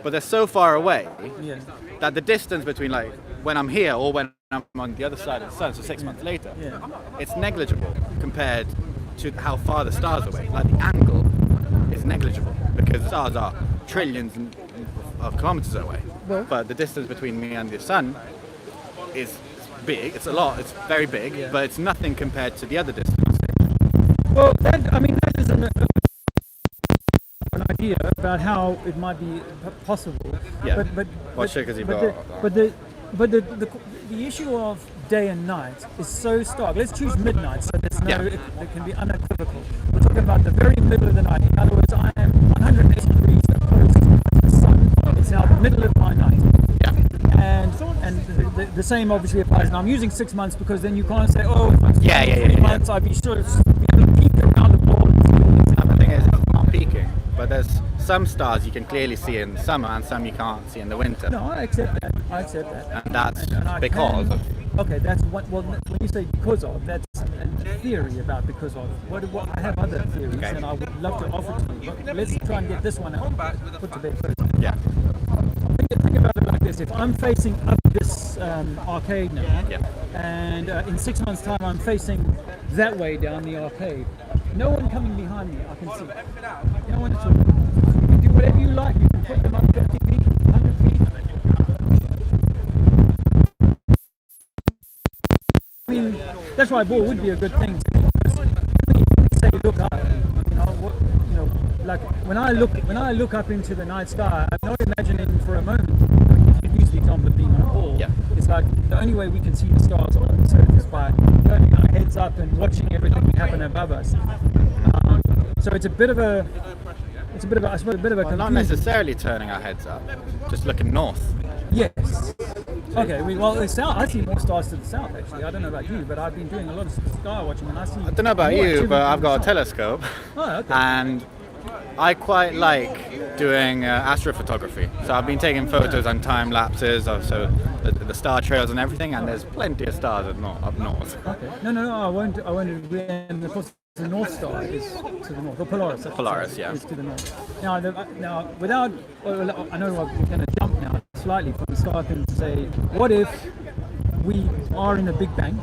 but they're so far away that the distance between like when I'm here or when I'm on the other side of the sun, so 6 months later, it's negligible compared to how far the stars are away. Like the angle is negligible because the stars are trillions of kilometers away, but the distance between me and the sun is big. It's a lot. It's very big, but it's nothing compared to the other distance. Well, that is an idea idea about how it might be possible. Yeah. But Well, sure, 'cause you've but got- the issue of day and night is so stark. Let's choose midnight, so there's no it can be unequivocal. We're talking about the very middle of the night. In other words, I am 180 degrees opposed to the sun. It's now the middle of my night. And the same obviously applies. Now I'm using 6 months because then you can't say, oh, if I 3 months, I'd be sure to be able to peek around the ball. The thing is, it's not peaking, but there's some stars you can clearly see in summer and some you can't see in the winter. No, I accept that. And that's I because of. Okay, that's what. Well, when you say because of, that's a theory about because of. What I have other theories, and I would love to offer to you. But let's try and get this one out, put to bed first. Yeah. Think about it like this: if I'm facing up this arcade now, and in 6 months' time I'm facing that way down the arcade, no one coming behind me I can see. No one at all. You can do whatever you like. You can put them up 50 feet, 100 feet. I mean, that's why a ball would be a good thing to me. Say, look up. Like when I look up into the night sky, I'm not imagining for a moment. You use the example of being on a ball. Yeah. It's like the only way we can see the stars on this earth is by turning our heads up and watching everything happen above us. So it's a bit of a, I suppose, a bit of a. Well, not necessarily turning our heads up, just looking north. Yes. Okay. Well, the south. I see more stars to the south. Actually, I don't know about you, but I've been doing a lot of sky watching, and I see. I don't know about more you, activity but I've to got the a telescope, okay. and I quite like doing astrophotography. So I've been taking photos and time lapses of the star trails and everything, and there's plenty of stars up north. Okay. No, I won't. And of course, the North Star is to the north. Or Polaris. Polaris, yeah. Is to the north. Now, without, well, I know we're going to jump now slightly from the start and say, what if we are in a Big Bang?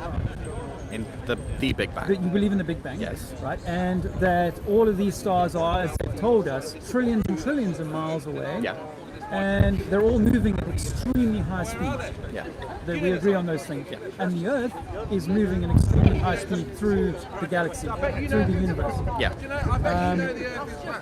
In the Big Bang. That you believe in the Big Bang, yes, right? And that all of these stars are, as they've told us, trillions and trillions of miles away. Yeah. And they're all moving at extremely high speed. Yeah. That we agree on those things. Yeah. And the Earth is moving at extremely high speed through the galaxy, through the universe. Yeah.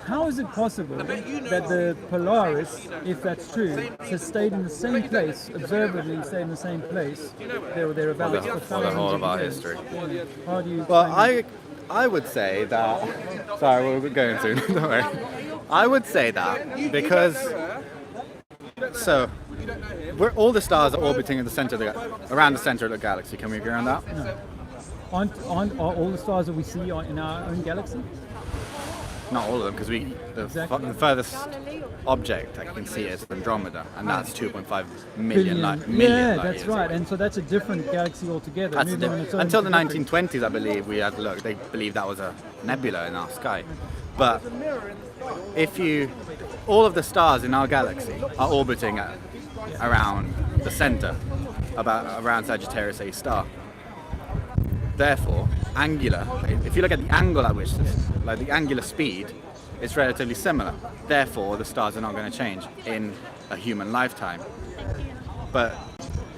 How is it possible that the Polaris, if that's true, has stayed in the same place, observably stayed in the same place, there or thereabouts for the whole of our years? history? Yeah. How do you? Well, I would say that. Sorry, we're going soon. Don't worry. I would say that because. So, all the stars are orbiting in the center around the center of the galaxy. Can we agree on that? No. Aren't all the stars that we see are in our own galaxy? Not all of them, because the furthest object I can see is Andromeda, and that's 2.5 million light years. Yeah, that's right. And so that's a different galaxy altogether. Until the 1920s, I believe they believed that was a nebula in our sky. But all of the stars in our galaxy are orbiting around the center, around Sagittarius A star. Therefore, if you look at the angle at which the angular speed, it's relatively similar. Therefore, the stars are not going to change in a human lifetime. But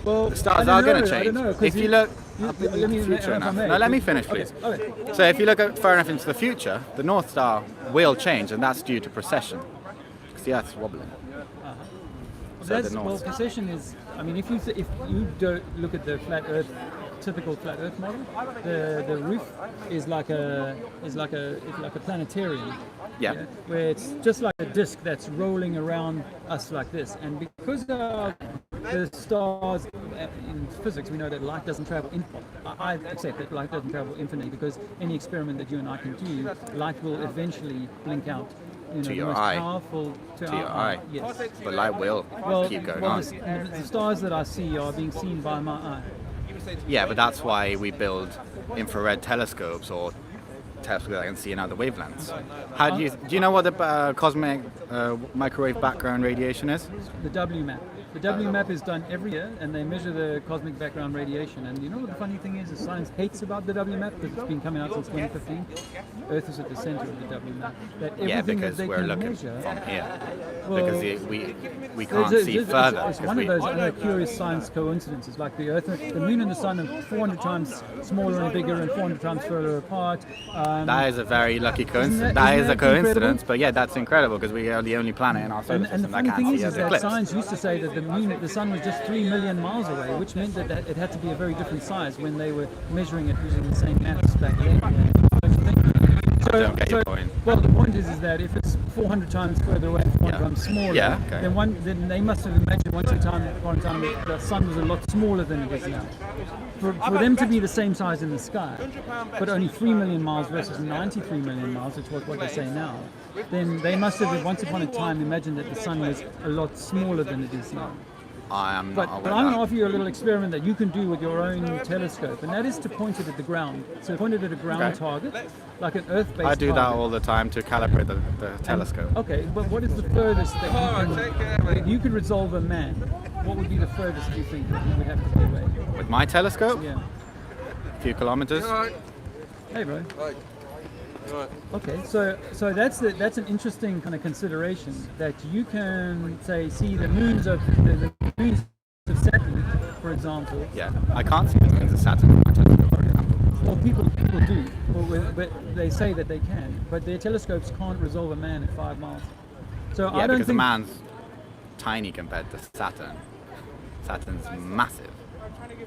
the stars are going to change. If you look future enough. Now let me finish, please. Okay. So if you look far enough into the future, the North Star will change, and that's due to precession, because the Earth's wobbling. Well, precession is. I mean, if you don't look at the typical flat Earth model, the roof is like a planetarium. Yeah. Where it's just like a disc that's rolling around us like this, and because of the stars in physics, we know that light doesn't travel I accept that light doesn't travel infinitely, because any experiment that you and I can do, light will eventually blink out. To your eye. To your eye. Yes. But light will keep going on. The stars that I see are being seen by my eye. Yeah, but that's why we build infrared telescopes or telescopes that can see in other wavelengths. Do you know what the cosmic microwave background radiation is? The WMAP. The WMAP is done every year, and they measure the cosmic background radiation. And you know what the funny thing is science hates about the WMAP, because it's been coming out since 2015. Earth is at the center of the WMAP. That everything because that they we're can looking measure, from here. well, Because we can't see further. It's one of those curious science coincidences, like the Earth, the Moon and the Sun are 400 times smaller and bigger and 400 times further apart. That is a very lucky coincidence. That is a coincidence, but yeah, that's incredible because we are the only planet in our solar system and the that funny can't thing see is an that eclipse. science used to say that the Sun was just 3 million miles away, which meant that it had to be a very different size when they were measuring it using the same maps back then. I don't get your point. Well, the point is that if it's 400 times further away and 400 times smaller, then they must have imagined once upon a time the Sun was a lot smaller than it is now. For them to be the same size in the sky, but only 3 million miles versus 93 million miles, which is what they say now, then they must have once upon a time imagined that the Sun was a lot smaller than it is now. I am not aware But I'm going to offer you a little experiment that you can do with your own telescope, and that is to point it at the ground. So point it at a ground target, like an Earth-based target. I do that all the time to calibrate the telescope. Okay, but what is the furthest that you could resolve a man? What would be the furthest you think that you would have to be away? With my telescope? Yeah. A few kilometers. Hey, bro. Okay, so that's an interesting kind of consideration, that you can see the moons of Saturn, for example. Yeah, I can't see the moons of Saturn with my telescope, for example. Well, people do, but they say that they can, but their telescopes can't resolve a man at 5 miles. So yeah, I don't because think a man's tiny compared to Saturn. Saturn's massive.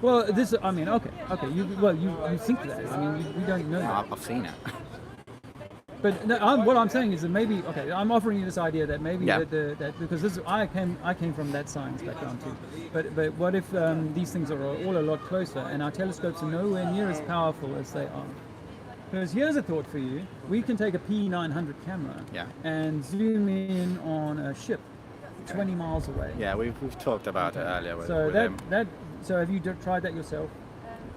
Well, okay. You think that? I mean, we don't know. No, I've seen it. But no, what I'm saying is that maybe, I'm offering you this idea that maybe that because I came from that science background too. But what if these things are all a lot closer and our telescopes are nowhere near as powerful as they are? Because here's a thought for you: we can take a P900 camera and zoom in on a ship 20 miles away. Yeah, we've talked about it earlier. With him. So have you tried that yourself?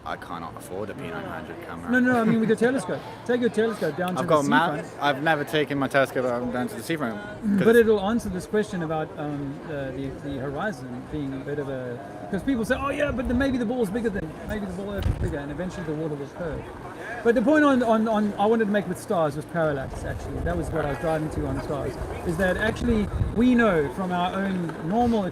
I cannot afford a P900 camera. No, I mean with your telescope. Take your telescope down to the seafront. I've never taken my telescope down to the seafront. But it'll answer this question about the horizon being a bit of a... Because people say, oh yeah, but maybe the ball's bigger than... Maybe the ball is bigger, and eventually the water will curve. But the point on I wanted to make with stars was parallax, actually. That was what I was driving to on stars. Is that actually we know from our own normal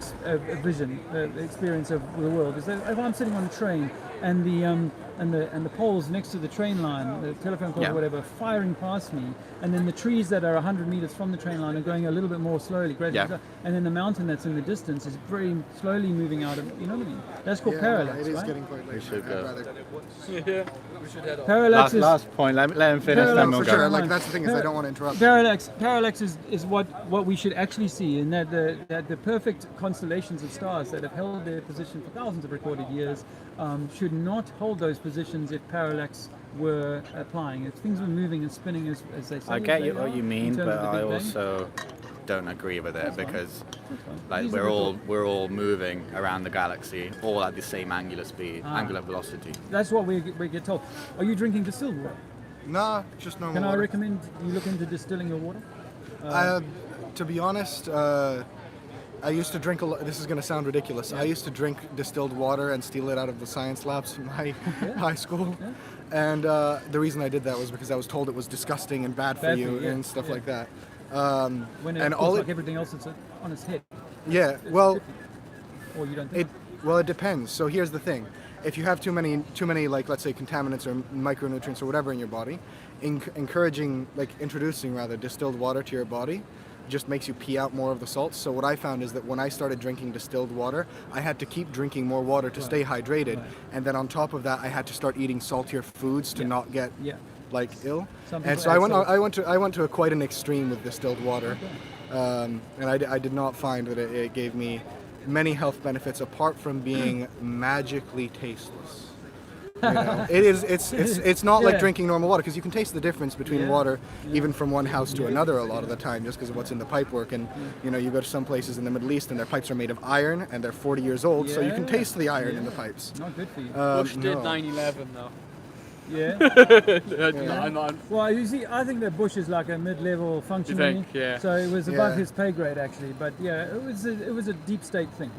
vision, experience of the world, is that if I'm sitting on a train and the poles next to the train line, the telephone poles or whatever, firing past me, and then the trees that are 100 meters from the train line are going a little bit more slowly, and then the mountain that's in the distance is very slowly moving out of, you know what I mean? That's called parallax, it is right? getting quite late. We should go. We should head off. Parallax last point, let him finish, then we'll for go. sure. Like, that's the thing, is I don't want to interrupt. Parallax is what we should actually see, in that the perfect constellations of stars that have held their position for thousands of recorded years should not hold those positions if parallax were applying. If things were moving and spinning as they say. I get what you mean, but I also don't agree with it, because like we're all moving around the galaxy all at the same angular speed, angular velocity. That's what we get told. Are you drinking distilled water? Nah, just normal Can I water. recommend you look into distilling your water? To be honest, I used to drink a lot. This is going to sound ridiculous. I used to drink distilled water and steal it out of the science labs in my high school. And the reason I did that was because I was told it was disgusting and bad for you and stuff like that. When it looks like everything else that's on its head. Yeah, well, or you don't think it depends. So here's the thing: if you have too many, like, let's say, contaminants or micronutrients or whatever in your body, introducing distilled water to your body just makes you pee out more of the salts. So what I found is that when I started drinking distilled water, I had to keep drinking more water to stay hydrated, and then on top of that, I had to start eating saltier foods to not get like ill. And so I went to quite an extreme with distilled water, and I did not find that it gave me many health benefits apart from being magically tasteless. You know, it's not like drinking normal water, because you can taste the difference between water even from one house to another a lot of the time, just because of what's in the pipework. And you know, you go to some places in the Middle East and their pipes are made of iron and they're 40 years old, so you can taste the iron in the pipes. Not good for you. Bush did 9/11 though. Yeah. I'm Well, you see, I think that Bush is like a mid-level functionary. think? Yeah. So it was above Yeah. his pay grade, actually. But yeah, it was a deep state thing.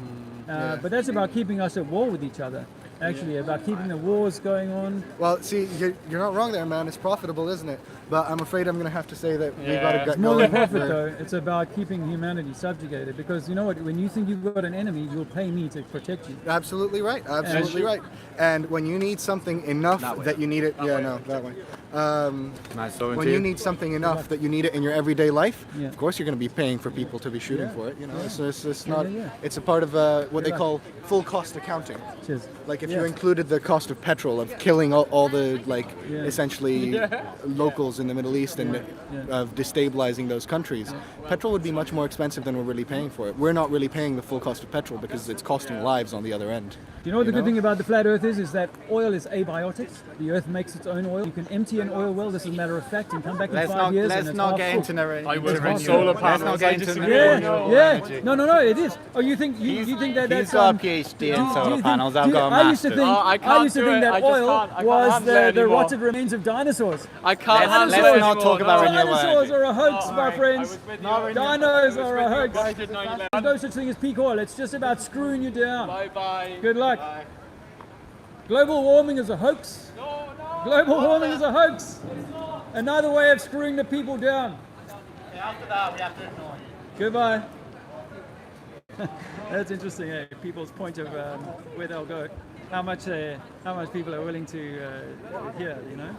Yeah. But that's about keeping us at war with each other. Actually, about keeping the wars going on. Well, see, you're not wrong there, man. It's profitable, isn't it? But I'm afraid I'm going to have to say that we've got to Yeah. get It's more going. than profit, though. It's about keeping humanity subjugated. Because you know what? When you think you've got an enemy, you'll pay me to protect you. Absolutely right. Absolutely right. And when you need something enough that you need it, that way. When you need something enough that you need it in your everyday life, Yeah. of course you're going to be paying for people to be shooting Yeah. for it. You know, Yeah. it's not. yeah. It's a part of what they Yeah. call full cost accounting. Cheers. Like if Yeah. you included the cost of petrol, of killing all the Yeah. essentially locals in the Middle East and of destabilizing those countries, petrol would be much more expensive than we're really paying for it. We're not really paying the full cost of petrol because it's costing lives on the other end. You know what the good thing about the flat earth is that oil is abiotic. The earth makes its own oil. You can empty an oil well, this is a matter of fact, and come back in 5 years and it's half full. I work on solar panels. I disagree. No, it is. Oh, you think that He's that's got a PhD in solar panels. I've got a I used to master's. think Oh, I I can't used to do think it. that I just oil can't- I can't was handle it the anymore. rotted remains of dinosaurs. I can't handle it Let's anymore. not talk about renewable Dinosaurs energy. are a hoax, my friends. Dinos are a hoax. Guys did 9/11. There's no such thing as peak oil. It's just about screwing you down. Bye. Good luck. Global warming is a hoax. Global warming is a hoax. Another way of screwing the people down. After that, we have to ignore it. Goodbye. That's interesting, eh? People's point of where they'll go. How much people are willing to hear, you know?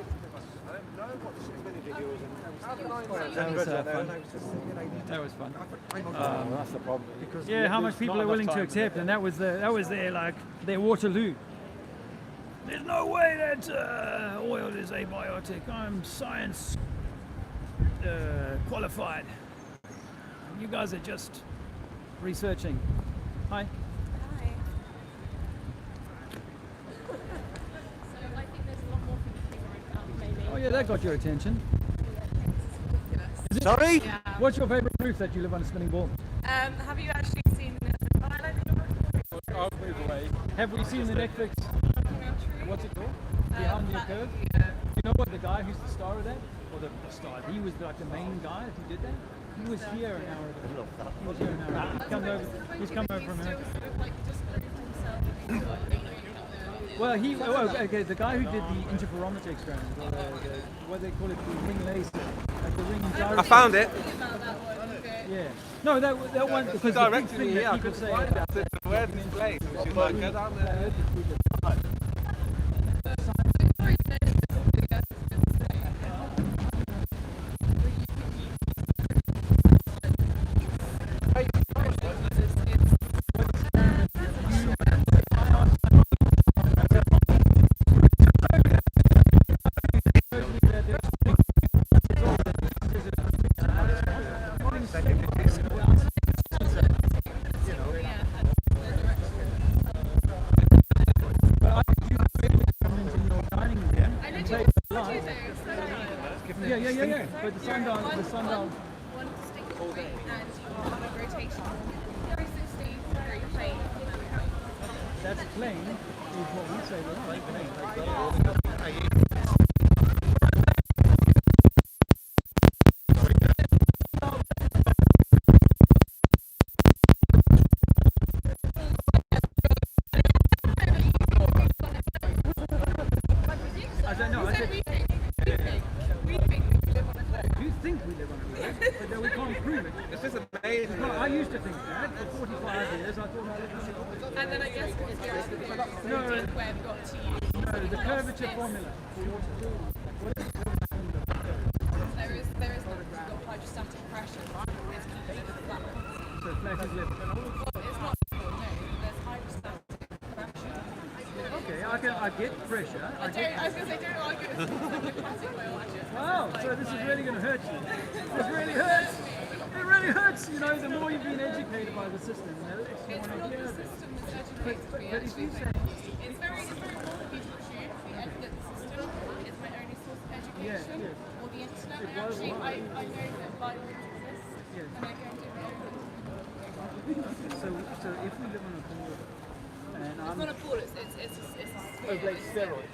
That was fun. That was fun. That's the problem. Yeah, how much people are willing to accept, and that was their Waterloo. There's no way that oil is abiotic. I'm science qualified. You guys are just researching. Hi. Oh yeah, that got your attention. Sorry? Yeah. What's your favourite proof that you live on a spinning ball? Have you actually seen the I'll move away. Have we seen the Netflix? What's it called? Behind the Curve? You know what the guy who's the star of that? Or the star? He was like the main guy who did that. He was here an hour ago. He was here an hour ago. He's come over from America. Well, okay, the guy who did the interferometer experiment, or what they call it, the ring laser, like the ring gyro. I found it. Yeah. No, that one, because the big Directed thing me that here. I people couldn't say. find it. I said, where's this place? And she's like, go down there. Yeah. But the sundial. One distinct point and one of rotation. 360 degree plane. That's plane, is what we say, the plane. I don't know. I said, We think we live on a globe. you think we live on a globe, but then we can't prove it. It's just amazing. No, I used to think that for 45 years. I thought I lived on a globe. And then I guess conspiracy theories No, where we got to use. no, the curvature formula for water. What is There is no hydrostatic pressure. It's keeping it flat. So flat is level. Well, it's not equal, no. There's hydrostatic pressure. Okay, I get pressure. I was going to say, don't argue with the classic biology. Wow, so this is really going to hurt you. This really hurts. It really hurts, you know, the more you've been educated by the system. You know, It's not the system that's educated me, but if you actually. say... It's very important for people to choose that the system is my only source of education, or the internet. And actually, I know that Bible exists, and I go and do my own. So if we live on a ball, and It's not a ball, it's a like steroid.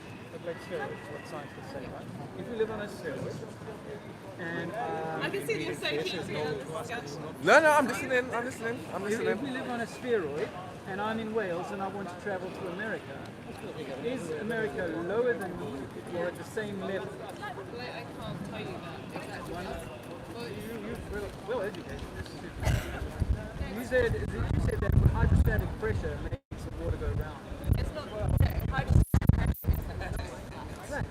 like spheroids, what scientists say, right? If we live on a spheroid, and I can see you're so keen to get the discussion. No, I'm listening. If we live on a spheroid, and I'm in Wales and I want to travel to America, is America lower than me or at the same level? I can't tell you that exactly. Why not? You're well educated. You said that hydrostatic pressure makes the water go round. It's not hydrostatic pressure is flat.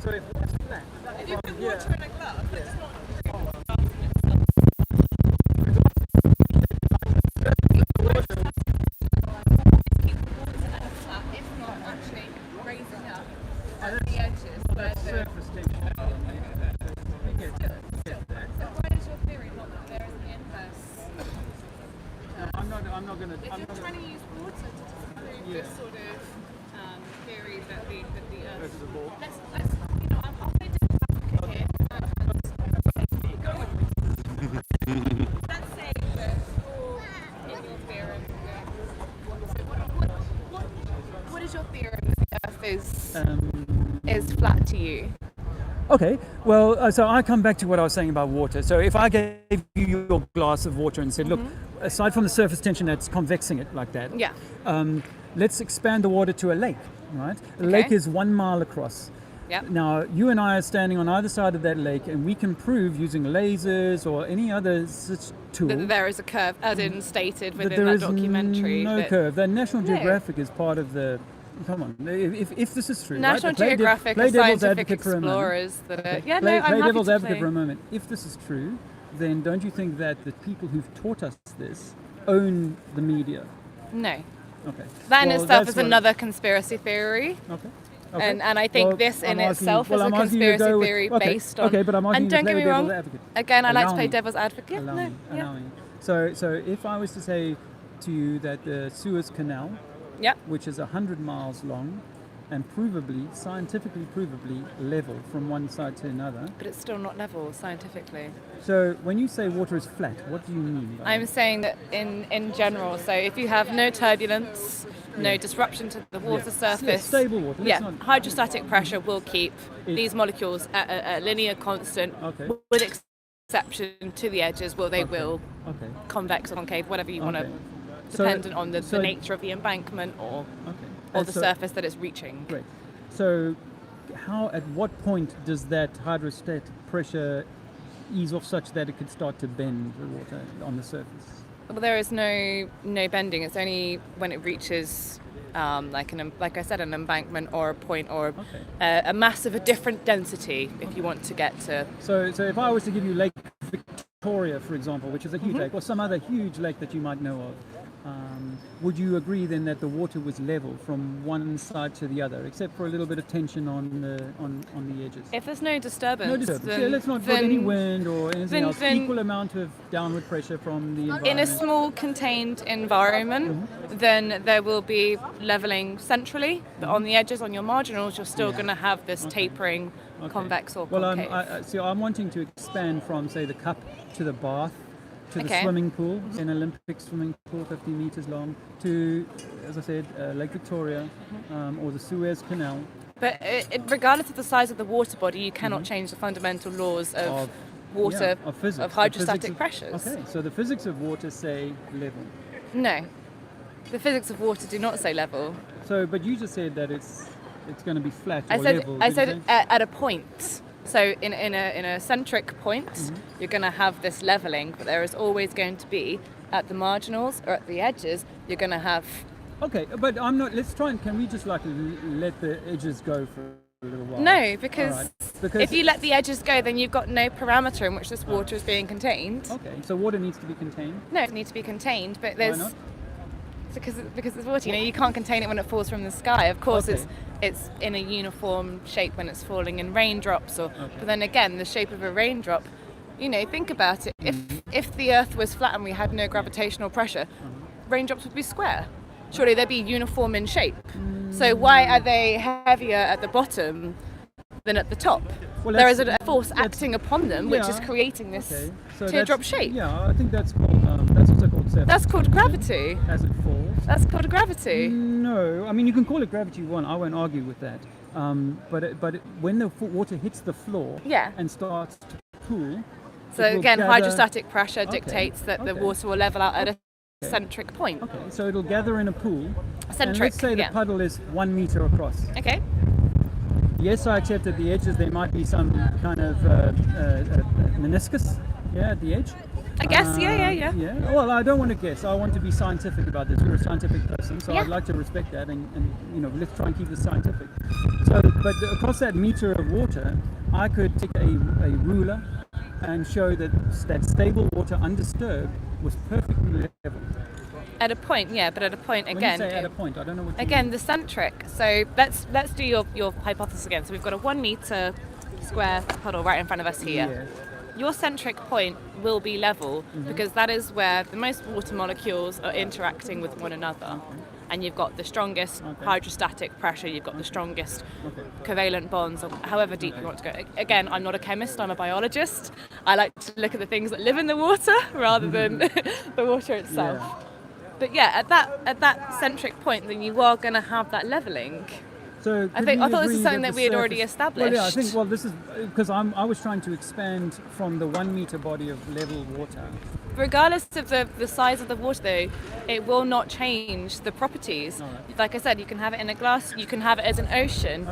So if it's flat, if you put water in a glass, it's not the edges, but surface tension. why is your theory not that there is an inverse? I'm not going to. If you're trying to use water to prove this sort of theory that the Earth is a ball. Let's I'm halfway down Africa here. Let's say that in your theorem, so what is your theorem that the Earth is flat to you? Okay, well, so I come back to what I was saying about water. So if I gave you your glass of water and said, look, aside from the surface tension that's convexing it like that, let's expand the water to a lake, right? A lake is 1 mile across. Yep. Now, you and I are standing on either side of that lake, and we can prove using lasers or any other such tool that there is a curve, as in stated within there that is documentary. No curve. That National Geographic is part of the. Come on, if this is true, National right? Geographic play are devil's scientific advocate for a moment. explorers that are. Okay. Yeah, play I'm happy devil's to advocate play. for a moment. If this is true, then don't you think that the people who've taught us this own the media? No. Okay. That in Well, itself that's is what- another conspiracy theory. Okay. And I think this in itself is a conspiracy theory based on. Okay, but I'm asking and you to don't play get me devil's wrong. advocate. Again, I like to Allow play me. devil's advocate. Allow No, me. yeah. Allow me. So if I was to say to you that the Suez Canal, which is 100 miles long, and scientifically provably level from one side to another. But it's still not level scientifically. So when you say water is flat, what do you mean by I'm saying that in general, so if you have no turbulence, no disruption to the water surface, stable water. Hydrostatic pressure will keep these molecules at a linear constant, with exception to the edges, where they will convex or concave, whatever you want to, dependent on the nature of the embankment or the surface that it's reaching. Great. So at what point does that hydrostatic pressure ease off such that it could start to bend the water on the surface? Well, there is no bending. It's only when it reaches, like I said, an embankment or a point or a mass of a different density. If you want to get to. So if I was to give you Lake Victoria, for example, which is a huge lake, or some other huge lake that you might know of, would you agree then that the water was level from one side to the other, except for a little bit of tension on the edges? If there's no disturbance, No disturbance. then, Let's not put any wind or anything else. Equal amount of downward pressure from the environment. In a small contained environment, then there will be leveling centrally, but on the edges, on your marginals, you're still going to have this tapering, convex or concave. I'm wanting to expand from, say, the cup to the bath, to the swimming pool, an Olympic swimming pool 50 meters long, to, as I said, Lake Victoria, or the Suez Canal. But regardless of the size of the water body, you cannot change the fundamental laws of water, of physics, of hydrostatic pressures. Okay, so the physics of water say level. No, the physics of water do not say level. So, but you just said that it's going to be flat or level. I said at a point. So in a centric point, you're going to have this leveling, but there is always going to be, at the marginals or at the edges, you're going to have... Okay, but I'm not... Let's try and... Can we just let the edges go for a little while? No, because if you let the edges go, then you've got no parameter in which this water is being contained. Okay, so water needs to be contained? No, it needs to be contained, but there's... Why not? Because it's water, you can't contain it when it falls from the sky. Of course, it's in a uniform shape when it's falling in raindrops. But then again, the shape of a raindrop, think about it. If the Earth was flat and we had no gravitational pressure, raindrops would be square. Surely they'd be uniform in shape. So why are they heavier at the bottom than at the top? Well, there is a force acting upon them, which is creating this teardrop shape. Yeah, I think that's called also called So That's called gravity. as it falls. That's called gravity. No, I mean you can call it gravity one. I won't argue with that. But when the water hits the floor Yeah. and starts to cool. So it will again, gather- hydrostatic pressure Okay, dictates that the okay. water will level out at a centric point. Okay, so it'll gather in a pool. And Centric, let's say yeah. the puddle is 1 meter across. Okay. Yes, I accept at the edges there might be some kind of meniscus, at the edge. I guess, yeah. Well, I don't want to guess. I want to be scientific about this. You're a scientific person, so Yeah. I'd like to respect that, and let's try and keep this scientific. So, but across that meter of water, I could take a ruler and show that stable water, undisturbed, was perfectly level. At a point, yeah, but at a point When again. you say at a point, I don't know what you Again, mean. the centric. So let's do your hypothesis again. So we've got a 1 meter square puddle right in front of us here. Yes. Your centric point will be level Mm-hmm. because that is where the most water molecules are interacting with one another. And you've got the strongest hydrostatic pressure, you've got the strongest covalent bonds, or however deep you want to go. Again, I'm not a chemist, I'm a biologist. I like to look at the things that live in the water rather than the water itself. Yeah. But yeah, at that centric point, then you are going to have that leveling. So I thought this is something that we had already established. Well, yeah, this is because I was trying to expand from the 1 meter body of level water. Regardless of the size of the water, though, it will not change the properties. Like I said, you can have it in a glass, you can have it as an ocean.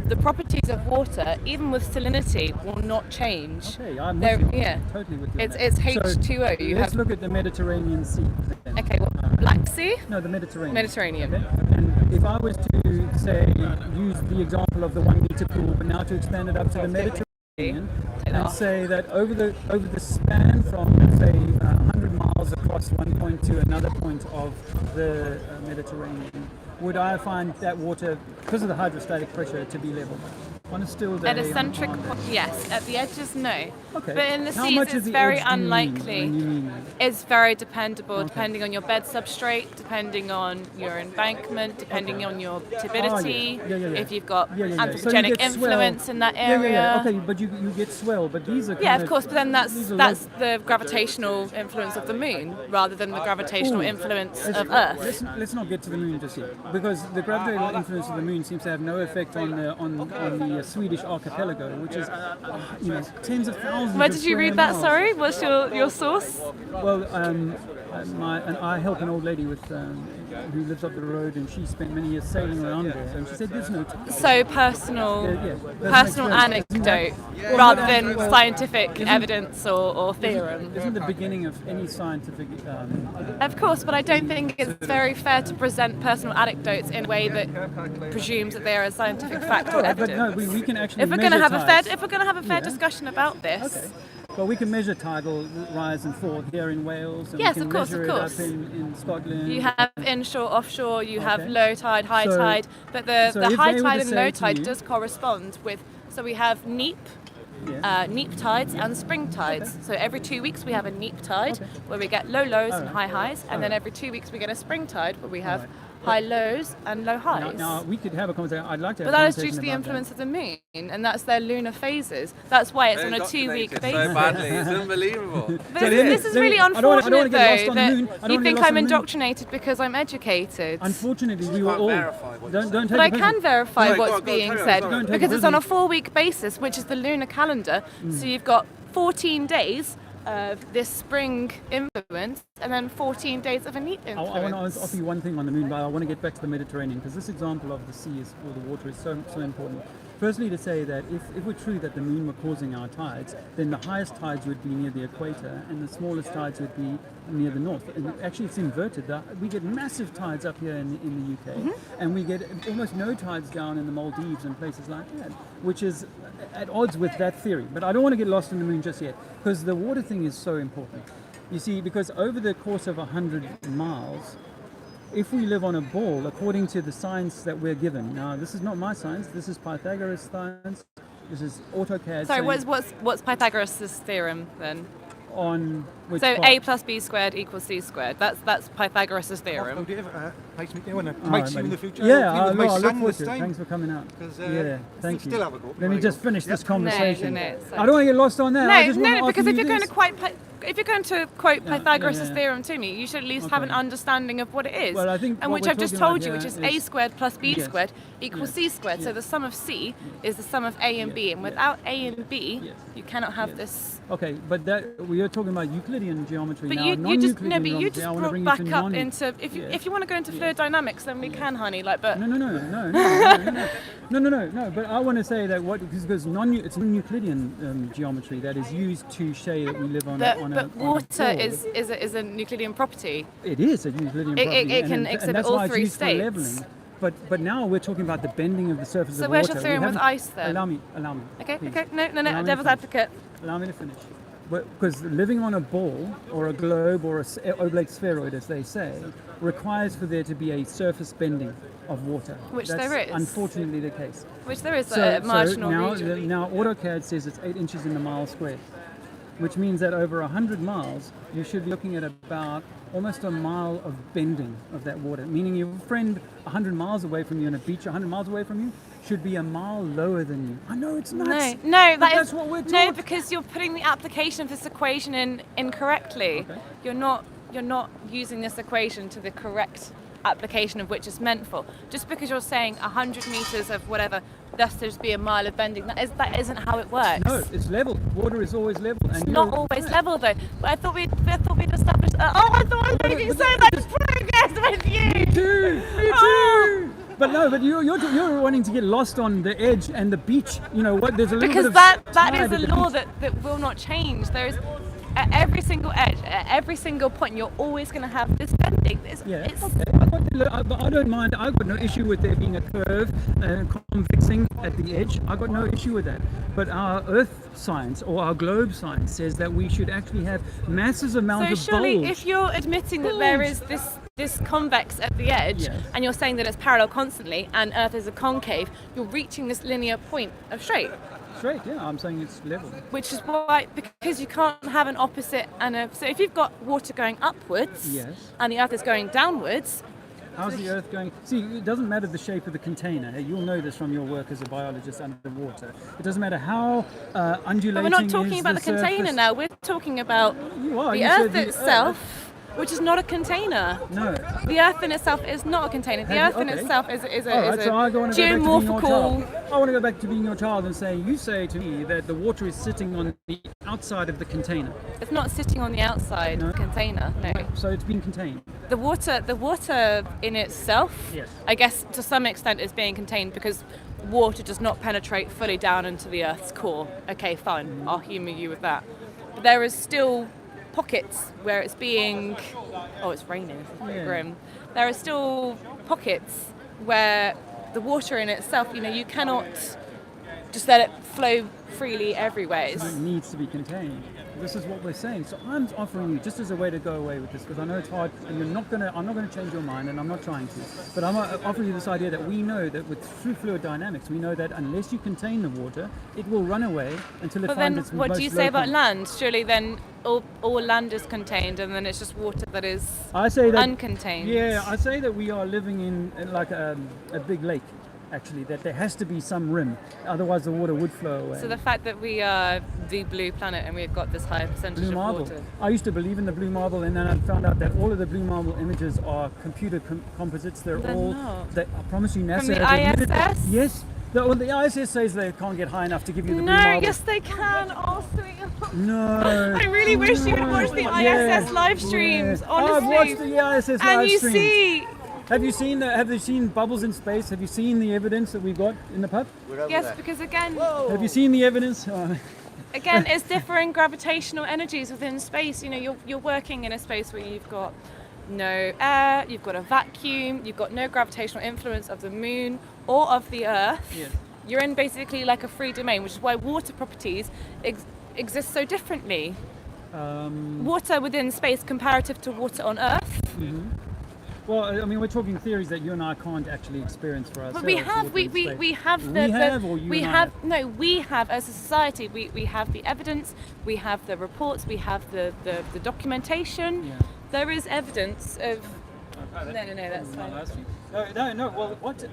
The properties of water, even with salinity, will not change. Okay, I'm with you. Yeah. Totally with you. on It's that. H2O. So You let's have look at the Mediterranean Sea. Then. okay, well, Black Sea. No, the Mediterranean. Mediterranean. Okay? And if I was to say use the example of the 1 meter pool, but now to expand it up to the Mediterranean, and say that over the span from say 100 miles across one point to another point of the Mediterranean, would I find that water, because of the hydrostatic pressure, to be level? On a still day. At a centric point, yes. At the edges, no. Okay. But in the How seas, much it's of the very edge do you mean unlikely. when you mean that? It's very dependable, depending on your bed substrate, depending on your embankment, depending on your turbidity. Yeah. If you've got So you anthropogenic get swell. influence in that area. Yeah. Okay, but you get swell, but these are Yeah, kind of course, but then these are that's the gravitational influence of the moon rather than the gravitational influence of Earth. Let's not get to the moon just yet, because the gravitational influence of the moon seems to have no effect on the Swedish archipelago, which is tens of thousands. Where of did you square read that? miles. Sorry, what's your source? Well, I help an old lady with who lives up the road, and she spent many years sailing around there, and she said there's no time. So personal, Yeah. personal anecdote rather than scientific evidence or theorem. Isn't the beginning of any scientific? Of course, but I don't think it's very fair to present personal anecdotes in a way that presumes that they are a scientific fact or But evidence. no, we can actually. If we're going to measure have a fair, tides. if we're going to have a fair discussion about this, Okay. Well, we can measure tidal rise and fall here in Wales, and Yes, we can of course, measure of it course. up in Scotland. you have inshore, offshore, you have Okay. low tide, high So- tide, but so the if high they were tide to and say low to tide you- does correspond with. So we have neap. Neap tides and spring tides. So every 2 weeks we have a neap tide where we get low lows and high highs, and then every 2 weeks we get a spring tide where we have high lows and low highs. Now we could have a conversation. I'd like to have But a that is conversation due to the about influence of the moon, and that's their lunar phases. That's why it's on a 2-week basis. so badly. It's unbelievable. But this is really I don't wanna unfortunate, get lost though, on the that moon. I don't you wanna get think lost I'm on the moon. indoctrinated because I'm educated. Unfortunately, we were all. Don't take But I it can personally. verify No, what's go on, being carry on, said sorry. Don't take because it it's on a personally. 4-week basis, which is the lunar calendar. So you've got 14 days of this spring influence and then 14 days of a neap influence. I want to offer you one thing on the moon, but I want to get back to the Mediterranean because this example of the sea or the water is so important. Firstly, to say that if it were true that the moon were causing our tides, then the highest tides would be near the equator and the smallest tides would be near the north. And actually, it's inverted. We get massive tides up here in the UK, and we get almost no tides down in the Maldives and places like that, which is at odds with that theory. But I don't want to get lost in the moon just yet because the water thing is so important. You see, because over the course of 100 miles, if we live on a ball, according to the science that we're given, now this is not my science, this is Pythagoras' science, this is AutoCAD. Sorry, saying what's Pythagoras' theorem then? on which So part? A plus B squared equals C squared. That's Pythagoras' theorem. makes me want to All make right, you in the buddy. future. Yeah, Hopefully with my I look son forward the to it. same. Thanks for coming out. Because, Yeah, thank you. still have a good Let me just finish this conversation. No, I don't want to get lost on that. I just want to no, offer because if you you're going this. to if you're going to quote Pythagoras' yeah. theorem to me, you should at least have an Okay. understanding of what it is. Well, I think and what which we're I've just talking told about you, which here is a is- squared plus b Yes. squared equals Yes. c squared. So Yes. the sum of c is the sum of a and b, and without a and b, you cannot have this. Okay, but that we are talking about Euclidean geometry But now. you just non-Euclidean but you geometry, just I wanna brought bring back you to up non- into if you want to go into fluid dynamics, then we can, honey. Like, but No. But I want to say that because it's non-Euclidean geometry that is used to say that we live on but, a. but water is a Euclidean property. It is a Euclidean It property. can and exhibit that's all why it's three used for states. leveling. But now we're talking about the bending of the surface So of where's water. your theorem We with haven't- ice then? Allow me. Okay, please. okay, no, Allow me to devil's finish. advocate. Allow me to finish. Because living on a ball or a globe or a oblate spheroid, as they say, requires for there to be a surface bending of water. Which That's there is. unfortunately the case. Which there is a marginal region. Now AutoCAD says it's 8 inches in the mile squared, which means that over 100 miles, you should be looking at about almost a mile of bending of that water, meaning your friend 100 miles away from you on a beach, 100 miles away from you, should be a mile lower than you. I know it's nuts. No, but that's what we're taught. no, because you're putting the application of this equation in incorrectly. Okay. You're not using this equation to the correct application of which it's meant for. Just because you're saying 100 meters of whatever, thus there's be a mile of bending. That isn't how it works. No, it's level. Water is always level. It's and not you're- always level though. But I thought we'd established. I thought I was making so much progress with you. Me too. But no, but you're wanting to get lost on the edge and the beach. You know what? There's a little Because bit of that tide is at a the law beach. that will not change. There's at every single edge, at every single point, you're always going to have this bending. Yeah, okay. But I don't mind. I've got no issue with there being a curve convexing at the edge. I've got no issue with that. But our Earth science or our globe science says that we should actually have massive amounts So of surely, bulge. if you're admitting that there is this convex at the edge, Yes. and you're saying that it's parallel constantly, and Earth is a concave, you're reaching this linear point of straight. Straight, yeah. I'm saying it's level. Which is why, because you can't have an opposite and a. So if you've got water going upwards, Yes. and the Earth is going downwards. How's the Earth going? See, it doesn't matter the shape of the container. You'll know this from your work as a biologist underwater. It doesn't matter how undulating. But we're not talking is about the container surface. now. We're talking about You are, the you said Earth the itself. Which is not a container. No. The Earth in itself is not a container. The Earth in itself is a All right, so I go on to go back to being your geomorphical. child. I want to go back to being your child and say, you say to me that the water is sitting on the outside of the container. It's not sitting on the outside of the container. No. So it's being contained. The water in itself, Yes. I guess to some extent is being contained because water does not penetrate fully down into the Earth's core. Okay, fine. I'll humour you with that. But there is still pockets where it's being. Oh, it's raining. It's pretty Yeah. grim. There are still pockets where the water in itself, you cannot just let it flow freely everywhere. So it needs to be contained. This is what we're saying. So I'm offering you, just as a way to go away with this, because I know it's hard, and I'm not going to change your mind, and I'm not trying to. But I'm offering you this idea that we know that through fluid dynamics, we know that unless you contain the water, it will run away until it But finds then, its what most do you say about local- land? Surely then all land is contained, and then it's just water that is I say that, uncontained. Yeah, I say that we are living in like a big lake, actually, that there has to be some rim, otherwise the water would flow away. So the fact that we are the blue planet and we've got this high percentage Blue of marble. water. I used to believe in the blue marble, and then I found out that all of the blue marble images are computer composites. They're not. I promise you, NASA From the has admitted. ISS? Yes. The ISS says they can't get high enough to give you the blue No, marble. yes they can. Oh, sweet. No. I really wish you would watch the ISS live streams. Yeah. Honestly. I've watched the ISS live and you streams. see. Have you seen bubbles in space? Have you seen the evidence that we've got in the pub? Yes, because again. Have you seen the evidence? Again, it's differing gravitational energies within space. You're working in a space where you've got no air, you've got a vacuum, you've got no gravitational influence of the moon or of the Earth. Yeah. You're in basically like a free domain, which is why water properties exist so differently. Water within space comparative to water on Earth. Mm-hmm. Well, I mean, we're talking theories that you and I can't actually experience for ourselves. But we have as a society, we have the evidence, we have the reports, we have the documentation. Yeah. There is evidence of No, that's fine. No. Well, what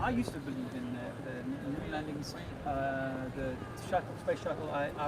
I used to believe in the moon landings, the space shuttle. I